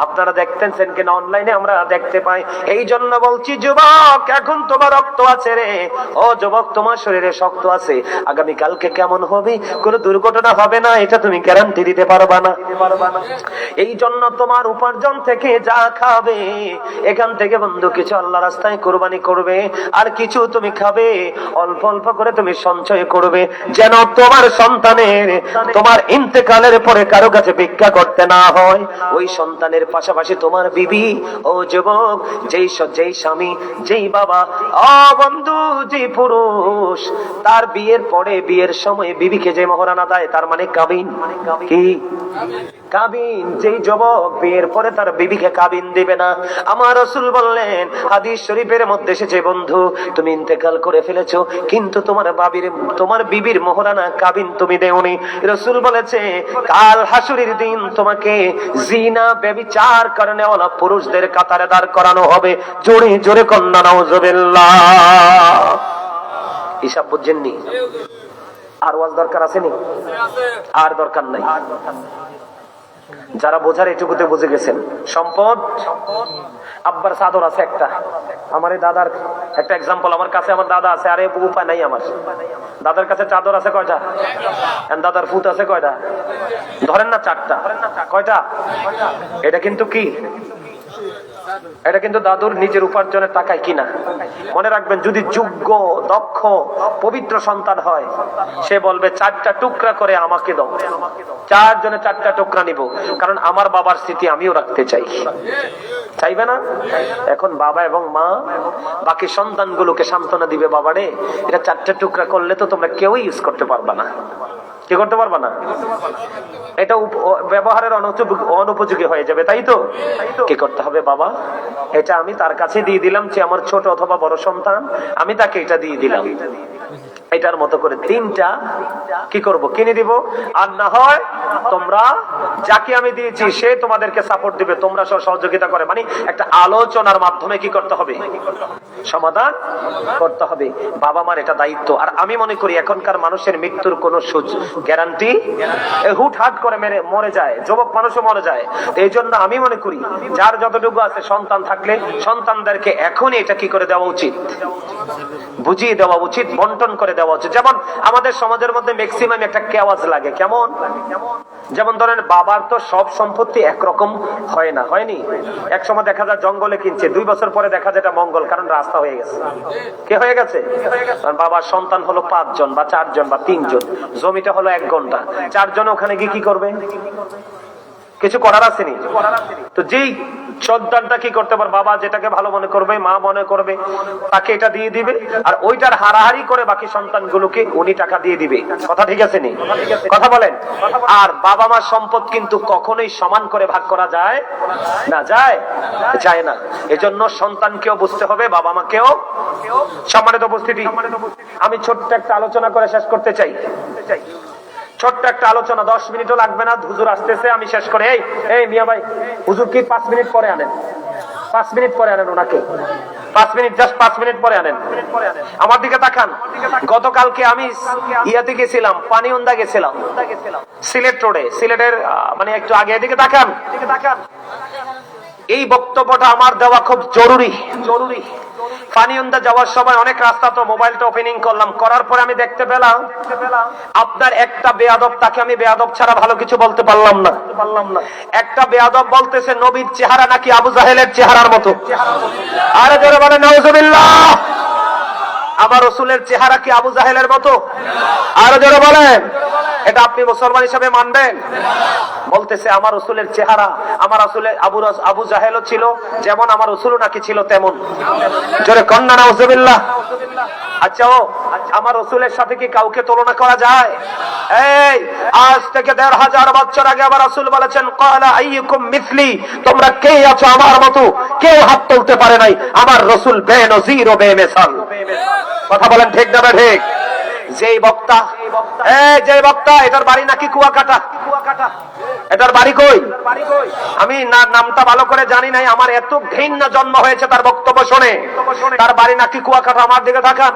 আপনারা দেখতেছেন কিনা অনলাইনে আমরা দেখতে পাই। এই জন্য বলছি, যুবক, এখন তোমার রক্ত আছে রে, ও যুবক, তোমার শরীরে শক্ত আছে, আগামী কালকে কেমন হবে, কোনো দুর্ঘটনা হবে না, এটা তুমি গ্যারান্টি দিতে পারবা না। এই জন্য তোমার উপার্জন থেকে যা খাবে, এখান থেকে বন্ধু কিছু আল্লাহ রাস্তায় কুরবানি করবে, আর কিছু তুমি খাবে, অল্প অল্প করে তুমি সঞ্চয় করবে, যেন তোমার সন্তানের তোমার ইন্তেকালের পরে কারো কাছে ভিক্ষা করতে না হয়। ওই সন্তানের পাশাপাশি তোমার বিবি, ও যুবক, যেই স্বামী, যেই বাবা, ও বন্ধু, যে পুরুষ তার বিয়ের পরে, বিয়ের সময় বিবিকে যে মহরানা দেয়, তার মানে কাবিন। কি কাবিন? যেই যুবক বিয়ের পরে তার বিবিকে কাবিন দিবে না, আমার রাসূল বললেন, হাদিস শরীফের মধ্যে এসেছে, বন্ধু, তুমি ইন্তেকাল করে ফেলেছো, কিন্তু তোমার বিবির মহরানা কাবিন তুমি দেওনি। রাসূল বলেছে, কাল হাসুরের দিন তোমাকে জিনা ব্যভিচার কারণে ওলা পুরুষদের কাতারে দাঁড় করানো হবে। জোরে জোরে কন্যা নাউজুবিল্লাহ। হিসাব বুঝছেননি? আর ওয়াজ দরকার আছে নি? আর দরকার নাই। যারা বোঝার এটুকুতে বুঝে গেছেন। সম্পদ, আব্বার চাদর আছে একটা, আমার এই দাদার একটা এক্সাম্পল, আমার কাছে আমার দাদা আছে, আরে উপায় নাই, আমার দাদার কাছে চাদর আছে কয়টা, দাদার ফুট আছে কয়টা, ধরেন না 4টা, কয়টা? এটা কিন্তু কি এটা কিন্তু দাদুর নিজের উপার্জনের টাকায় কিনা। মনে রাখবেন, যদি যোগ্য, দক্ষ, পবিত্র সন্তান হয়, সে বলবে 4টা টুকরা করে আমাকে দাও, 4 জনে 4টা টুকরা নিব, কারণ আমার বাবার স্মৃতি আমিও রাখতে চাই। চাইবে না? এখন বাবা এবং মা বাকি সন্তানগুলোকে সান্ত্বনা দিবে, বাবারে এটা 4টা টুকরা করলে তো তোমরা কেউই ইউজ করতে পারবা না। কি করতে পারবা না? এটা ব্যবহারের অনুপযোগী হয়ে যাবে, তাই তো? কি করতে হবে? বাবা, এটা আমি তার কাছে দিয়ে দিলাম, যে আমার ছোট অথবা বড় সন্তান, আমি তাকে এটা দিয়ে দিলাম। এটার মতো করে 3টা কি করব, কিনে দিব। আর না হয় তোমরা যাকে আমি দিয়েছি সে তোমাদেরকে সাপোর্ট দিবে, তোমরা সহযোগিতা করে, মানে একটা আলোচনার মাধ্যমে কি করতে হবে, সমাধান করতে হবে। বাবা মার এটা দায়িত্ব। আর আমি মনে করি এখনকার মানুষের মৃত্যুর কোনো গ্যারান্টি, হুটহাট করে মরে যায়, যুবক মানুষও মরে যায়। এই জন্য আমি মনে করি যার যতটুকু আছে, সন্তান থাকলে সন্তানদেরকে এখনই এটা কি করে দেওয়া উচিত, বুঝিয়ে দেওয়া উচিত, বন্টন করে দেওয়া উচিত। যেমন আমাদের সমাজের মধ্যে ম্যাক্সিমাম একটা কেওয়াজ লাগে, কেমন? যেমন ধরেন, বাবার তো সব সম্পত্তি একরকম হয় না, হয়নি? এক সময় দেখা যায় জঙ্গলে কিনছে, 2 বছর পরে দেখা যায় এটা মঙ্গল, কারণ রাস্তা হয়ে গেছে। কে হয়ে গেছে? বাবার সন্তান হলো 5 জন বা 4 জন বা 3 জন, জমিটা হলো 1 ঘন্টা, 4 জন ওখানে গিয়ে কি করবে? কিছু করার আসেনি। তো যেই সন্তানটা কি করতে পারে, বাবা যেটাকে ভালো মনে করবে, মা মনে করবে, তাকে এটা দিয়ে দিবে, আর ওইটার হারাহারি করে বাকি সন্তানগুলোকে উনি টাকা দিয়ে দিবে। কথা ঠিক আছে নি? কথা বলেন। আর বাবা মার সম্পদ কিন্তু কখনোই সমান করে ভাগ করা যায় না, যায় না। এজন্য সন্তানকেও বুঝতে হবে, বাবা মাকেও। সম্মানিত উপস্থিতি, আমি ছোট্ট একটা আলোচনা করে শেষ করতে চাই। ছোট্ট একটা আলোচনা, 10 মিনিটও লাগবে না, হুজুর আসতেছে, আমি শেষ করে। এই মিয়া ভাই, হুজুর কি 5 মিনিট পরে আনেন, 5 মিনিট পরে আনেন ওনাকে, 5 মিনিট, জাস্ট 5 মিনিট পরে আনেন। আমার দিকে তাকান। গতকালকে আমি ইয়াতে গেছিলাম, পানিউন্দা গেছিলাম, সিলেট রোডে, সিলেটের মানে একটু আগে। এদিকে তাকান। এই বক্তব্যটা আমার দেওয়া খুব জরুরি। পানিউন্দা যাওয়ার সময় অনেক রাস্তা, তো মোবাইলটা ওপেনিং করলাম, করার পরে আমি দেখতে পেলাম আপনার একটা বেয়াদব, তাকে আমি বেয়াদব ছাড়া ভালো কিছু বলতে পারলাম না। একটা বেয়াদব বলতেছে নবীর চেহারা নাকি আবু জাহেলের চেহারার মতো। আরে জোরে বলেন নাউজুবিল্লাহ। আমার রাসূলের চেহারা কি আবু জাহেলের মতো? আরে জোরে বলেন। এটা আপনি মুসলমান হিসেবে মানবেন? বলতেছে আমার রাসূলের চেহারা, আমার রাসূলের আবু জাহেলও ছিল যেমন, আমার রাসূলও নাকি ছিল তেমন। জোরে কন্না নাউজুবিল্লাহ। আচ্ছা, আমার রাসূলের সাথে কি কাউকে তুলনা করা যায়? এই আজ থেকে 1500 বছর আগে আমার রাসূল বলেছেন, ক্বালা আইয়ুকুম মিসলি, তোমরা কে আছো আমার মতো? কেউ হাত তুলতে পারে নাই। আমার রাসূল বেনজির ও বেমিসাল। কথা বলেন ঠিক না ঠিক? যেই বক্তা, যে বক্তা, এটার বাড়ি নাকি কুয়াকাটা। এটার বাড়ি কই? আমি নামটা ভালো করে জানি নাই, আমার এত ঘৃণা জন্ম হয়েছে তার বক্তব্য শুনে। তার বাড়ি নাকি কুয়াকাটা। আমার দিকে তাকান।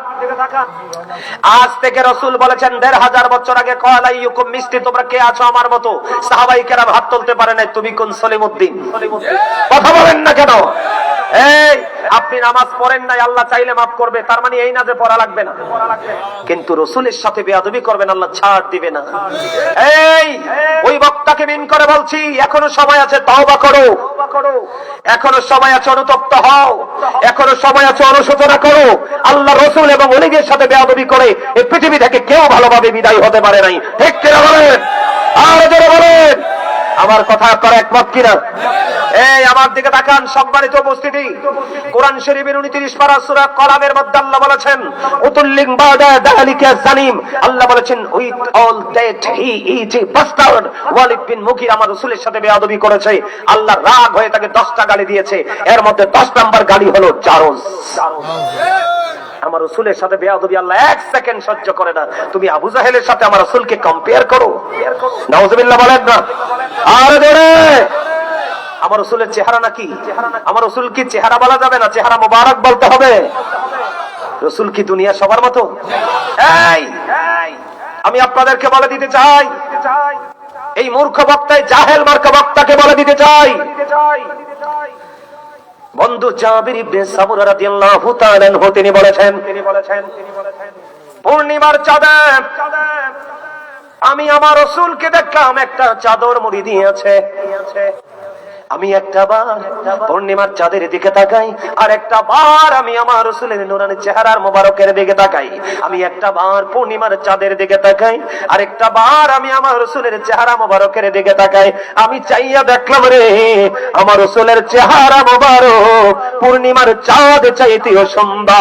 আজ থেকে রাসূল বলেছেন 1500 বছর আগে, ক্বালা আইয়ুকুম মিসলি, তোমরা কে আছো আমার মতো? সাহাবায়ে কেরাম হাত তুলতে পারে নাই। তুমি কোন সলিমউদ্দিন? কথা বলেন না কেন? এই আপনি নামাজ পড়েন নাই, আল্লাহ চাইলে মাফ করবে, তার মানে এই না যে পড়া লাগবে না। কিন্তু রাসূলের সাথে বেয়াদবি করবেন, আল্লাহ ছাড় দিবে না। এই ওই বক্তাকে মিন করে বলছি, এখনো সময় আছে, তওবা করো। এখনো সময় আছে, অনুতপ্ত হও। এখনো সময় আছে, অনুশোচনা করো। আল্লাহ, রাসূল এবং ওলিদের সাথে বেয়াদবি করে এই পৃথিবী থেকে কেউ ভালোভাবে বিদায় হতে পারে নাই। ঠিক কিনা বলেন? আর জোরে বলেন। আমার কথা আপনারা একমত কিনা? এই আমার দিকে তাকান। সম্মানিত উপস্থিতি, কোরআন শরীফের 29 পারা সূরা কলামের মধ্যে আল্লাহ বলেছেন, উতুল্লিং বাদা যালিকা জানিম। আল্লাহ বলেছেন, with all that he is a bastard. ওয়ালিদ বিন মুগীর আমার রাসূলের সাথে বেয়াদবি করেছে। আল্লাহ রাগ হয়ে তাকে 10টা গালি দিয়েছে। এর মধ্যে 10 নাম্বার গালি হলো জারজ। আমার রাসূলের সাথে বেয়াদবি আল্লাহ 1 সেকেন্ড সহ্য করে না। তুমি আবু জাহেলের সাথে আমার রাসূলকে কম্পেয়ার করো? নাউজুবিল্লাহ বলেন না। আর জোরে। আমার রাসূলের চেহারা নাকি? আমার রাসূল কি চেহারা বলা যাবে না? চেহারা মোবারক বলতে হবে। রাসূল কি দুনিয়া সবার মতো? এই আমি আপনাদেরকে বলে দিতে চাই, এই মূর্খ বক্তায় জাহেল মার্কা বক্তাকে বলে দিতে চাই, বন্ধু জাবির ইবনে সামুরা রাদিয়াল্লাহু তাআলা আনহু তিনি বলেছেন, পূর্ণিমার চাঁদে আমি আমার রাসূলকে দেখলাম একটা চাদর মুড়ি দিয়েছে। আমি একটা বার পূর্ণিমার চাঁদের দিকে তাকাই, আর একটা বার আমি আমার রাসূলের নূরানী চেহারার মোবারকের দিকে তাকাই। আমি একটা বার পূর্ণিমার চাঁদের দিকে তাকাই, আর একটা বার আমি আমার রাসূলের চেহারা মোবারকের দিকে তাকাই। আমি চাইয়া দেখলাম রে, আমার রাসূলের চেহারা মোবারক পূর্ণিমার চাঁদ চাইতেও সুন্দর।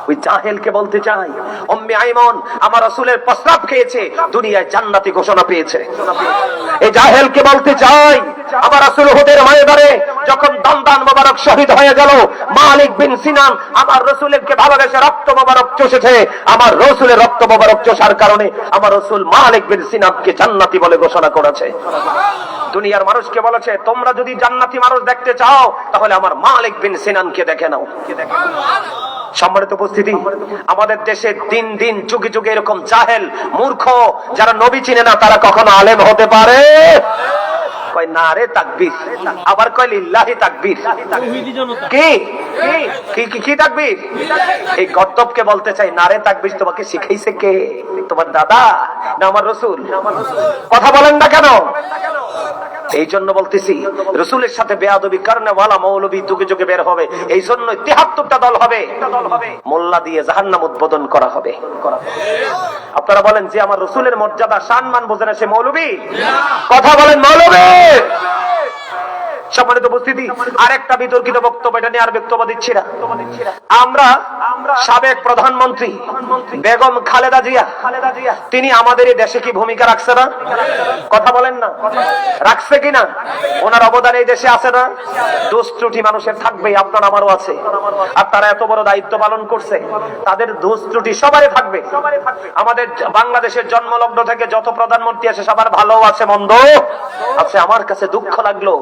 ওই জাহেলকে বলতে চাই, উম্মে আইমন আমার রাসূলের প্রস্রাব খেয়েছে, দুনিয়ায় জান্নাতি ঘোষণা পেয়েছে। এই জাহেলকে বলতে চাই, আমার রাসূল উহুদের ময়দানে যখন দমদান মোবারক শহীদ হয়ে গেল, মালিক বিন সিনান আমার রাসূলকে ভালোবেসে রক্ত মোবারক চষেছে। আমার রাসূলের রক্ত মোবারক চষার কারণে আমার রাসূল মালিক বিন সিনানকে জান্নাতি বলে ঘোষণা করেছে। দুনিয়ার মানুষকে বলেছে, তোমরা যদি জান্নাতি মানুষ দেখতে চাও তাহলে আমার মালিক বিন সিনানকে দেখে নাও। সম্মানিত উপস্থিতি, আমাদের দেশে দিন দিন যুগে যুগে এরকম জাহেল মূর্খ যারা নবী চিনে না, তারা কখনো আলেম হতে পারে? কয় নারে তাকবীর, আবার কয় লিল্লাহি তাকবীর। কি কি কি তাকবীর? এই গর্দবকে বলতে চাই, নারে তাকবীর তোমাকে শিখাইছে কে? তোমার দাদা না আমার রাসূল? কথা বলেন না কেন? এই জন্য বলতেছি, রাসূলের সাথে বেয়াদবি কারণে ওয়ালা মৌলবী যুগে যুগে বের হবে। এই জন্য ৭৩টা দল হবে, মোল্লা দিয়ে জাহান্নাম উদ্বোধন করা হবে। আপনারা বলেন যে আমার রাসূলের মর্যাদা সম্মান বোঝে না সে মৌলবী? কথা বলেন মৌলবী? সম্মানিত উপস্থিতি, আরেকটা বিতর্কিত বক্তব্য, এটা নিয়ে আর বক্তব্য দিচ্ছি না। আমরা সাবেক প্রধানমন্ত্রী বেগম খালেদা জিয়া, তিনি আমাদের এই দেশে কি ভূমিকা রাখছে না? কথা বলেন না, রাখছে কিনা? ওনার অবদান এই দেশে আছে না? দোষ ত্রুটি মানুষের থাকবেই, আপনার আমারও আছে। আর তারা এত বড় দায়িত্ব পালন করছে, তাদের দোষ ত্রুটি সবারই থাকবে। আমাদের বাংলাদেশের জন্মলগ্ন থেকে যত প্রধানমন্ত্রী আছে সবার ভালো আছে, মন্দ আছে। আমার কাছে দুঃখ লাগলো,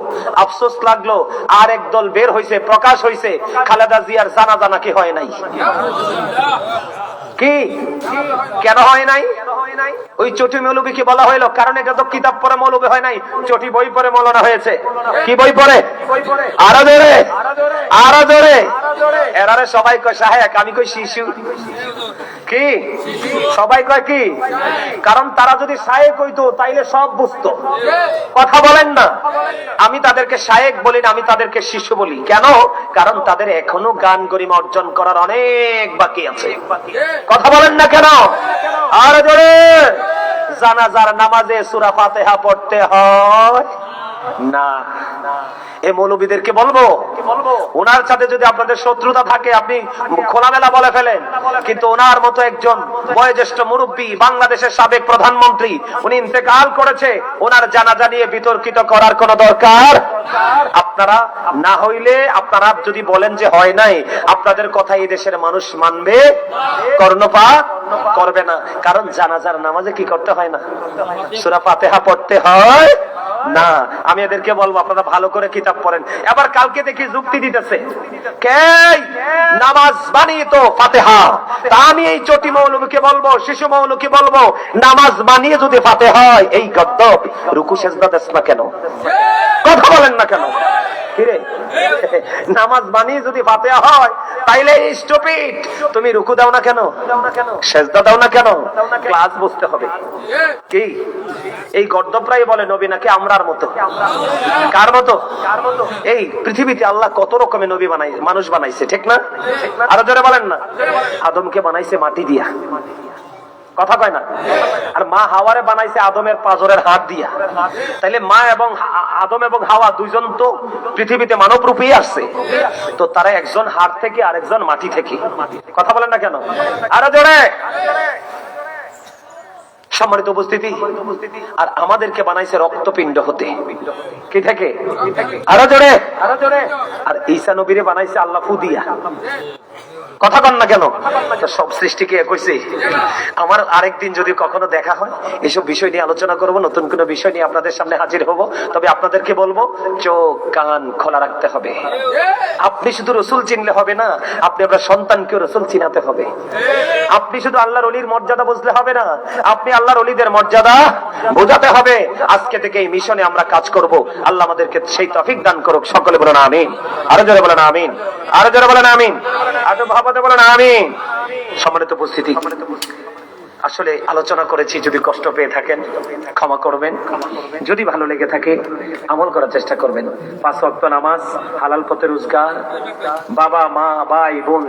আফসোস লাগলো, আর একদল বের হইছে, প্রকাশ হইছে, খালেদা জিয়ার জানাজা নাকি হয় নাই। কি কেন হয় নাই? ওই চটি মৌলবীকে বলা হইলো, কারণ এটা তো কিতাব পড়ে মৌলবী হয় নাই, চটি বই পড়ে মৌলানা হয়েছে। কি বই পড়ে? আরো জোরে, আরো জোরে। এরারে সবাই কয় শাহেক, আমি কই শিশু। কি সবাই কয় কি? কারণ তারা যদি শায়েক হইতো তাইলে সব বুঝতো। কথা বলেন না? আমি তাদেরকে শায়েক বলি না, আমি তাদেরকে শিশু বলি। কেন? কারণ তাদের এখনো গান গরিমা অর্জন করার অনেক বাকি আছে। কথা বলেন না কেন? আর জোরে। জানাজার নামাজে সূরা ফাতিহা পড়তে হয় না। এই মৌলবীদেরকে বলবো, ওনার সাথে যদি আপনাদের শত্রুতা থাকে আপনি খোলামেলা বলে ফেলেন, কিন্তু ওনার মতো একজন বয়োজ্যেষ্ঠ মুরব্বী, বাংলাদেশের সাবেক প্রধানমন্ত্রী, উনি ইন্তেকাল করেছে, ওনার জানাজা নিয়ে বিতর্কিত করার কোন দরকার? আপনারা না হইলে, আপনারা যদি বলেন যে হয় নাই, আপনাদের কথা এই দেশের মানুষ মানবে? কর্ণপাত করবে না। কারণ জানাজার নামাজে কি করতে হয় না? সূরা ফাতিহা পড়তে হয় না। আমি এদেরকে বলবো আপনারা ভালো করে কিতাব পড়েন। এবার কালকে দেখি যুক্তি দিতেছে, কে নামাজ বানিয়ে তো ফাতিহা। তা আমি এই চটি মৌলবীকে বলবো, শিশু মৌলবীকে বলবো, নামাজ বানিয়ে যদি ফাতিহা হয়, এই গদ্দপ রুকু সেজদা দেস না কেন? কথা বলেন না কেন? নামাজ বানিয়ে যদি ফাতিহা হয় তাইলে স্টুপিড, তুমি রুকু দাও না কেন? সেজদা দাও না কেন? ক্লাস বুঝতে হবে। কি এই গর্দপরাই বলে নবী নাকি আমরার মতো? কার মতো? এই পৃথিবীতে আল্লাহ কত রকমের নবী বানাই, মানুষ বানাইছে, ঠিক না? আরো জোরে বলেন না। আদমকে বানাইছে মাটি দিয়া, কথা কয় না? আর মা হাওয়ারে বানাইছে আদমের পাঁজরের হাত দিয়া। তাইলে মা এবং আদম এবং হাওয়া দুইজন তো পৃথিবীতে মানব রূপেই আসছে, তো তারা একজন হাড় থেকে আরেকজন মাটি থেকে। কথা বলেন না কেন? আরো জোরে। সম্মানিত উপস্থিতি, আর আমাদেরকে বানাইছে রক্তপিণ্ড হতে। কি থেকে? আরো জোরে। আর ঈসা নবীরে বানাইছে আল্লাহ ফু দিয়া। কথা কন না কেন? সব সৃষ্টিকে কইছে। আমার আরেকদিন যদি কখনো দেখা হয়, এসব বিষয় নিয়ে আলোচনা করব, নতুন কোনো বিষয় নিয়ে আপনাদের সামনে হাজির হব। তবে আপনাদেরকে বলবো, চোখ কান খোলা রাখতে হবে। আপনি শুধু রসুল চিনলে হবে না, আপনি আপনার সন্তানকে রসুল চিনাতে হবে। আপনি শুধু আল্লাহর ওলির মর্যাদা বুঝলে হবে না, আপনি আল্লাহর ওলিদের মর্যাদা বোঝাতে হবে। আজকে থেকে এই মিশনে আমরা কাজ করব। আল্লাহ আমাদেরকে সেই তৌফিক দান করুক। সকলে বলেন আমিন। আরো জোরে বলেন আমিন। আরো জোরে বলেন আমিন। আরো ভাবাতে বলেন আমিন। সম্মানিত উপস্থিতি, আসলে আলোচনা করেছি, যদি কষ্ট পেয়ে থাকেন ক্ষমা করবেন, যদি ভালো লেগে থাকে আমল করার চেষ্টা করবেন। 5 ওয়াক্ত নামাজ, হালাল পথে রোজগার, বাবা মা ভাই বোন